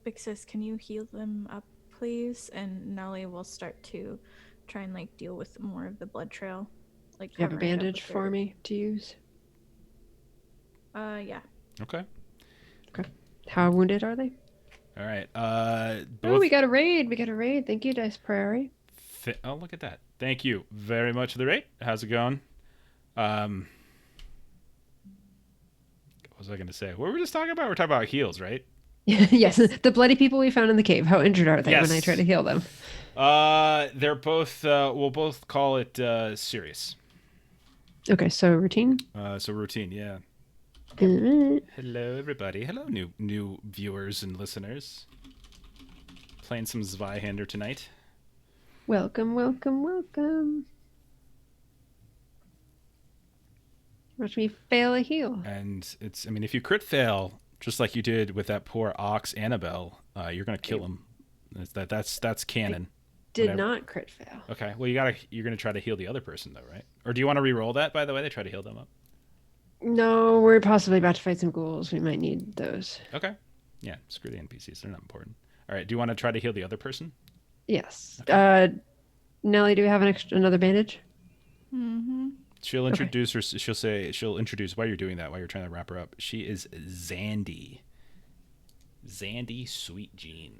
Speaker 5: Big Sis, can you heal them up, please? And Nellie will start to try and like deal with more of the blood trail. Like,
Speaker 3: You have a
Speaker 5: covering it up
Speaker 3: bandage
Speaker 5: with
Speaker 3: for
Speaker 5: her-
Speaker 3: me to use?
Speaker 5: Yeah.
Speaker 1: Okay.
Speaker 3: How wounded are they?
Speaker 1: All right.
Speaker 3: Oh,
Speaker 1: Both.
Speaker 3: we got a raid. We got a raid. Thank you, Dice Prairie.
Speaker 1: Oh, look at that. Thank you very much for the rate. How's it going? What was I going to say? What were we just talking about? We're talking about heals, right?
Speaker 3: Yes, the bloody people we found in the cave. How injured are they when I
Speaker 1: Yes.
Speaker 3: try to heal them?
Speaker 1: They're both, we'll both call it serious.
Speaker 3: Okay, so routine.
Speaker 1: So routine, yeah.
Speaker 3: Alright.
Speaker 1: Hello, everybody. Hello, new viewers and listeners. Playing some Zweihander tonight.
Speaker 3: Welcome, welcome, welcome. Watch me fail a heal.
Speaker 1: And I mean, if you crit fail, just like you did with that poor ox Annabelle, you're gonna kill him. That's canon.
Speaker 3: Did
Speaker 1: Whatever.
Speaker 3: not crit fail.
Speaker 1: Okay. Well, you're gonna try to heal the other person though, right? Or do you want to re-roll that? By the way, they try to heal them up.
Speaker 3: No, we're possibly about to fight some ghouls. We might need those.
Speaker 1: Okay. Yeah. Screw the NPCs. They're not important. All right. Do you want to try to heal the other person?
Speaker 3: Yes. Nellie, do we have another bandage?
Speaker 5: Mm-hmm.
Speaker 1: She'll introduce her. She'll introduce while you're doing that. While you're trying to wrap her up, she is Zandy. Zandy Sweet Jean.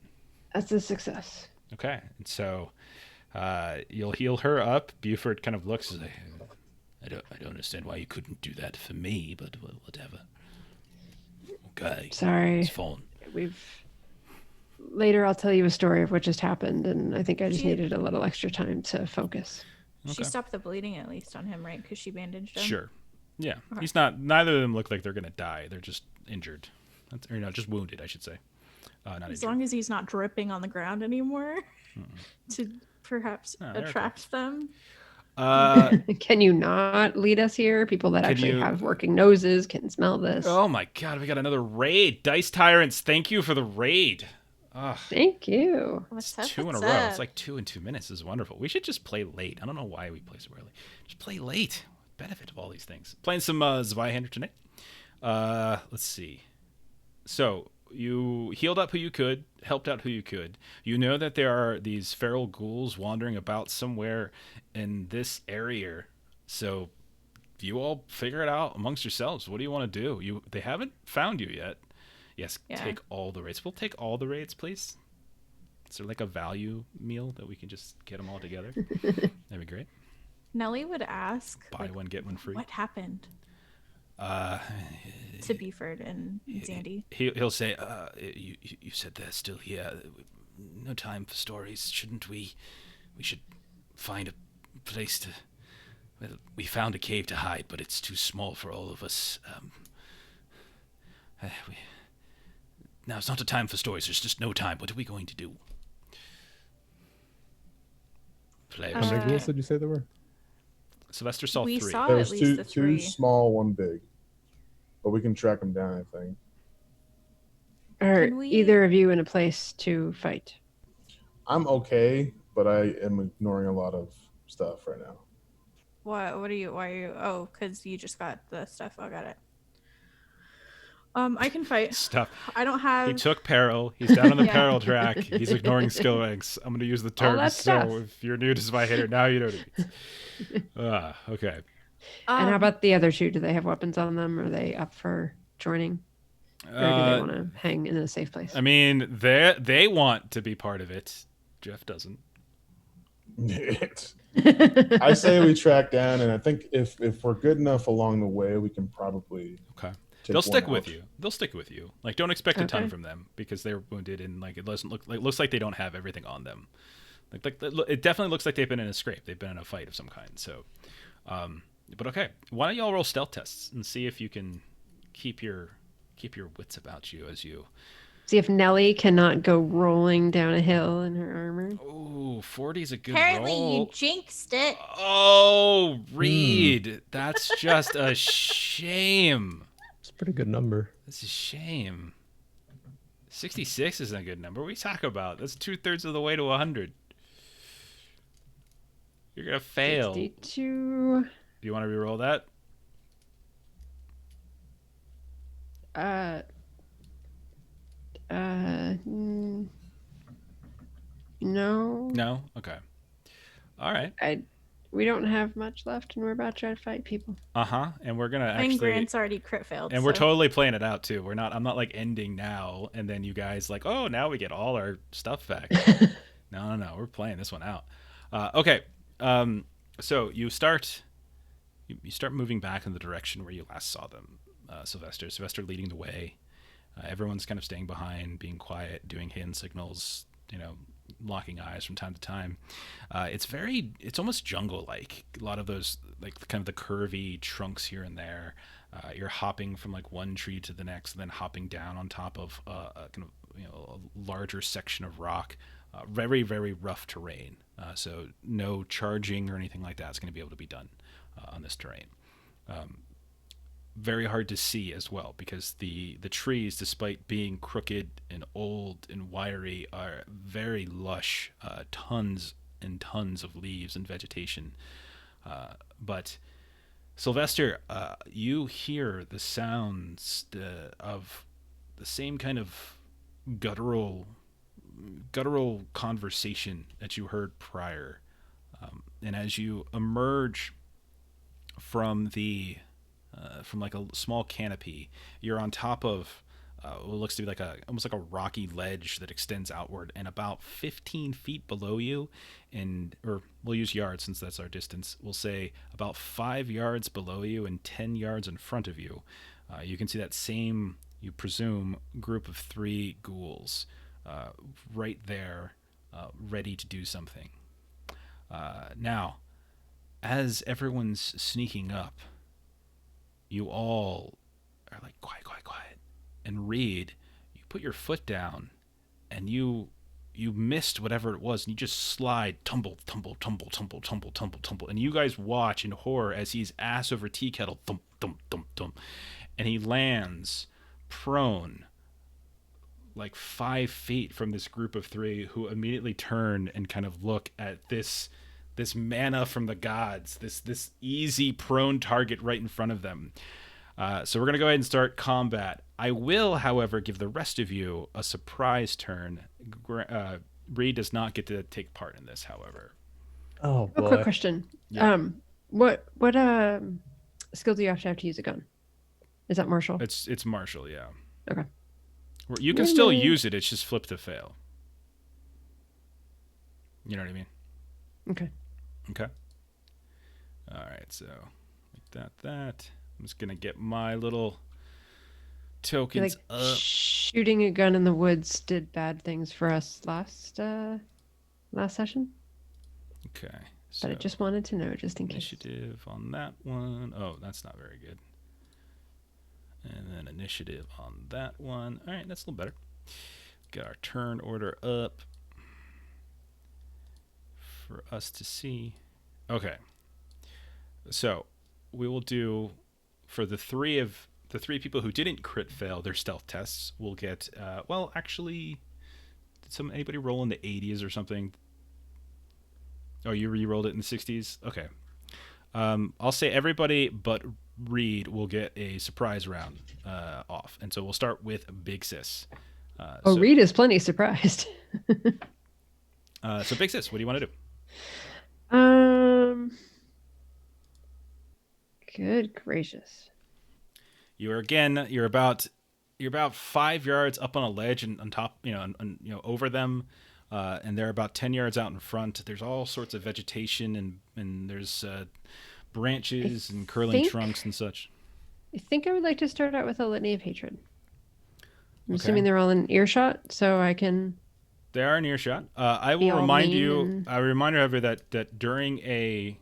Speaker 3: That's a success.
Speaker 1: Okay, and so you'll heal her up. Buford kind of looks like, I don't understand why you couldn't do that for me, but whatever. Okay.
Speaker 3: Sorry.
Speaker 1: It's fine.
Speaker 3: Later, I'll tell you a story of what just happened, and I think I just
Speaker 5: She-
Speaker 3: needed a little extra time to focus.
Speaker 1: Okay.
Speaker 5: She stopped the bleeding at least on him, right? Because she bandaged him.
Speaker 1: Sure. Yeah.
Speaker 5: Okay.
Speaker 1: He's not. Neither of them look like they're gonna die. They're just injured, just wounded, I should say. Not
Speaker 5: As
Speaker 1: injured.
Speaker 5: long as he's not dripping on the ground anymore, to perhaps
Speaker 1: Oh, they're okay.
Speaker 5: attract them.
Speaker 3: Can you not lead us here? People that
Speaker 1: Can
Speaker 3: actually
Speaker 1: you-
Speaker 3: have working noses can smell this.
Speaker 1: Oh my God, we got another raid. Dice Tyrants, thank you for the raid. Ugh.
Speaker 3: Thank you.
Speaker 5: What's
Speaker 1: It's
Speaker 5: up?
Speaker 1: two in a
Speaker 5: What's
Speaker 1: row.
Speaker 5: up?
Speaker 1: It's like 2 in 2 minutes. This is wonderful. We should just play late. I don't know why we play so early. Just play late. Benefit of all these things. Playing some Zweihander tonight. Let's see. So you healed up who you could, helped out who you could. You know that there are these feral ghouls wandering about somewhere in this area. So you all figure it out amongst yourselves. What do you want to do? They haven't found you yet. Yes,
Speaker 5: Yeah.
Speaker 1: take all the raids. We'll take all the raids, please. Is there like a value meal that we can just get them all together? That'd be great.
Speaker 5: Nellie would ask,
Speaker 1: Buy one, get one free.
Speaker 5: what happened to Beeford and Zandy?
Speaker 1: He'll say, you said they're still here. No time for stories. Shouldn't we? We should find a place to... Well, we found a cave to hide, but it's too small for all of us. Now it's not a time for stories. There's just no time. What are we going to do? Players.
Speaker 4: How many ghouls did you say there were?
Speaker 1: Sylvester saw
Speaker 5: We
Speaker 1: 3.
Speaker 5: saw
Speaker 2: There
Speaker 5: at
Speaker 2: was
Speaker 5: least
Speaker 2: two,
Speaker 5: the
Speaker 2: two
Speaker 5: 3.
Speaker 2: small, one big, but we can track them down. I think.
Speaker 3: Are
Speaker 5: Can we-
Speaker 3: either of you in a place to fight?
Speaker 2: I'm okay, but I am ignoring a lot of stuff right now.
Speaker 5: What are you? Why are you? Oh, because you just got the stuff. I got it. I can fight.
Speaker 1: Stuff.
Speaker 5: I don't have.
Speaker 1: He took peril. He's down on the
Speaker 5: Yeah.
Speaker 1: peril track. He's ignoring skill ranks. I'm going to use the
Speaker 3: All that
Speaker 1: terms.
Speaker 3: stuff.
Speaker 1: So if you're new to Zweihander, now you know what it means. Okay.
Speaker 3: And how about the other two? Do they have weapons on them? Are they up for joining? Or do they want to hang in a safe place?
Speaker 1: I mean, they want to be part of it. Jeff doesn't.
Speaker 2: I say we track down, and I think if we're good enough along the way, we can probably.
Speaker 1: Okay.
Speaker 2: take
Speaker 1: They'll stick
Speaker 2: one
Speaker 1: with
Speaker 2: out.
Speaker 1: you. They'll stick with you. Like, don't expect a ton
Speaker 3: Okay.
Speaker 1: from them because they're wounded and like it doesn't look like looks like they don't have everything on them. Like it definitely looks like they've been in a scrape. They've been in a fight of some kind. So, but okay. Why don't y'all roll stealth tests and see if you can keep your wits about you as you.
Speaker 3: See if Nellie cannot go rolling down a hill in her armor.
Speaker 1: Oh, 40 is a good
Speaker 5: Apparently,
Speaker 1: roll.
Speaker 5: you jinxed it.
Speaker 1: Oh, Reed, that's just a shame.
Speaker 4: It's a pretty good number.
Speaker 1: That's a shame. 66 isn't a good number. What are we talking about? That's 2/3 of the way to 100. You're gonna fail.
Speaker 3: 62.
Speaker 1: Do you want to re-roll that?
Speaker 3: No.
Speaker 1: No. Okay. All right.
Speaker 3: We don't have much left, and we're about to try to fight people.
Speaker 1: And we're gonna
Speaker 5: And
Speaker 1: actually.
Speaker 5: Grant's already crit failed.
Speaker 1: And we're
Speaker 5: so-
Speaker 1: totally playing it out too. I'm not like ending now, and then you guys like, oh, now we get all our stuff back. No. We're playing this one out. Okay. So you start moving back in the direction where you last saw them. Sylvester leading the way. Everyone's kind of staying behind, being quiet, doing hand signals. Locking eyes from time to time. It's almost jungle-like. A lot of those, like kind of the curvy trunks here and there. You're hopping from like one tree to the next, and then hopping down on top of a kind of a larger section of rock. Very, very rough terrain. So no charging or anything like that is going to be able to be done on this terrain. Very hard to see as well because the trees, despite being crooked and old and wiry, are very lush, tons and tons of leaves and vegetation. But Sylvester, you hear the sounds of the same kind of guttural conversation that you heard prior. And as you emerge from from like a small canopy, you're on top of what looks to be almost like a rocky ledge that extends outward, and about 15 feet below you, or we'll use yards since that's our distance, we'll say about 5 yards below you and 10 yards in front of you, you can see that same, you presume, group of 3 ghouls right there, ready to do something. Now, as everyone's sneaking up, you all are like, quiet. And Reed, you put your foot down, and you missed whatever it was, and you just slide, tumble. And you guys watch in horror as he's ass over tea kettle, thump. And he lands prone, like 5 feet from this group of 3, who immediately turn and kind of look at this manna from the gods, this easy prone target right in front of them. So we're going to go ahead and start combat. I will, however, give the rest of you a surprise turn. Reed does not get to take part in this, however.
Speaker 4: Oh
Speaker 3: A
Speaker 4: boy.
Speaker 3: quick question.
Speaker 1: Yeah.
Speaker 3: What skill do you have to use a gun? Is that martial?
Speaker 1: It's martial, yeah.
Speaker 3: Okay.
Speaker 1: You can still use it. It's just flip to fail. You know what I mean?
Speaker 3: Okay.
Speaker 1: Okay. All right, so that. I'm just gonna get my little tokens up.
Speaker 3: Shooting a gun in the woods did bad things for us last session.
Speaker 1: Okay.
Speaker 3: But I just wanted to know, just in case.
Speaker 1: Initiative on that one. Oh, that's not very good. And then initiative on that one. All right, that's a little better. Get our turn order up for us to see. Okay. So we will do, for the three people who didn't crit fail their stealth tests, we'll get, well, actually, did anybody roll in the 80s or something? Oh, you re-rolled it in the 60s? Okay. I'll say everybody but Reed will get a surprise round off. And so we'll start with Big Sis. So
Speaker 3: Reed is plenty surprised.
Speaker 1: So Big Sis, what do you want to do?
Speaker 3: Good gracious.
Speaker 1: You're about 5 yards up on a ledge and on top, over them. And they're about 10 yards out in front. There's all sorts of vegetation and there's branches and curling trunks and such.
Speaker 3: I think I would like to start out with a litany of hatred. I'm
Speaker 1: Okay.
Speaker 3: assuming they're all in earshot, so I can.
Speaker 1: They are in earshot. I will remind you. I remind everybody that during a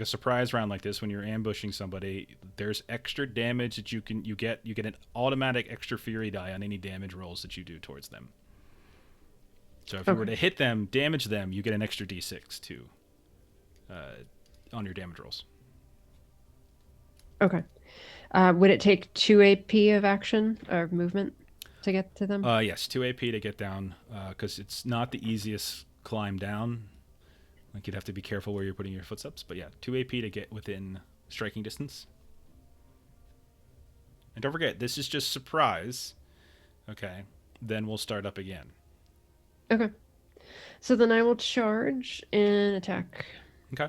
Speaker 1: surprise round like this, when you're ambushing somebody, there's extra damage that you get an automatic extra fury die on any damage rolls that you do towards them. So if you were to hit them, damage them, you get an extra d6 too on your damage rolls.
Speaker 3: Okay. Would it take 2 AP of action or movement to get to them?
Speaker 1: Yes, 2 AP to get down, because it's not the easiest climb down. Like, you'd have to be careful where you're putting your footsteps. But yeah, 2 AP to get within striking distance. And don't forget, this is just surprise. Okay, then we'll start up again.
Speaker 3: Okay. So then I will charge and attack.
Speaker 1: Okay.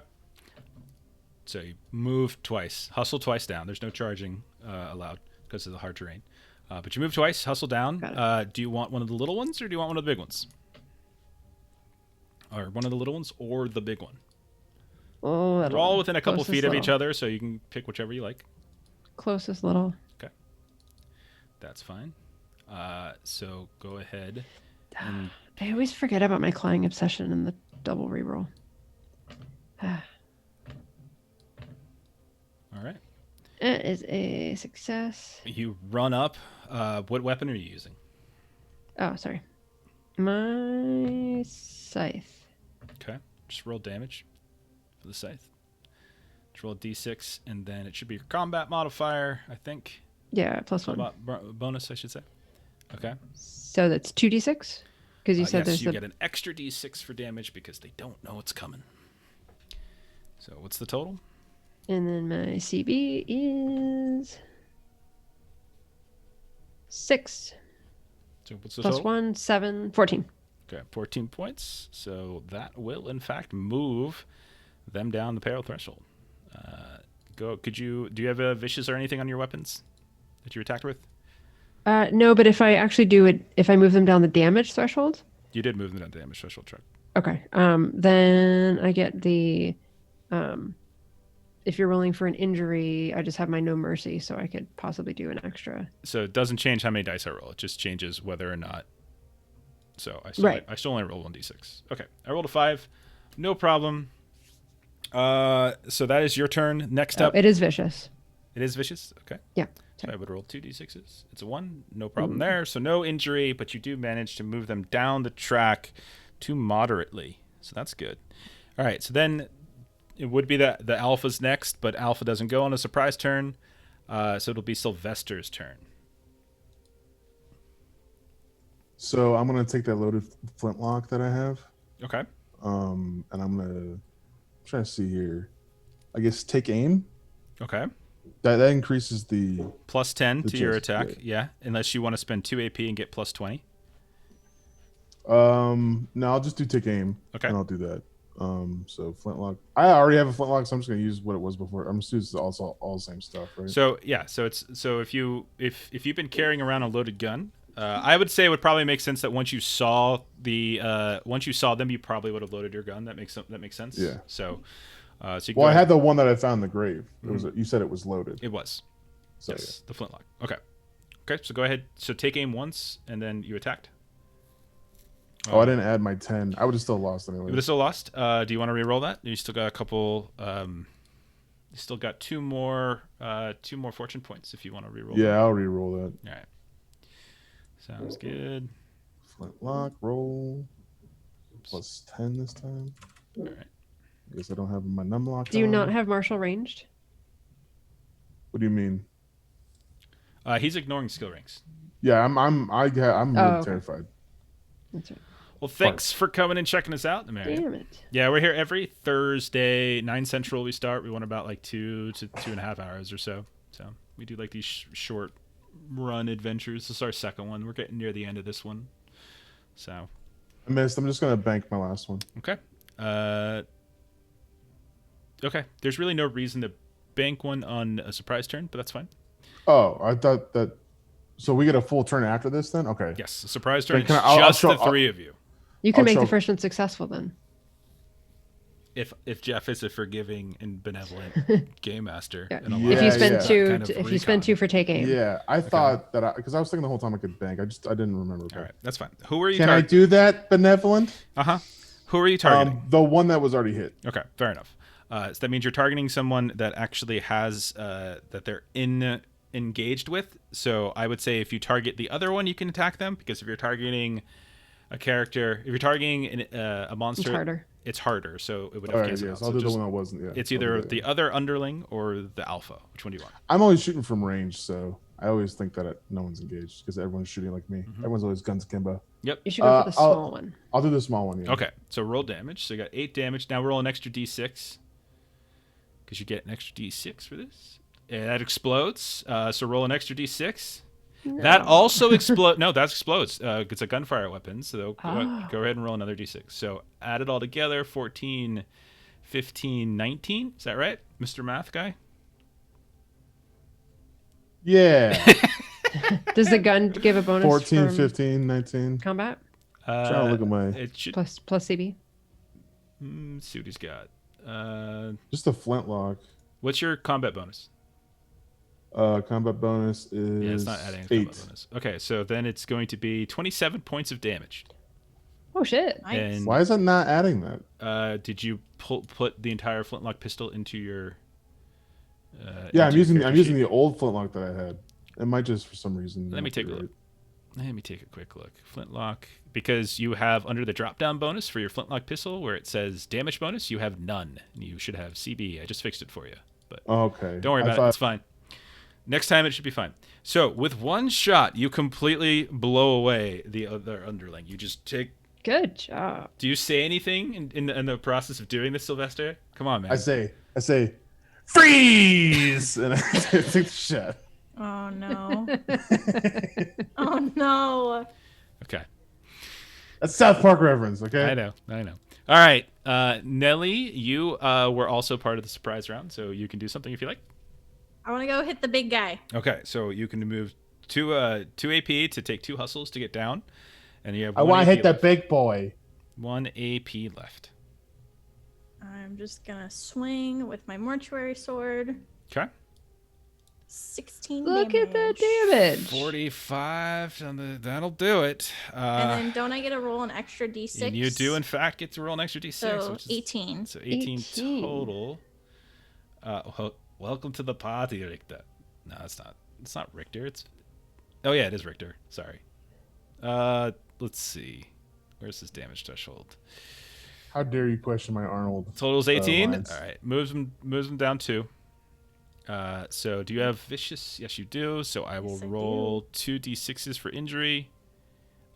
Speaker 1: So you move twice, hustle twice down. There's no charging allowed because of the hard terrain. But you move twice, hustle down. Do you want one of the little ones or do you want one of the big ones? Or one of the little ones or the big one?
Speaker 3: Oh,
Speaker 1: they're all within a couple feet of each
Speaker 3: little.
Speaker 1: other, so you can pick whichever you like.
Speaker 3: Closest little.
Speaker 1: Okay. That's fine. So go ahead. And
Speaker 3: I always forget about my clawing obsession and the double reroll.
Speaker 1: all right.
Speaker 3: It is a success.
Speaker 1: You run up. What weapon are you using?
Speaker 3: Oh, sorry. My scythe.
Speaker 1: Okay. Just roll damage for the scythe. Just roll a d6, and then it should be your combat modifier, I think.
Speaker 3: Yeah, +1.
Speaker 1: Bonus, I should say. Okay.
Speaker 3: So that's 2d6? Because you said
Speaker 1: yes, you
Speaker 3: there's
Speaker 1: get an extra d6 for damage because they don't know it's coming. So what's the total?
Speaker 3: And then my CB is 6.
Speaker 1: So what's the
Speaker 3: Plus
Speaker 1: total?
Speaker 3: 1, 7, 14.
Speaker 1: Okay, 14 points. So that will, in fact, move them down the peril threshold. Do you have a vicious or anything on your weapons that you attacked with?
Speaker 3: No, but if I actually do it, if I move them down the damage threshold.
Speaker 1: You did move them down the damage threshold, Chuck.
Speaker 3: Okay. Then I get the, if you're rolling for an injury, I just have my no mercy, so I could possibly do an extra.
Speaker 1: So it doesn't change how many dice I roll. It just changes whether or not. So I still only roll 1d6. Okay, I rolled a 5. No problem. So that is your turn. Next up.
Speaker 3: It is vicious.
Speaker 1: It is vicious? Okay.
Speaker 3: Yeah.
Speaker 1: So I would roll 2d6s. It's a 1. No problem there. So no injury, but you do manage to move them down the track to moderately. So that's good. All right. So then it would be the Alpha's next, but Alpha doesn't go on a surprise turn. So it'll be Sylvester's turn.
Speaker 2: So I'm gonna take that loaded flintlock that I have.
Speaker 1: Okay.
Speaker 2: And I'm trying to see here. I guess take aim.
Speaker 1: Okay.
Speaker 2: That increases the
Speaker 1: Plus 10 to your
Speaker 2: chance,
Speaker 1: attack. Yeah. Unless you want to spend 2 AP and get plus 20.
Speaker 2: No, I'll just do take aim.
Speaker 1: Okay.
Speaker 2: And I'll do that. So flintlock. I already have a flintlock, so I'm just gonna use what it was before. I'm just using also all the same stuff, right?
Speaker 1: So yeah, so if you've been carrying around a loaded gun, I would say it would probably make sense that once you saw them, you probably would have loaded your gun. That makes sense.
Speaker 2: Yeah.
Speaker 1: So So you can
Speaker 2: Well,
Speaker 1: go
Speaker 2: I
Speaker 1: ahead.
Speaker 2: had the one that I found in the grave. It was. You said it was loaded.
Speaker 1: It was.
Speaker 2: So
Speaker 1: Yes, the flintlock. Okay. Okay, so go ahead. So take aim once, and then you attacked.
Speaker 2: yeah. Oh, I didn't add my 10. I would have still lost anyway.
Speaker 1: You would have still lost. Do you want to re-roll that? You still got a couple. You still got two more fortune points if you want to re-roll.
Speaker 2: Yeah,
Speaker 1: that.
Speaker 2: I'll re-roll that.
Speaker 1: All right. Sounds good.
Speaker 2: Flintlock roll. Plus 10 this time.
Speaker 1: All right.
Speaker 2: I guess I don't have my numlock.
Speaker 3: Do you
Speaker 2: on.
Speaker 3: not have martial ranged?
Speaker 2: What do you mean?
Speaker 1: He's ignoring skill ranks.
Speaker 2: Yeah, I'm really
Speaker 3: okay.
Speaker 2: terrified.
Speaker 3: That's right.
Speaker 1: Well, thanks for coming and checking us out, Mary.
Speaker 3: Damn it.
Speaker 1: Yeah, we're here every Thursday, 9 Central. We start. We want about like 2 to 2.5 hours or so. So we do like these short run adventures. This is our second one. We're getting near the end of this one. So
Speaker 2: I missed. I'm just gonna bank my last one.
Speaker 1: okay. Okay. There's really no reason to bank one on a surprise turn, but that's fine.
Speaker 2: Oh, I thought that. So we get a full turn after this, then? Okay.
Speaker 1: Yes, a surprise turn.
Speaker 2: Then can
Speaker 1: It's
Speaker 2: I'll
Speaker 1: just
Speaker 2: show-
Speaker 1: the three of you.
Speaker 3: You can
Speaker 2: I'll
Speaker 3: make the
Speaker 2: show-
Speaker 3: first one successful then.
Speaker 1: If Jeff is a forgiving and benevolent game master,
Speaker 3: Yeah.
Speaker 1: and
Speaker 3: If
Speaker 2: Yeah,
Speaker 3: you spend
Speaker 2: yeah.
Speaker 3: two,
Speaker 1: Kind of
Speaker 3: if you spend
Speaker 1: recon.
Speaker 3: 2 for take aim.
Speaker 2: Yeah, I thought that because I was thinking the whole time I could bank. I didn't remember.
Speaker 1: All right, that's fine. Who are you
Speaker 2: Can I
Speaker 1: targeting?
Speaker 2: do that, benevolent?
Speaker 1: Who are you targeting?
Speaker 2: The one that was already hit.
Speaker 1: Okay, fair enough. So that means you're targeting someone that actually has that they're engaged with. So I would say if you target the other one, you can attack them, because if you're targeting a character, if you're targeting a monster,
Speaker 3: It's harder.
Speaker 1: It's harder. So it would
Speaker 2: All
Speaker 1: have
Speaker 2: right,
Speaker 1: canceled
Speaker 2: yes,
Speaker 1: out.
Speaker 2: I'll
Speaker 1: So
Speaker 2: do the
Speaker 1: just-
Speaker 2: one that wasn't. Yeah,
Speaker 1: it's
Speaker 2: I'll do
Speaker 1: either
Speaker 2: that,
Speaker 1: the
Speaker 2: yeah.
Speaker 1: other underling or the alpha. Which one do you want?
Speaker 2: I'm always shooting from range, so I always think that no one's engaged because everyone's shooting like me. Everyone's always guns akimbo.
Speaker 1: Yep.
Speaker 3: You should go for the
Speaker 2: I'll-
Speaker 3: small one.
Speaker 2: I'll do the small one. Yeah.
Speaker 1: Okay, so roll damage. So you got 8 damage. Now roll an extra d6 because you get an extra d6 for this. And that explodes. So roll an extra d6. That also explodes. No, that explodes. It's a gunfire weapon. So go ahead and roll another d6. So add it all together. 14, 15, 19. Is that right, Mr. Math Guy?
Speaker 2: Yeah.
Speaker 3: Does the gun give a bonus
Speaker 2: 14,
Speaker 3: from
Speaker 2: 15, 19.
Speaker 3: combat?
Speaker 2: Trying to look at my
Speaker 1: It should.
Speaker 3: Plus CB?
Speaker 1: See what he's got.
Speaker 2: just a flintlock.
Speaker 1: What's your combat bonus?
Speaker 2: Combat bonus is
Speaker 1: Yeah, it's not adding a
Speaker 2: 8.
Speaker 1: combat bonus. Okay, so then it's going to be 27 points of damage.
Speaker 3: Oh, shit.
Speaker 5: Nice.
Speaker 1: And
Speaker 2: Why is it not adding that?
Speaker 1: did you put the entire flintlock pistol into your?
Speaker 2: Yeah, I'm
Speaker 1: into your
Speaker 2: using
Speaker 1: character sheet?
Speaker 2: the old flintlock that I had. It might just for some reason.
Speaker 1: Let me
Speaker 2: not
Speaker 1: take
Speaker 2: be
Speaker 1: a
Speaker 2: right.
Speaker 1: look. Let me take a quick look. Flintlock, because you have under the drop down bonus for your flintlock pistol where it says damage bonus, you have none. You should have CB. I just fixed it for you, but
Speaker 2: Okay.
Speaker 1: don't worry
Speaker 2: I
Speaker 1: about it. It's fine. Next time it should be fine. So with one shot, you completely blow away the other underling. You just take.
Speaker 3: Good job.
Speaker 1: Do you say anything in the process of doing this, Sylvester? Come on, man.
Speaker 2: I say, freeze, and I take the shot.
Speaker 5: Oh no. Oh no.
Speaker 1: Okay.
Speaker 2: That's South Park reference, okay?
Speaker 1: I know. All right, Nelly, you were also part of the surprise round, so you can do something if you like.
Speaker 5: I want to go hit the big guy.
Speaker 1: Okay, so you can move two AP to take 2 hustles to get down, and you have.
Speaker 2: I
Speaker 1: want
Speaker 2: want to hit that big boy.
Speaker 1: 1 AP left.
Speaker 5: I'm just gonna swing with my mortuary sword.
Speaker 1: Okay.
Speaker 5: 16
Speaker 3: Look
Speaker 5: damage.
Speaker 3: at that damage.
Speaker 1: 45. That'll do it.
Speaker 5: And then don't I get to roll an extra d6?
Speaker 1: And you do, in fact, get to roll an extra d6.
Speaker 5: So
Speaker 1: which is,
Speaker 5: 18.
Speaker 1: So 18
Speaker 3: 18.
Speaker 1: total. Welcome to the party, Richter. No, it's not. It's not Richter. It's. Oh yeah, it is Richter. Sorry. Let's see. Where's his damage threshold?
Speaker 2: How dare you question my Arnold?
Speaker 1: Total's 18.
Speaker 2: lines.
Speaker 1: All right, moves him down 2. So do you have vicious? Yes, you do. So I will
Speaker 5: Yes, I
Speaker 1: roll 2 d6s for injury.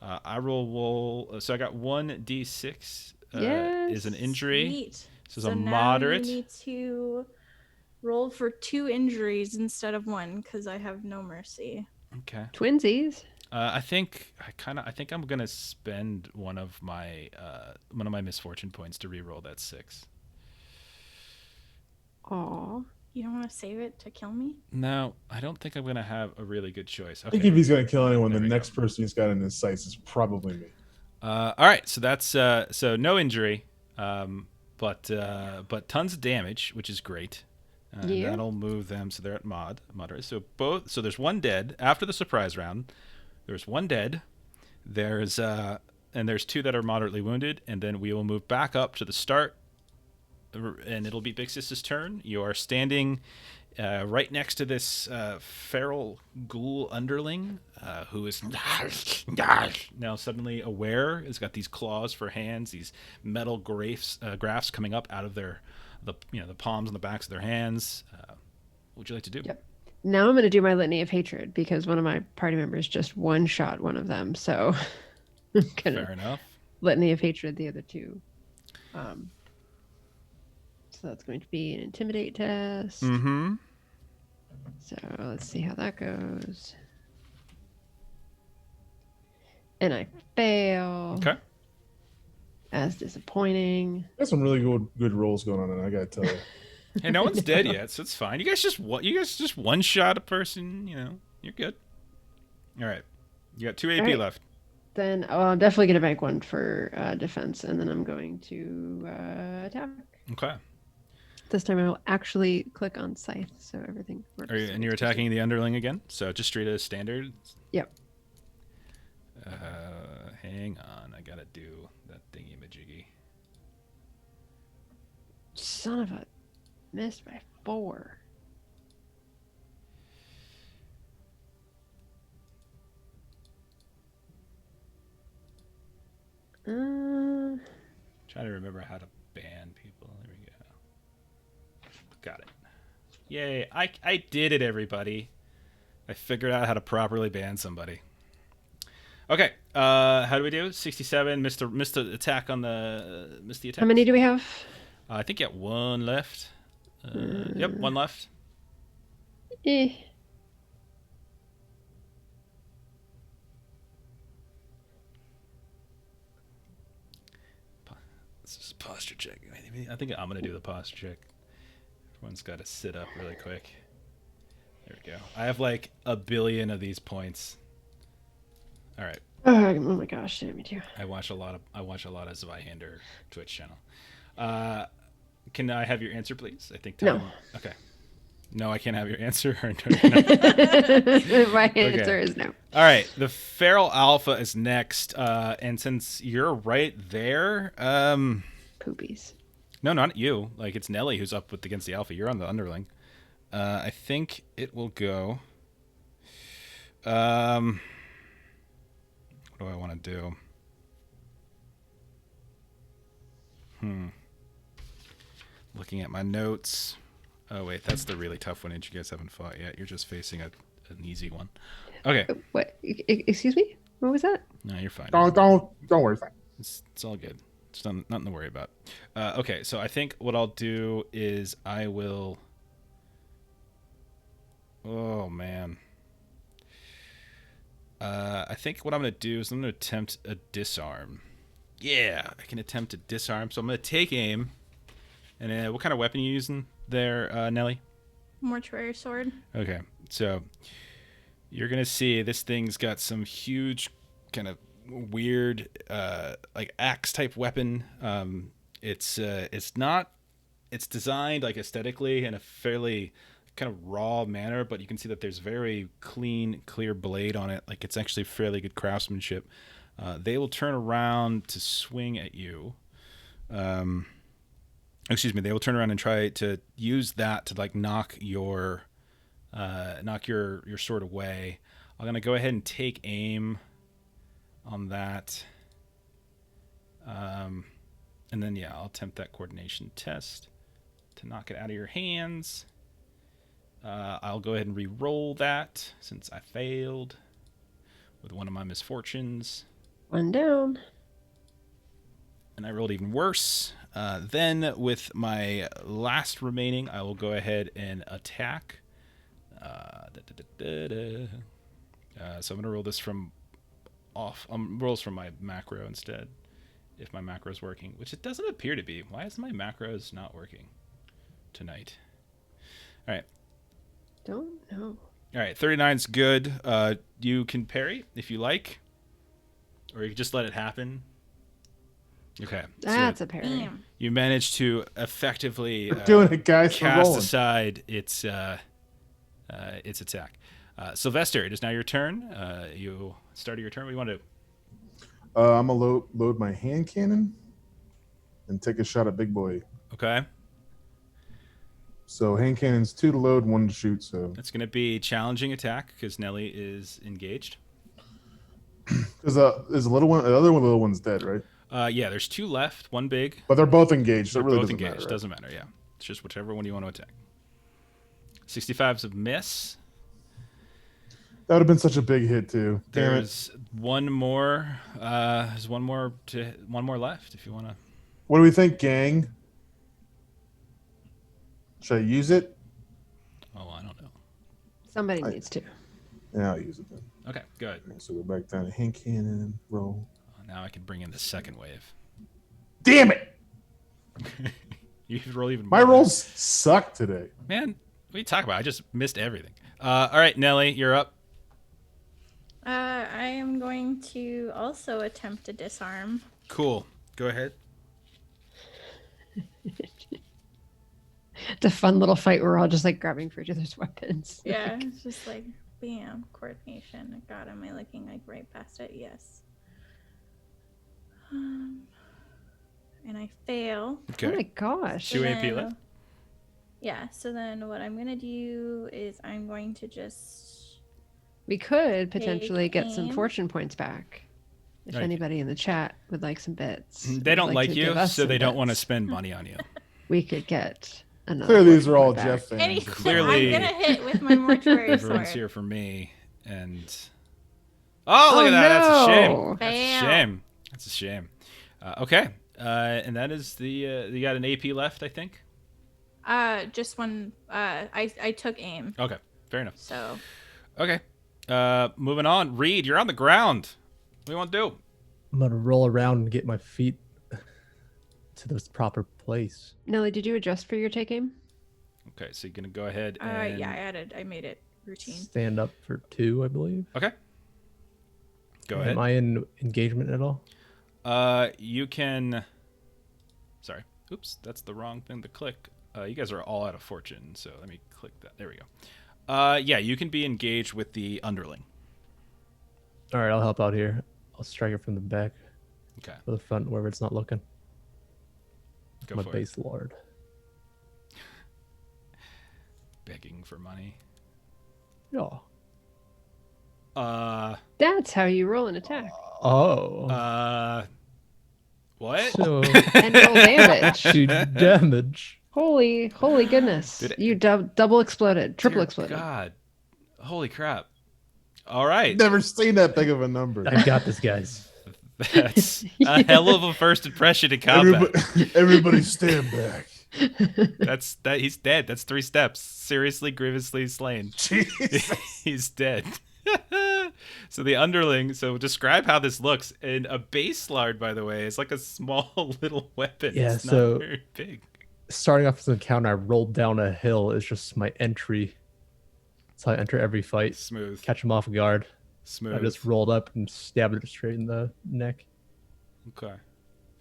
Speaker 1: I roll. So I got 1 d6 is an injury.
Speaker 5: Sweet.
Speaker 1: This is
Speaker 5: So
Speaker 1: a
Speaker 5: now
Speaker 1: moderate.
Speaker 5: you need to roll for 2 injuries instead of 1 because I have no mercy.
Speaker 1: Okay.
Speaker 3: Twinsies.
Speaker 1: I think I'm gonna spend one of my misfortune points to re-roll that 6.
Speaker 3: Aw.
Speaker 5: You don't want to save it to kill me?
Speaker 1: No, I don't think I'm gonna have a really good choice.
Speaker 2: I think if he's gonna kill anyone,
Speaker 1: There
Speaker 2: the
Speaker 1: we
Speaker 2: next
Speaker 1: go.
Speaker 2: person he's got in his sights is probably me.
Speaker 1: All right, so that's so no injury. but tons of damage, which is great. And
Speaker 3: Yeah.
Speaker 1: that'll move them, so they're at moderate. So there's one dead after the surprise round. There's one dead. There's and there's two that are moderately wounded, and then we will move back up to the start, and it'll be Big Sis's turn. You are standing right next to this feral ghoul underling who is now suddenly aware. Has got these claws for hands, these metal grafts coming up out of the palms and the backs of their hands. What would you like to do?
Speaker 3: Yep. Now I'm going to do my litany of hatred because one of my party members just one-shot one of them. So I'm gonna
Speaker 1: Fair enough.
Speaker 3: litany of hatred the other two. So that's going to be an intimidate test.
Speaker 1: Mm-hmm.
Speaker 3: So let's see how that goes. And I fail.
Speaker 1: Okay.
Speaker 3: As disappointing.
Speaker 2: There's some really good rolls going on, and I gotta tell you.
Speaker 1: Hey, no one's dead yet, so it's fine. You guys just one shot a person. You're good. All right, you got 2 AP
Speaker 3: right.
Speaker 1: left.
Speaker 3: Then I'm definitely going to bank one for defense, and then I'm going to attack.
Speaker 1: Okay.
Speaker 3: This time I will actually click on Scythe, so everything works.
Speaker 1: And you're attacking the underling again, so just straight as standard.
Speaker 3: Yep.
Speaker 1: Hang on, I gotta do that thingy majiggy.
Speaker 3: Son of a... Missed by 4.
Speaker 1: Trying to remember how to ban people. There we go. Got it. Yay! I did it, everybody. I figured out how to properly ban somebody. Okay. How do we do? 67. Missed the attack on the missed the attack.
Speaker 3: How many do we have?
Speaker 1: I think you got 1 left. Yep, 1 left.
Speaker 3: Eh.
Speaker 1: This is posture check. I think I'm gonna do the posture check. Everyone's got to sit up really quick. There we go. I have like 1 billion of these points. All right.
Speaker 3: Oh my gosh, damn me too.
Speaker 1: I watch a lot of Zweihander Twitch channel. Can I have your answer, please? I think
Speaker 3: No.
Speaker 1: Okay. No, I can't have your answer. Or no.
Speaker 3: My answer is no.
Speaker 1: All right. The feral alpha is next, and since you're right there,
Speaker 3: Poopies.
Speaker 1: no, not you. Like it's Nelly who's up against the alpha. You're on the underling. I think it will go. What do I want to do? Looking at my notes. Oh wait, that's the really tough one. And you guys haven't fought yet. You're just facing an easy one. Okay.
Speaker 3: What? Excuse me? What was that?
Speaker 1: No, you're fine.
Speaker 2: Don't worry.
Speaker 1: It's all good. It's nothing to worry about. Okay, so I think what I'll do is I will. Oh man. I think what I'm gonna do is I'm gonna attempt a disarm. Yeah, I can attempt a disarm. So I'm gonna take aim. And what kind of weapon are you using there, Nelly?
Speaker 5: Mortuary sword.
Speaker 1: Okay, so you're gonna see this thing's got some huge, kind of weird, like axe type weapon. It's designed like aesthetically in a fairly kind of raw manner, but you can see that there's very clean, clear blade on it. Like it's actually fairly good craftsmanship. They will turn around to swing at you. Excuse me. They will turn around and try to use that to like knock your sword away. I'm gonna go ahead and take aim on that, and then yeah, I'll attempt that coordination test to knock it out of your hands. I'll go ahead and re-roll that since I failed with one of my misfortunes.
Speaker 3: 1 down.
Speaker 1: And I rolled even worse. Then with my last remaining, I will go ahead and attack. So I'm going to roll this from rolls from my macro instead, if my macro is working, which it doesn't appear to be. Why is my macros not working tonight? All right.
Speaker 3: Don't know.
Speaker 1: All right, 39's good. You can parry if you like, or you can just let it happen. Okay.
Speaker 3: That's
Speaker 1: So
Speaker 3: a parry.
Speaker 5: Damn.
Speaker 1: you managed to effectively
Speaker 2: We're doing it, guys. We're
Speaker 1: cast
Speaker 2: rolling.
Speaker 1: aside its attack. Sylvester, it is now your turn. You started your turn. What do you want to do?
Speaker 2: I'm going to load my hand cannon and take a shot at Big Boy.
Speaker 1: Okay.
Speaker 2: So hand cannon's 2 to load, 1 to shoot. So
Speaker 1: It's going to be challenging attack because Nelly is engaged.
Speaker 2: there's a little one. The other little one's dead, right?
Speaker 1: Yeah, there's 2 left. 1 big.
Speaker 2: But they're both engaged. So
Speaker 1: They're
Speaker 2: it really
Speaker 1: both
Speaker 2: doesn't
Speaker 1: engaged.
Speaker 2: matter. Right?
Speaker 1: Doesn't matter. Yeah, it's just whichever one you want to attack. 65's a miss.
Speaker 2: That would have been such a big hit too. Damn it.
Speaker 1: There's one more. There's one more left if you want to.
Speaker 2: What do we think, gang? Should I use it?
Speaker 1: Oh, I don't know.
Speaker 3: Somebody needs to.
Speaker 2: Yeah, I'll use it then.
Speaker 1: Okay, good.
Speaker 2: So go back down to hand cannon, roll.
Speaker 1: Now I can bring in the second wave.
Speaker 2: Damn it!
Speaker 1: You could roll even
Speaker 2: My
Speaker 1: more.
Speaker 2: rolls suck today.
Speaker 1: Man, what are you talking about? I just missed everything. All right, Nelly, you're up.
Speaker 5: I am going to also attempt to disarm.
Speaker 1: Cool. Go ahead.
Speaker 3: It's a fun little fight. We're all just like grabbing for each other's weapons.
Speaker 5: Yeah, it's just like, bam, coordination. God, am I looking like right past it? Yes. And I fail.
Speaker 3: Oh
Speaker 1: Okay.
Speaker 3: my gosh.
Speaker 1: Two AP
Speaker 5: then-
Speaker 1: left.
Speaker 5: Yeah, so then what I'm going to do is I'm going to just...
Speaker 3: We could potentially get some
Speaker 5: aim.
Speaker 3: fortune points back. If
Speaker 1: Right.
Speaker 3: anybody in the chat would like some bits.
Speaker 1: They
Speaker 3: would
Speaker 1: don't like
Speaker 3: to
Speaker 1: you,
Speaker 3: give us
Speaker 1: so
Speaker 3: some
Speaker 1: they don't want to
Speaker 3: bits,
Speaker 1: spend money on you.
Speaker 3: we could get another.
Speaker 2: Clearly, these
Speaker 3: fortune
Speaker 2: are all
Speaker 3: point back.
Speaker 2: Jeff fans.
Speaker 5: Any,
Speaker 1: Clearly-
Speaker 5: I'm going to hit with my mortuary
Speaker 1: Everyone's
Speaker 5: sword.
Speaker 1: here for me, and oh, look
Speaker 3: Oh,
Speaker 1: at that! That's a shame.
Speaker 3: no.
Speaker 1: That's a
Speaker 5: Fail.
Speaker 1: shame. That's a shame. Okay, and that is the. You got an AP left, I think.
Speaker 5: Just one. I took aim.
Speaker 1: Okay, fair enough.
Speaker 5: So
Speaker 1: Okay, moving on. Reed, you're on the ground. What do you want to do?
Speaker 4: I'm gonna roll around and get my feet to this proper place.
Speaker 3: Nelly, did you adjust for your take aim?
Speaker 1: Okay, so you're gonna go ahead and
Speaker 5: yeah, I made it routine.
Speaker 4: Stand up for 2, I believe.
Speaker 1: okay. Go ahead.
Speaker 4: Am I in engagement at all?
Speaker 1: You can. Sorry. Oops, that's the wrong thing to click. You guys are all out of fortune, so let me click that. There we go. Yeah, you can be engaged with the underling.
Speaker 4: All right, I'll help out here. I'll strike it from the back
Speaker 1: Okay,
Speaker 4: or the front, wherever it's not looking.
Speaker 1: go
Speaker 4: my
Speaker 1: for it.
Speaker 4: base lord.
Speaker 1: Begging for money.
Speaker 4: Yeah.
Speaker 3: That's how you roll an attack.
Speaker 4: Oh.
Speaker 1: What?
Speaker 4: So
Speaker 3: And roll damage.
Speaker 4: shoot damage.
Speaker 3: Holy goodness.
Speaker 1: Did it-
Speaker 3: You double exploded, triple
Speaker 1: Dear
Speaker 3: exploded.
Speaker 1: God. Holy crap. All right.
Speaker 2: Never seen that big of a number.
Speaker 4: I got this, guys.
Speaker 1: That's a hell of a first impression in combat.
Speaker 2: Everybody stand back.
Speaker 1: He's dead. That's 3 steps. Seriously, grievously slain.
Speaker 2: Jesus.
Speaker 1: He's dead. So the underling, so describe how this looks. And a base lard, by the way, is like a small little weapon.
Speaker 4: Yeah,
Speaker 1: it's
Speaker 4: so-
Speaker 1: not very big.
Speaker 4: Starting off as an encounter, I rolled down a hill. It's just my entry. So I enter every fight,
Speaker 1: Smooth.
Speaker 4: catch him off guard.
Speaker 1: Smooth.
Speaker 4: I just rolled up and stabbed it straight in the neck.
Speaker 1: Okay.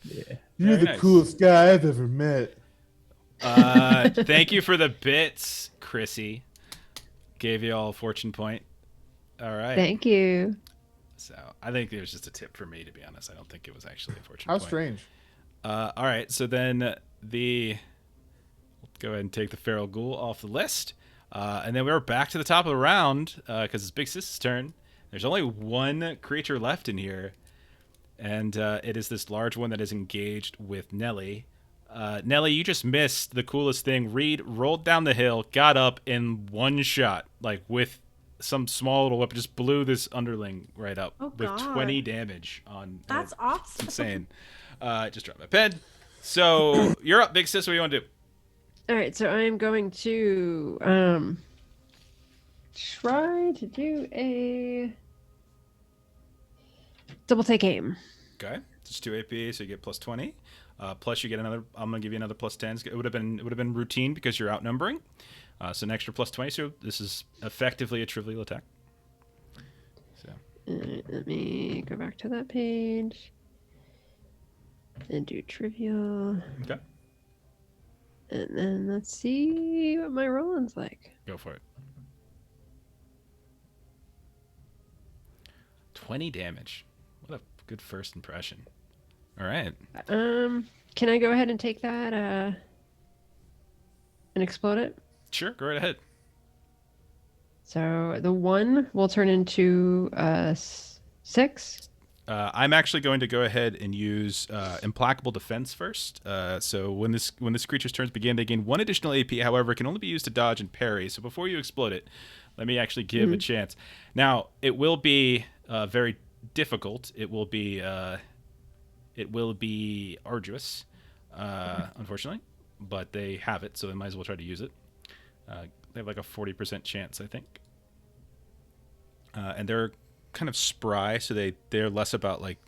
Speaker 4: Yeah.
Speaker 2: You're
Speaker 1: Very
Speaker 2: the
Speaker 1: nice.
Speaker 2: coolest guy I've ever met.
Speaker 1: Thank you for the bits, Chrissy. Gave you all a fortune point. All right.
Speaker 3: Thank you.
Speaker 1: So I think it was just a tip for me, to be honest. I don't think it was actually a fortune
Speaker 2: How
Speaker 1: point.
Speaker 2: strange.
Speaker 1: All right. So then we'll go ahead and take the feral ghoul off the list. And then we're back to the top of the round because it's Big Sis's turn. There's only one creature left in here, and it is this large one that is engaged with Nelly. Nelly, you just missed the coolest thing. Reed rolled down the hill, got up in one shot, like with some small little weapon, just blew this underling right up
Speaker 5: Oh,
Speaker 1: with
Speaker 5: God.
Speaker 1: 20 damage on.
Speaker 5: That's
Speaker 1: It's
Speaker 5: awesome.
Speaker 1: insane. Just dropped my pen. So you're up, Big Sis. What do you want to do?
Speaker 3: All right, so I'm going to try to do a double take aim.
Speaker 1: Okay, it's 2 AP, so you get plus 20. Plus you get another. I'm gonna give you another plus 10. It would have been routine because you're outnumbering. So an extra plus 20. So this is effectively a trivial attack. So
Speaker 3: Let me go back to that page. And do trivial.
Speaker 1: Okay.
Speaker 3: And then let's see what my rolling's like.
Speaker 1: Go for it. 20 damage. What a good first impression. All right.
Speaker 3: Can I go ahead and take that and explode it?
Speaker 1: Sure, go right ahead.
Speaker 3: So the 1 will turn into 6.
Speaker 1: I'm actually going to go ahead and use Implacable Defense first. So when this creature's turns begin, they gain 1 additional AP. However, it can only be used to dodge and parry. So before you explode it, let me actually give a chance. Now it will be very difficult. It will be arduous, unfortunately, but they have it, so they might as well try to use it. They have like a 40% chance, I think, and they're kind of spry, so they're less about like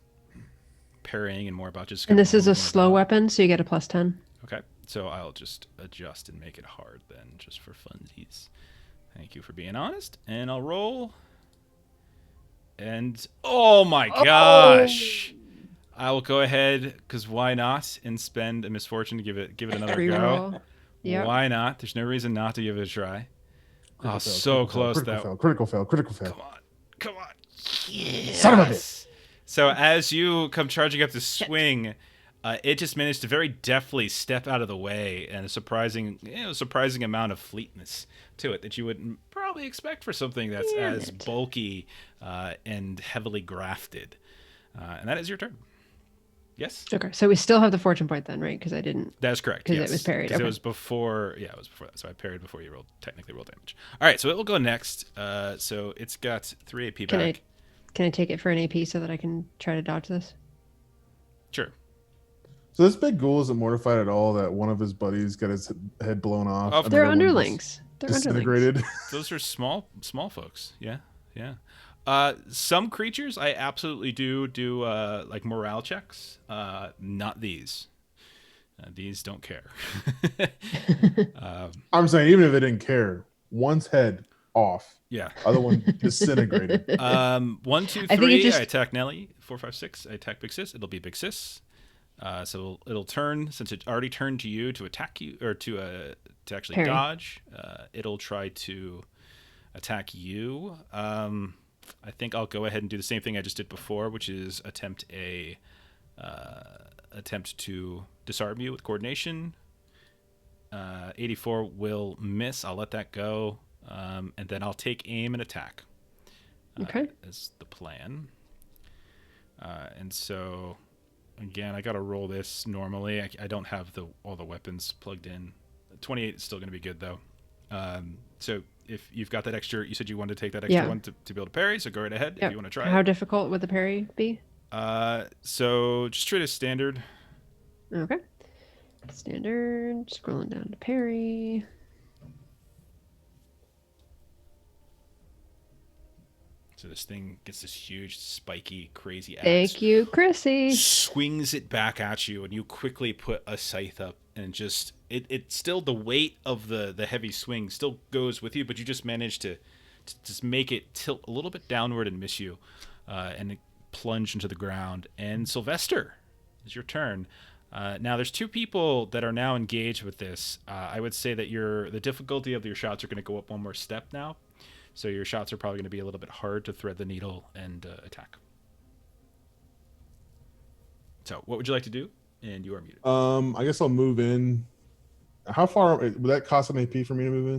Speaker 1: parrying and more about just.
Speaker 3: And this is a
Speaker 1: moving
Speaker 3: slow
Speaker 1: about.
Speaker 3: weapon, so you get a +10.
Speaker 1: Okay, so I'll just adjust and make it hard then, just for funsies. Thank you for being honest, and I'll roll. And oh my gosh! I will go ahead, because why not, and spend a misfortune to give it another go.
Speaker 3: Reroll. Yep.
Speaker 1: Why not? There's no reason not to give it a try.
Speaker 2: Critical fail,
Speaker 1: So
Speaker 2: critical
Speaker 1: close
Speaker 2: fail,
Speaker 1: that.
Speaker 2: critical fail, critical fail.
Speaker 1: Come on. Yes.
Speaker 2: Son of a bitch.
Speaker 1: So as you come charging up to swing, it just managed to very deftly step out of the way, and a surprising amount of fleetness to it that you wouldn't probably expect for something that's as bulky and heavily grafted. And that is your turn. Yes.
Speaker 3: Okay, so we still have the fortune point then, right? Because I didn't.
Speaker 1: That's correct.
Speaker 3: Because
Speaker 1: Yes.
Speaker 3: it was parried.
Speaker 1: 'Cause
Speaker 3: Okay.
Speaker 1: it was before. Yeah, it was before that. So I parried before you technically rolled damage. All right, so it will go next. So it's got 3 AP back.
Speaker 3: Can I take it for an AP so that I can try to dodge this?
Speaker 1: Sure.
Speaker 2: So this big ghoul isn't mortified at all that one of his buddies got his head blown off.
Speaker 1: Oh,
Speaker 2: and
Speaker 3: They're
Speaker 2: the other one
Speaker 3: underlings. They're
Speaker 2: disintegrated.
Speaker 1: Those are small folks. Yeah. Some creatures I absolutely do like morale checks. Not these. These don't care.
Speaker 2: I'm saying even if they didn't care, one's head off,
Speaker 1: Yeah.
Speaker 2: other one disintegrated.
Speaker 1: 1, 2,
Speaker 3: I think it
Speaker 1: 3.
Speaker 3: just-
Speaker 1: I attack Nelly. 4, 5, 6. I attack Big Sis. It'll be Big Sis. So it'll turn, since it already turned to you, to attack you, or to actually
Speaker 3: Parry.
Speaker 1: dodge. It'll try to attack you. I think I'll go ahead and do the same thing I just did before, which is attempt to disarm you with coordination. 84 will miss. I'll let that go, and then I'll take aim and attack.
Speaker 3: Okay.
Speaker 1: Is the plan. And so, again, I got to roll this normally. I don't have all the weapons plugged in. 28 is still going to be good, though. So if you've got that extra, you said you wanted to take that extra one to be able to parry, so go right ahead if you want to try
Speaker 3: How
Speaker 1: it.
Speaker 3: difficult would the parry be?
Speaker 1: So just treat it as standard.
Speaker 3: Okay. Standard. Scrolling down to parry.
Speaker 1: So this thing gets this huge, spiky, crazy axe.
Speaker 3: Thank you, Chrissy.
Speaker 1: Swings it back at you, and you quickly put a scythe up, and just it still, the weight of the heavy swing still goes with you, but you just manage to just make it tilt a little bit downward and miss you, and it plunge into the ground. And Sylvester, it's your turn. Now there's 2 people that are now engaged with this. I would say that the difficulty of your shots are going to go up one more step now. So your shots are probably going to be a little bit hard to thread the needle and attack. So what would you like to do? And you are muted.
Speaker 2: I guess I'll move in. How far would that cost an AP for me to move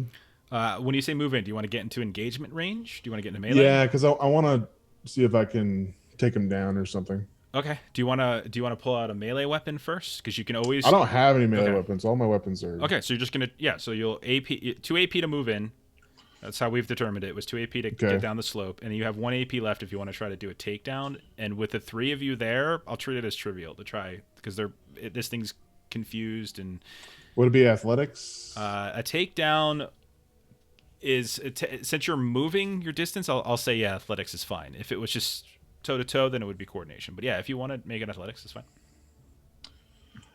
Speaker 2: in?
Speaker 1: When you say move in, do you want to get into engagement range? Do you want to get into melee?
Speaker 2: Yeah, because I want to see if I can take him down or something.
Speaker 1: Okay. Do you want to pull out a melee weapon first? Because you can always.
Speaker 2: I don't have any melee
Speaker 1: Okay.
Speaker 2: weapons. All my weapons are.
Speaker 1: Okay, so you're just gonna So you'll 2 AP to move in. That's how we've determined it. It was 2 AP to get down the slope, and you have 1 AP left if you want to try to do a takedown. And with the 3 of you there, I'll treat it as trivial to try, because this thing's confused. And
Speaker 2: Would it be athletics?
Speaker 1: a takedown is since you're moving your distance, I'll say yeah, athletics is fine. If it was just toe to toe, then it would be coordination. But yeah, if you want to make it athletics, it's fine.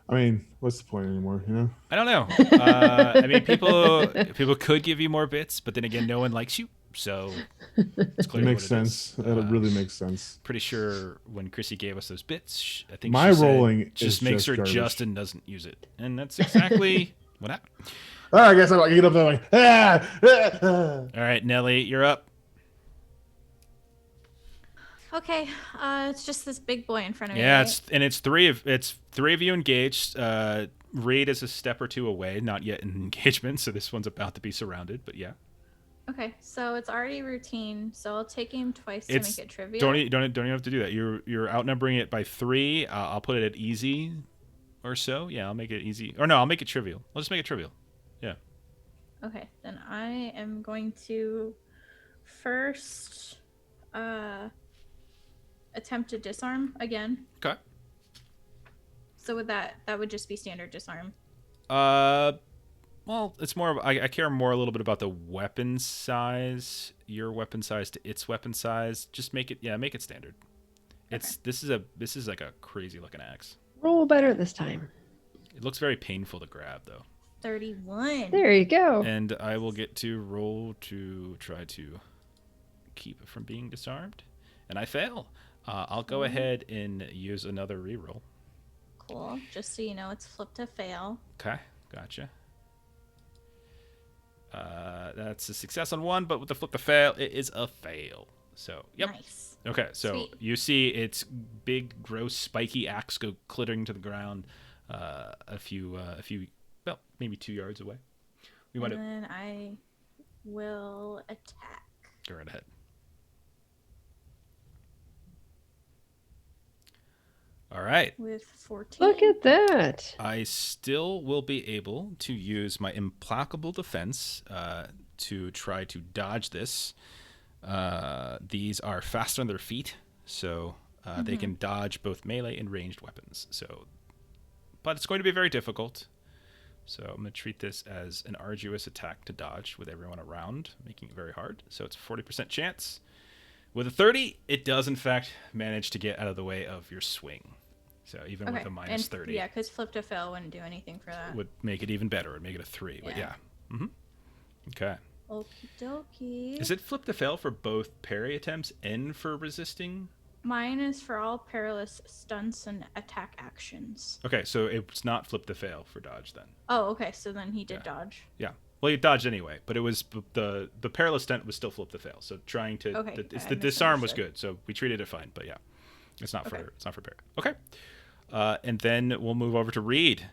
Speaker 2: I mean, what's the point anymore? You know.
Speaker 1: I don't know. I mean, people could give you more bits, but then again, no one likes you. So it's
Speaker 2: It
Speaker 1: clearly
Speaker 2: makes
Speaker 1: what it
Speaker 2: sense.
Speaker 1: is.
Speaker 2: That really makes sense.
Speaker 1: Pretty sure when Chrissy gave us those bits, I think
Speaker 2: My
Speaker 1: she said,
Speaker 2: rolling
Speaker 1: just
Speaker 2: is
Speaker 1: make
Speaker 2: just
Speaker 1: sure
Speaker 2: garbage.
Speaker 1: Justin doesn't use it, and that's exactly what happened.
Speaker 2: I guess I'm like, get up there like,
Speaker 1: All right, Nelly, you're up.
Speaker 5: Okay, it's just this big boy in front of me.
Speaker 1: Yeah,
Speaker 5: right?
Speaker 1: it's three of you engaged. Reed is a step or two away, not yet in engagement, so this one's about to be surrounded. But yeah,
Speaker 5: Okay, so it's already routine, so I'll take aim twice to
Speaker 1: it's
Speaker 5: make it trivial.
Speaker 1: don't even have to do that. You're outnumbering it by 3. I'll put it at easy, or so. Yeah, I'll make it easy. Or no, I'll make it trivial. I'll just make it trivial. Yeah.
Speaker 5: Okay, then I am going to first attempt to disarm again.
Speaker 1: Okay.
Speaker 5: So with that would just be standard disarm.
Speaker 1: Well, it's more of I care more a little bit about the weapon size, your weapon size to its weapon size. Just make it standard. It's this is like a crazy looking axe.
Speaker 3: Roll better this time.
Speaker 1: It looks very painful to grab though.
Speaker 5: 31.
Speaker 3: There you go.
Speaker 1: And I will get to roll to try to keep it from being disarmed, and I fail. I'll go ahead and use another reroll.
Speaker 5: Cool. Just so you know, it's flip to fail.
Speaker 1: Okay, gotcha. That's a success on 1, but with the flip to fail, it is a fail. So, yep.
Speaker 5: Nice.
Speaker 1: Okay, so
Speaker 5: Sweet.
Speaker 1: you see its big, gross, spiky axe go clittering to the ground a few, well, maybe 2 yards away. We want
Speaker 5: And
Speaker 1: to
Speaker 5: then I will attack
Speaker 1: go right ahead. All right.
Speaker 5: with 14.
Speaker 3: Look at that.
Speaker 1: I still will be able to use my implacable defense to try to dodge this. These are faster on their feet, so they can dodge both melee and ranged weapons. So, but it's going to be very difficult. So I'm going to treat this as an arduous attack to dodge with everyone around, making it very hard. So it's a 40% chance. With a 30, it does in fact manage to get out of the way of your swing. So even with a minus 30,
Speaker 5: Yeah, because flip to fail wouldn't do anything for that.
Speaker 1: would make it even better. Would make it a 3. But yeah. Okay.
Speaker 5: Okie dokie.
Speaker 1: Is it flip to fail for both parry attempts and for resisting?
Speaker 5: Mine is for all perilous stunts and attack actions.
Speaker 1: Okay, so it's not flip to fail for dodge then.
Speaker 5: Oh, okay. So then he did dodge.
Speaker 1: Yeah. Well, you dodged anyway, but it was the perilous stunt was still flip to fail. So trying to the disarm was good. So we treated it fine, but yeah, it's not for parry. Okay. And then we'll move over to Reed,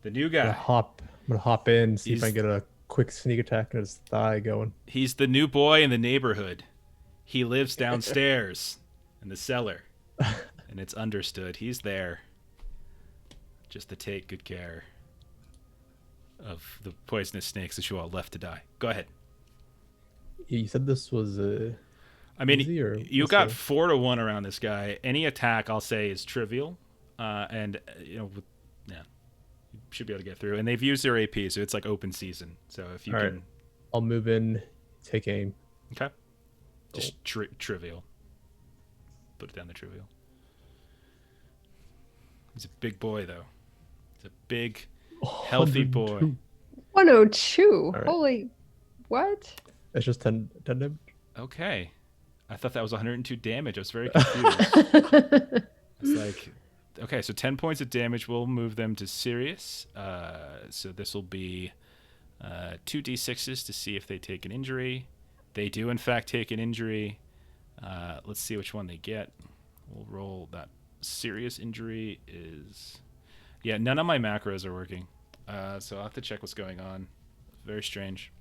Speaker 1: the new guy.
Speaker 4: I'm gonna hop in, see if I can get a quick sneak attack on his thigh going.
Speaker 1: He's the new boy in the neighborhood. He lives downstairs in the cellar, and it's understood he's there just to take good care of the poisonous snakes that you all left to die. Go ahead.
Speaker 4: You said this was
Speaker 1: I mean,
Speaker 4: easy, or
Speaker 1: you
Speaker 4: what's
Speaker 1: got
Speaker 4: the-
Speaker 1: 4 to 1 around this guy. Any attack, I'll say, is trivial, and you should be able to get through. And they've used their AP, so it's like open season. So if you
Speaker 4: All
Speaker 1: can,
Speaker 4: right. I'll move in, take aim.
Speaker 1: okay, just trivial. Put it down to trivial. He's a big boy, though. He's a big, healthy boy.
Speaker 3: 102.
Speaker 4: right.
Speaker 3: Holy, what?
Speaker 4: It's just 10 damage.
Speaker 1: Okay, I thought that was 102 damage. I was very confused. It's like, okay, so 10 points of damage will move them to serious. So this will be 2d6s to see if they take an injury. They do, in fact, take an injury. Let's see which one they get. We'll roll that. Serious injury is... Yeah, none of my macros are working. So I'll have to check what's going on. Very strange.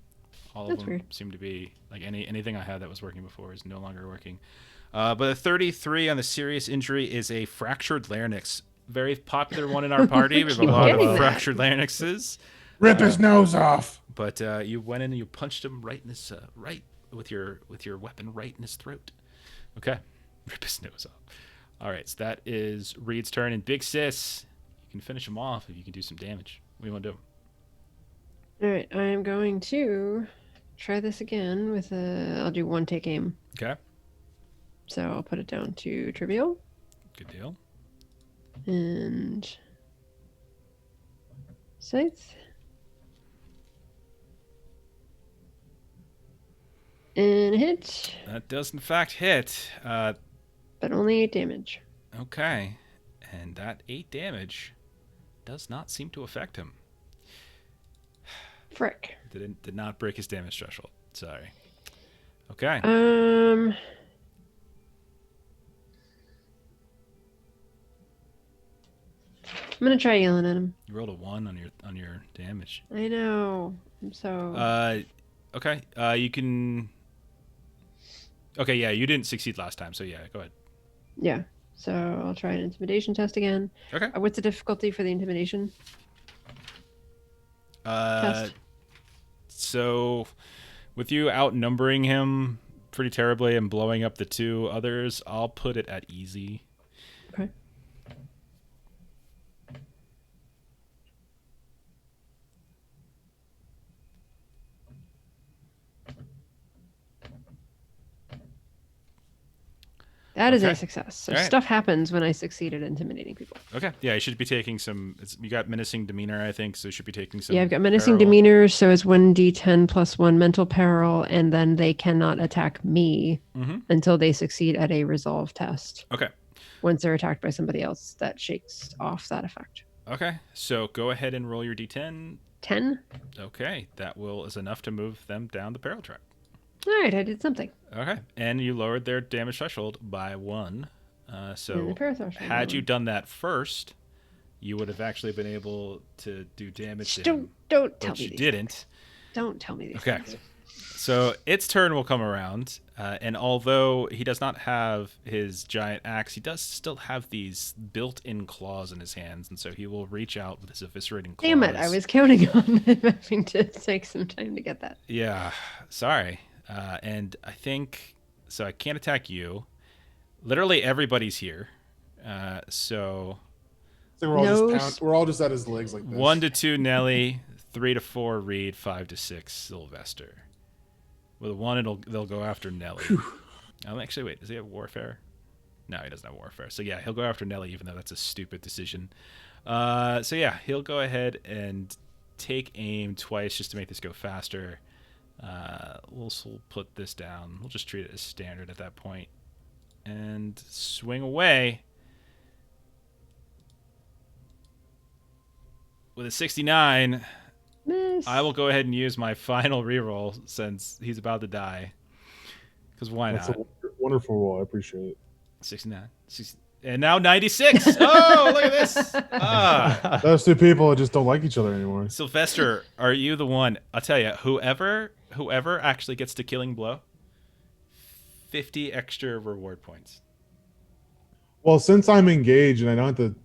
Speaker 1: All of
Speaker 3: That's
Speaker 1: them
Speaker 3: weird.
Speaker 1: seem to be... Like anything I had that was working before is no longer working. But a 33 on the serious injury is a fractured larynx. Very popular one in our party. We have a
Speaker 3: Keep
Speaker 1: lot
Speaker 3: getting
Speaker 1: of
Speaker 3: that.
Speaker 1: fractured larynxes.
Speaker 2: Rip his nose off.
Speaker 1: But you went in and you punched him right in his with your weapon right in his throat. Okay, rip his nose off. All right, so that is Reed's turn. And Big Sis, you can finish him off if you can do some damage. What do you want to do?
Speaker 3: All right, I am going to try this again with I'll do 1 take aim.
Speaker 1: Okay,
Speaker 3: So I'll put it down to trivial.
Speaker 1: good deal.
Speaker 3: And scythe. gonna hit,
Speaker 1: That does in fact hit.
Speaker 3: but only 8 damage.
Speaker 1: Okay. And that 8 damage does not seem to affect him.
Speaker 3: Frick.
Speaker 1: Did not break his damage threshold. Sorry. Okay.
Speaker 3: I'm gonna try yelling at him.
Speaker 1: You rolled a 1 on your damage.
Speaker 3: I know. I'm so.
Speaker 1: Okay. You can. Okay, yeah, you didn't succeed last time, so yeah, go ahead.
Speaker 3: Yeah. So I'll try an intimidation test again.
Speaker 1: Okay.
Speaker 3: What's the difficulty for the intimidation test?
Speaker 1: So, with you outnumbering him pretty terribly and blowing up the 2 others, I'll put it at easy.
Speaker 3: Okay. That is
Speaker 1: Okay.
Speaker 3: a success. So
Speaker 1: All right.
Speaker 3: stuff happens when I succeed at intimidating people.
Speaker 1: Okay. Yeah, you should be taking some. You got menacing demeanor, I think, so you should be taking some.
Speaker 3: Yeah, I've got menacing
Speaker 1: peril.
Speaker 3: demeanor, so it's 1d10 plus 1 mental peril, and then they cannot attack me
Speaker 1: Mhm.
Speaker 3: until they succeed at a resolve test.
Speaker 1: Okay.
Speaker 3: Once they're attacked by somebody else, that shakes off that effect.
Speaker 1: Okay. So go ahead and roll your d10.
Speaker 3: 10?
Speaker 1: Okay, that is enough to move them down the peril track.
Speaker 3: All right, I did something.
Speaker 1: Okay, and you lowered their damage threshold by 1.
Speaker 3: And the
Speaker 1: So
Speaker 3: peril threshold
Speaker 1: had you
Speaker 3: one.
Speaker 1: done that first, you would have actually been able to do damage to him,
Speaker 3: Don't tell
Speaker 1: but
Speaker 3: me
Speaker 1: you
Speaker 3: these
Speaker 1: didn't.
Speaker 3: things. Don't tell me these
Speaker 1: Okay.
Speaker 3: things.
Speaker 1: So its turn will come around, and although he does not have his giant axe, he does still have these built-in claws in his hands, and so he will reach out with his eviscerating claws.
Speaker 3: Damn it, I was counting on him having to take some time to get that.
Speaker 1: Yeah, sorry. And I think so. I can't attack you. Literally everybody's here. So
Speaker 2: So we're all
Speaker 3: No
Speaker 2: just we're all just at his legs like this.
Speaker 1: 1 to 2 Nelly, 3 to 4 Reed, 5 to 6 Sylvester. With a 1, they'll go after Nelly. Actually, wait. Does he have warfare? No, he doesn't have warfare. So yeah, he'll go after Nelly, even though that's a stupid decision. So yeah, he'll go ahead and take aim twice just to make this go faster. We'll put this down. We'll just treat it as standard at that point. And swing away. With a 69,
Speaker 3: Miss.
Speaker 1: I will go ahead and use my final reroll since he's about to die. Because why
Speaker 2: That's
Speaker 1: not?
Speaker 2: a wonderful roll. I appreciate it.
Speaker 1: 69. And now 96. Oh, look at this. Ah.
Speaker 2: Those 2 people just don't like each other anymore.
Speaker 1: Sylvester, are you the one? I'll tell you, whoever actually gets to killing blow, 50 extra reward points.
Speaker 2: Well, since I'm engaged and I don't have to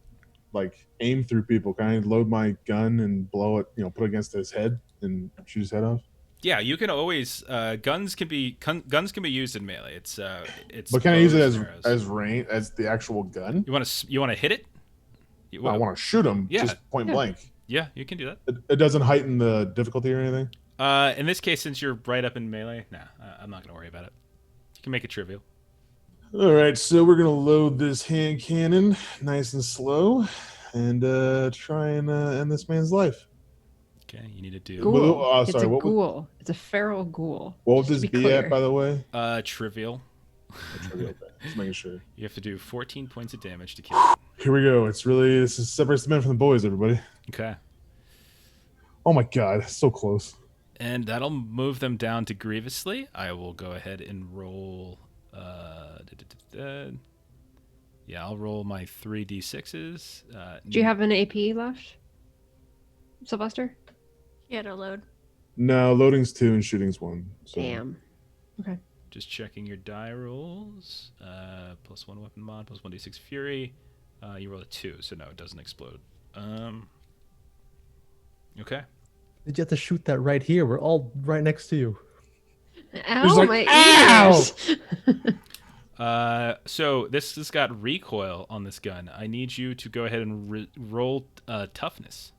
Speaker 2: like aim through people, can I load my gun and blow it? Put it against his head and shoot his head off.
Speaker 1: Yeah, you can always guns can be used in melee. It's
Speaker 2: But can I use it
Speaker 1: bows and arrows.
Speaker 2: as range as the actual gun?
Speaker 1: You want to hit it?
Speaker 2: I want to shoot him
Speaker 1: Yeah.
Speaker 2: just point blank.
Speaker 1: Yeah, you can do that.
Speaker 2: It doesn't heighten the difficulty or anything.
Speaker 1: In this case, since you're right up in melee, I'm not gonna worry about it. You can make it trivial.
Speaker 2: All right, so we're gonna load this hand cannon nice and slow, and try and end this man's life.
Speaker 1: Okay, you need to do
Speaker 3: Ghoul.
Speaker 2: Well,
Speaker 3: It's
Speaker 2: sorry,
Speaker 3: a
Speaker 2: what would-
Speaker 3: ghoul. It's a feral ghoul.
Speaker 2: What would
Speaker 3: Just
Speaker 2: this
Speaker 3: to
Speaker 2: be
Speaker 3: clear.
Speaker 2: at, by the way?
Speaker 1: trivial.
Speaker 2: Just making sure.
Speaker 1: You have to do 14 points of damage to kill it.
Speaker 2: Here we go. This is separates the men from the boys, everybody.
Speaker 1: Okay.
Speaker 2: Oh my god, so close.
Speaker 1: And that'll move them down to grievously. I will go ahead and roll. Yeah, I'll roll my 3d6s.
Speaker 3: Do you have an AP left, Sylvester?
Speaker 5: He had a load.
Speaker 2: No, loading's 2 and shooting's 1. So.
Speaker 3: Damn. Okay.
Speaker 1: Just checking your die rolls. Plus 1 weapon mod, plus 1d6 fury. You roll a 2, so no, it doesn't explode. Okay.
Speaker 4: Did you have to shoot that right here? We're all right next to you.
Speaker 3: Ow,
Speaker 2: like,
Speaker 3: my
Speaker 2: ow!
Speaker 3: ears.
Speaker 1: So this has got recoil on this gun. I need you to go ahead and roll toughness.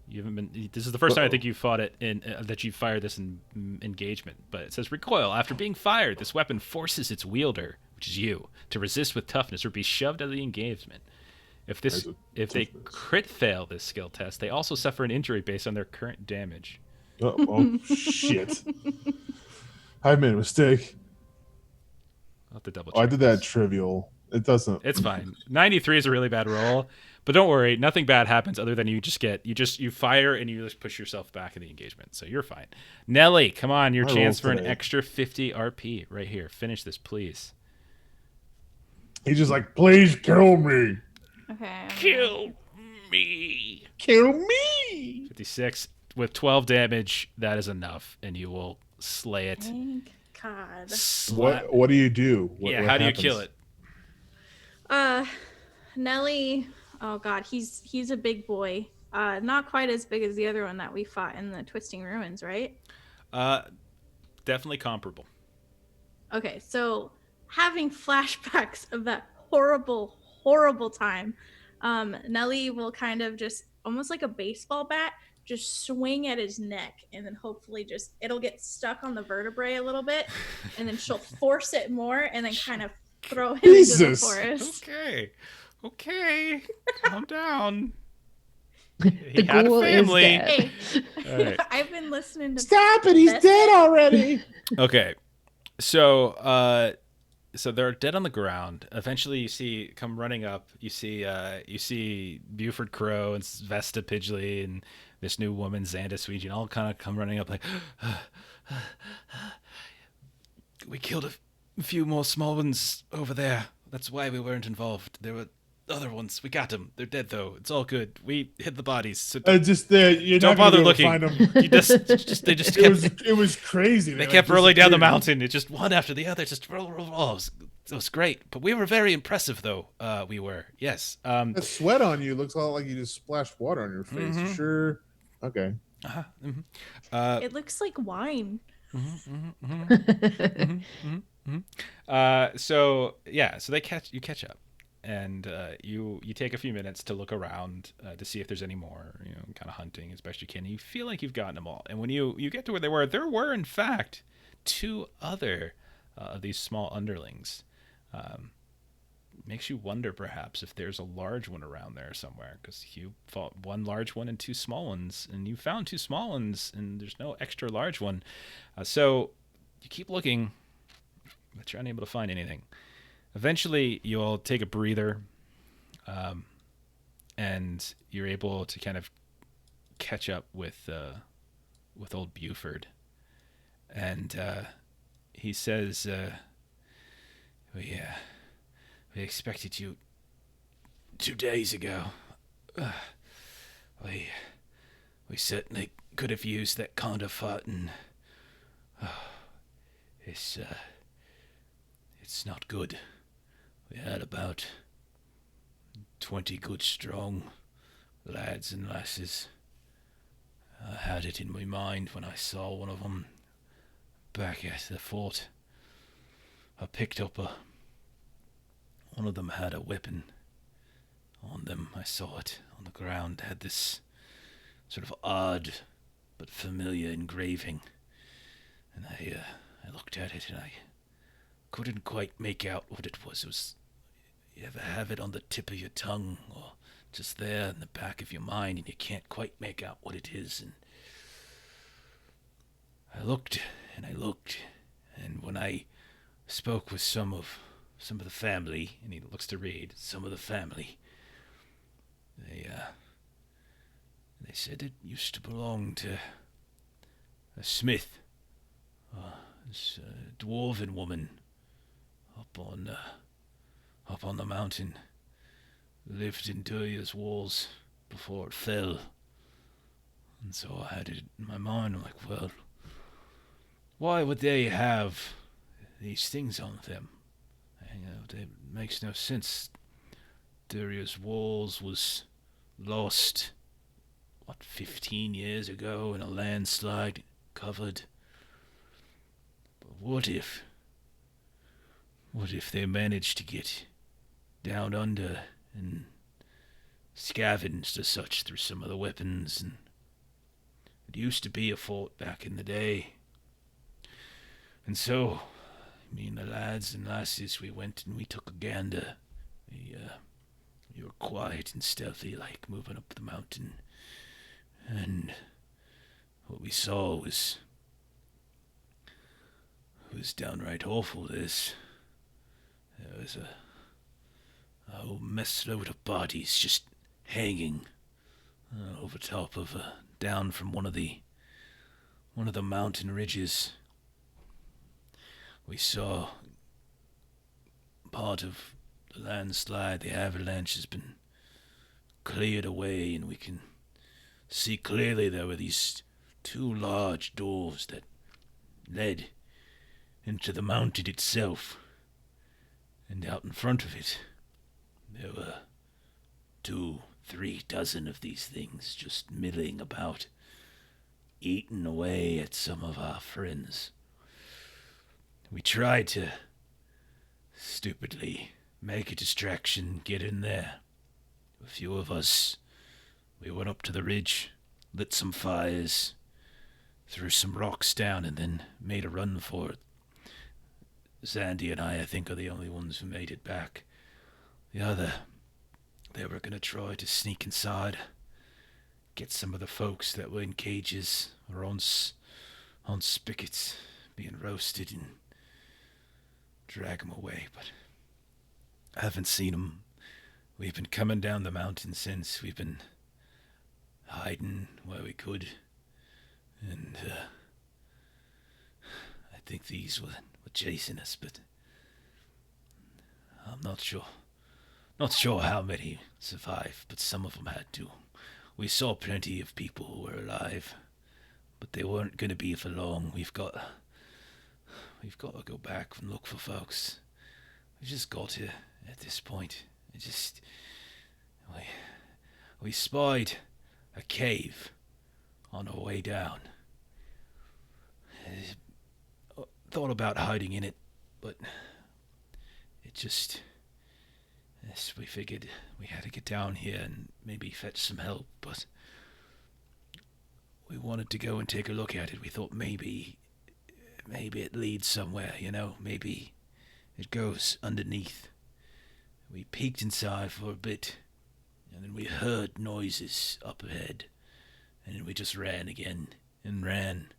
Speaker 1: You haven't been. This is the first time I think you fought it in that you fired this in engagement. But it says recoil. After being fired, this weapon forces its wielder, which is you, to resist with toughness or be shoved out of the engagement. If they crit fail this skill test, they also suffer an injury based on their current damage.
Speaker 2: Oh shit. I made a mistake.
Speaker 1: I'll have to double check.
Speaker 2: Oh, I did that
Speaker 1: this.
Speaker 2: trivial. It doesn't.
Speaker 1: It's fine. 93 is a really bad roll, but don't worry. Nothing bad happens other than you fire and you just push yourself back in the engagement. So you're fine. Nelly, come on. Your
Speaker 2: My
Speaker 1: chance
Speaker 2: rolls
Speaker 1: for an
Speaker 2: today.
Speaker 1: extra 50 RP right here. Finish this, please.
Speaker 2: He's just like, please kill me.
Speaker 5: Okay.
Speaker 1: Kill me.
Speaker 2: Kill me.
Speaker 1: 56 with 12 damage. That is enough, and you will slay it.
Speaker 5: Thank God.
Speaker 2: What do you do? What
Speaker 1: How do you
Speaker 2: happens?
Speaker 1: kill it?
Speaker 5: Nelly. Oh God, he's a big boy. Not quite as big as the other one that we fought in the Twisting Ruins, right?
Speaker 1: Definitely comparable.
Speaker 5: Okay, so having flashbacks of that horrible, horrible time, Nelly will kind of just almost like a baseball bat, just swing at his neck, and then hopefully it'll get stuck on the vertebrae a little bit, and then she'll force it more, and then kind of throw him into the
Speaker 2: Jesus.
Speaker 5: forest.
Speaker 1: Okay. Calm down.
Speaker 3: The
Speaker 1: He had a
Speaker 3: ghoul is
Speaker 1: family.
Speaker 3: dead.
Speaker 5: Hey,
Speaker 1: All right.
Speaker 5: I've been listening to.
Speaker 2: Stop it! He's
Speaker 5: That's
Speaker 2: dead
Speaker 5: it.
Speaker 2: already.
Speaker 1: Okay. So they're dead on the ground. Eventually you see come running up, you see Buford Crow and Vesta Pidgley and this new woman, Xanda Sweetin, all kind of come running up like we killed a few more small ones over there. That's why we weren't involved. There were other ones. We got them. They're dead though. It's all good. We hid the bodies. So
Speaker 2: You're
Speaker 1: don't
Speaker 2: not gonna
Speaker 1: bother
Speaker 2: be able to
Speaker 1: looking.
Speaker 2: Find him.
Speaker 1: they just kept
Speaker 2: It was crazy.
Speaker 1: They
Speaker 2: like,
Speaker 1: kept rolling down the
Speaker 2: disappeared.
Speaker 1: mountain. It just one after the other, just roll. It was great. But we were very impressive, though. We were. Yes.
Speaker 2: The sweat on you looks all like you just splashed water on your face.
Speaker 1: Mhm.
Speaker 2: Sure. Okay.
Speaker 5: It looks like wine.
Speaker 1: So they catch up, and you take a few minutes to look around to see if there's any more, kind of hunting as best you can. You feel like you've gotten them all, and when you get to where they were, there were in fact 2 other of these small underlings. Makes you wonder perhaps if there's a large one around there somewhere, because you fought 1 large one and 2 small ones, and you found 2 small ones, and there's no extra large one. So you keep looking, but you're unable to find anything. Eventually, you'll take a breather, and you're able to kind of catch up with old Buford, and he says, We expected you 2 days ago. We certainly could have used that kind of fighting. It's not good. We had about 20 good strong lads and lasses. I had it in my mind when I saw one of them back at the fort. I picked up one of them had a weapon on them. I saw it on the ground. It had this sort of odd but familiar engraving. And I looked at it and I couldn't quite make out what it was. You ever have it on the tip of your tongue or just there in the back of your mind and you can't quite make out what it is? And I looked, and when I spoke with some of the family, and he looks to read, some of the family, they said it used to belong to a smith, this dwarven woman up on the mountain, lived in Duria's walls before it fell. And so I had it in my mind, I'm like, well, why would they have these things on them? It makes no sense. Duria's walls was lost, 15 years ago in a landslide, covered. But what if they managed to get down under and scavenged as such through some of the weapons? And it used to be a fort back in the day. And so, me and the lads and lasses, we went and we took a gander. We were quiet and stealthy, like, moving up the mountain. And what we saw was It was downright awful, this. There was a whole mess load of bodies just hanging over top of down from one of the mountain ridges. We saw part of the landslide, the avalanche has been cleared away, and we can see clearly there were these two large doors that led into the mountain itself. And out in front of it, there were 2-3 dozen of these things just milling about, eating away at some of our friends. We tried to stupidly make a distraction, get in there. A few of us, we went up to the ridge, lit some fires, threw some rocks down, and then made a run for it. Zandy and I think, are the only ones who made it back. The other, they were going to try to sneak inside, get some of the folks that were in cages or on spigots being roasted, and drag them away, but I haven't seen them. We've been coming down the mountain since. We've been hiding where we could, and I think these were chasing us, but I'm not sure. Not sure how many survived, but some of them had to. We saw plenty of people who were alive, but they weren't going to be for long. We've got to go back and look for folks. We've just got to at this point. We spied a cave on our way down. Thought about hiding in it, but we figured we had to get down here and maybe fetch some help, but we wanted to go and take a look at it. We thought maybe it leads somewhere, maybe it goes underneath. We peeked inside for a bit, and then we heard noises up ahead, and then we just ran again, and ran.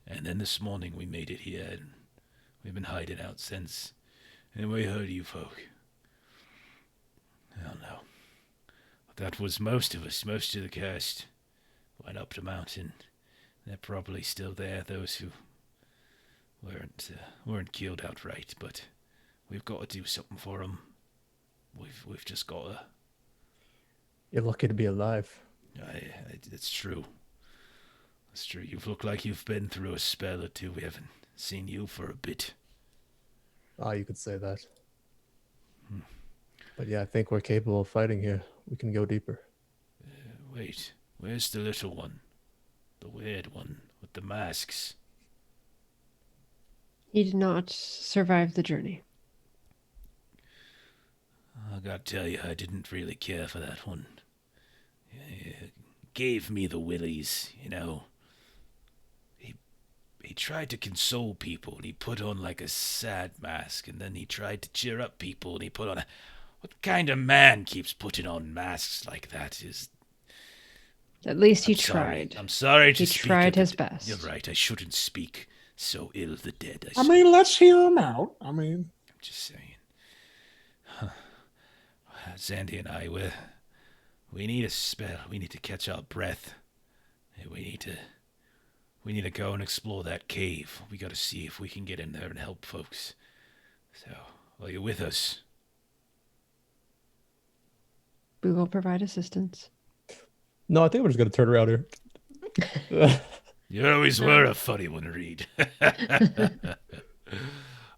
Speaker 1: And then this morning we made it here, and we've been hiding out since. And we heard you folk. I don't know. That was most of us. Most of the cast went up the mountain. They're probably still there, those who weren't killed outright, but we've got to do something for them. We've just got to.
Speaker 4: You're lucky to be alive.
Speaker 1: It's true. It's true. You look like you've been through a spell or two. We haven't seen you for a bit.
Speaker 4: Ah, you could say that. But yeah, I think we're capable of fighting here. We can go deeper.
Speaker 1: Wait, where's the little one? The weird one with the masks?
Speaker 3: He did not survive the journey.
Speaker 1: I gotta tell you, I didn't really care for that one. He gave me the willies, He tried to console people, and he put on like a sad mask, and then he tried to cheer up people, and he put on What kind of man keeps putting on masks like that?
Speaker 3: At least he
Speaker 1: I'm sorry.
Speaker 3: tried.
Speaker 1: I'm sorry to
Speaker 3: He
Speaker 1: speak.
Speaker 3: tried his best.
Speaker 1: You're right. I shouldn't speak so ill of the dead.
Speaker 2: I mean, let's hear him out. I'm
Speaker 1: just saying. Zandy and I, we need a spell. We need to catch our breath. We need to go and explore that cave. We got to see if we can get in there and help folks. So, are you with us?
Speaker 3: We will provide assistance.
Speaker 4: No, I think we're just going to turn around here.
Speaker 1: You always were a funny one, Reed.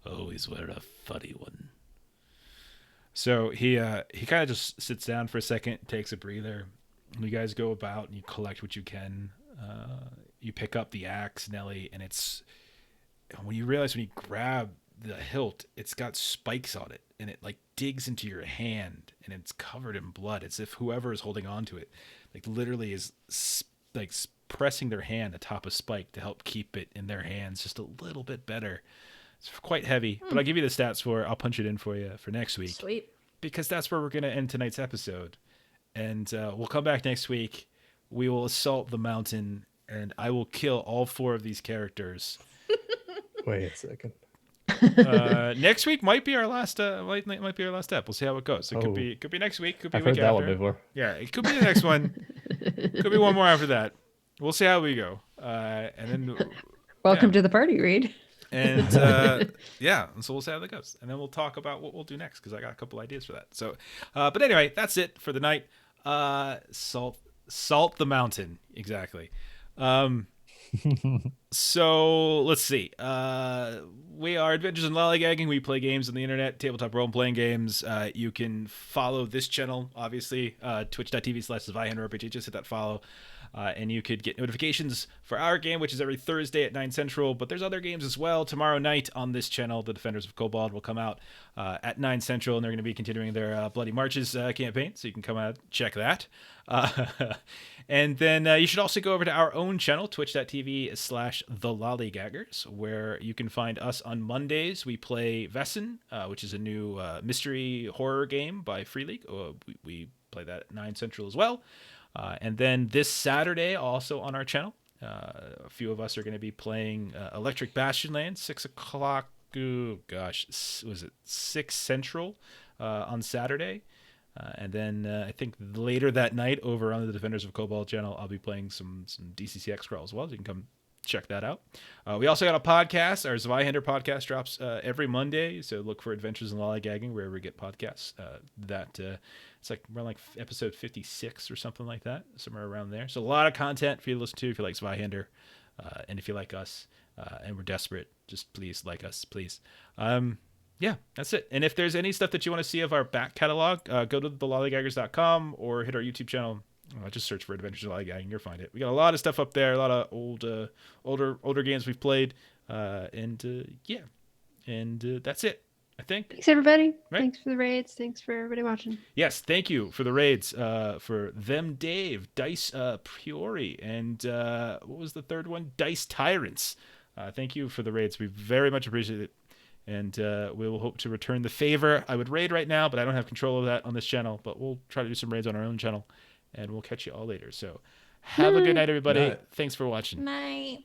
Speaker 1: Always were a funny one. So he kind of just sits down for a second, takes a breather. You guys go about and you collect what you can. You pick up the axe, Nelly, and when you realize when you grab the hilt, it's got spikes on it, and it like digs into your hand, and it's covered in blood. It's if whoever is holding on to it, like literally is like pressing their hand atop a spike to help keep it in their hands just a little bit better. It's quite heavy, but I'll give you the stats for it. I'll punch it in for you for next week.
Speaker 5: Sweet.
Speaker 1: Because that's where we're going to end tonight's episode. And we'll come back next week. We will assault the mountain, and I will kill all 4 of these characters.
Speaker 4: Wait a second.
Speaker 1: Next week might be our last. Might be our last step. We'll see how it goes. It could
Speaker 4: Oh.
Speaker 1: be next week. Could be
Speaker 4: I've
Speaker 1: a week
Speaker 4: heard that
Speaker 1: after.
Speaker 4: one before.
Speaker 1: Yeah, it could be the next one. Could be one more after that. We'll see how we go. And then
Speaker 3: Welcome
Speaker 1: yeah.
Speaker 3: to the party, Reed.
Speaker 1: And yeah, and so we'll see how that goes, and then we'll talk about what we'll do next because I got a couple ideas for that. So, but anyway, that's it for the night. Salt the mountain, exactly. So let's see. We are Adventures in Lollygagging. We play games on the internet, tabletop role-playing games. You can follow this channel, obviously, twitch.tv/Zweihander. Just hit that follow. And you could get notifications for our game, which is every Thursday at 9 Central. But there's other games as well. Tomorrow night on this channel, the Defenders of Kobold will come out at 9 Central, and they're going to be continuing their Bloody Marches campaign. So you can come out and check that. And then you should also go over to our own channel, twitch.tv/TheLollygaggers, where you can find us on Mondays. We play Vesson, which is a new mystery horror game by Free League. We play that at 9 Central as well. And then this Saturday, also on our channel, a few of us are going to be playing Electric Bastion Land, 6 o'clock, was it 6 Central on Saturday? And then I think later that night over on the Defenders of Kobold channel, I'll be playing some DCCX Crawl as well. So you can come check that out. We also got a podcast. Our Zweihander podcast drops every Monday. So look for Adventures in Lollygagging wherever we get podcasts. It's like around like episode 56 or something like that, somewhere around there. So a lot of content for you to listen to if you like Zweihander, and if you like us, and we're desperate, just please like us, please. Yeah, that's it. And if there's any stuff that you want to see of our back catalog, go to thelollygaggers.com or hit our YouTube channel. Just search for Adventures in Lollygagging. You'll find it. We got a lot of stuff up there, a lot of older games we've played, and that's it, I think.
Speaker 3: Thanks, everybody.
Speaker 1: Right.
Speaker 3: Thanks for the raids. Thanks for everybody watching.
Speaker 1: Yes, thank you for the raids, for them, Dave, Dice Priori, and what was the third one? Dice Tyrants. Thank you for the raids. We very much appreciate it. And we will hope to return the favor. I would raid right now, but I don't have control of that on this channel. But we'll try to do some raids on our own channel. And we'll catch you all later. So have a good night, everybody.
Speaker 4: Night.
Speaker 1: Thanks for watching.
Speaker 5: Night.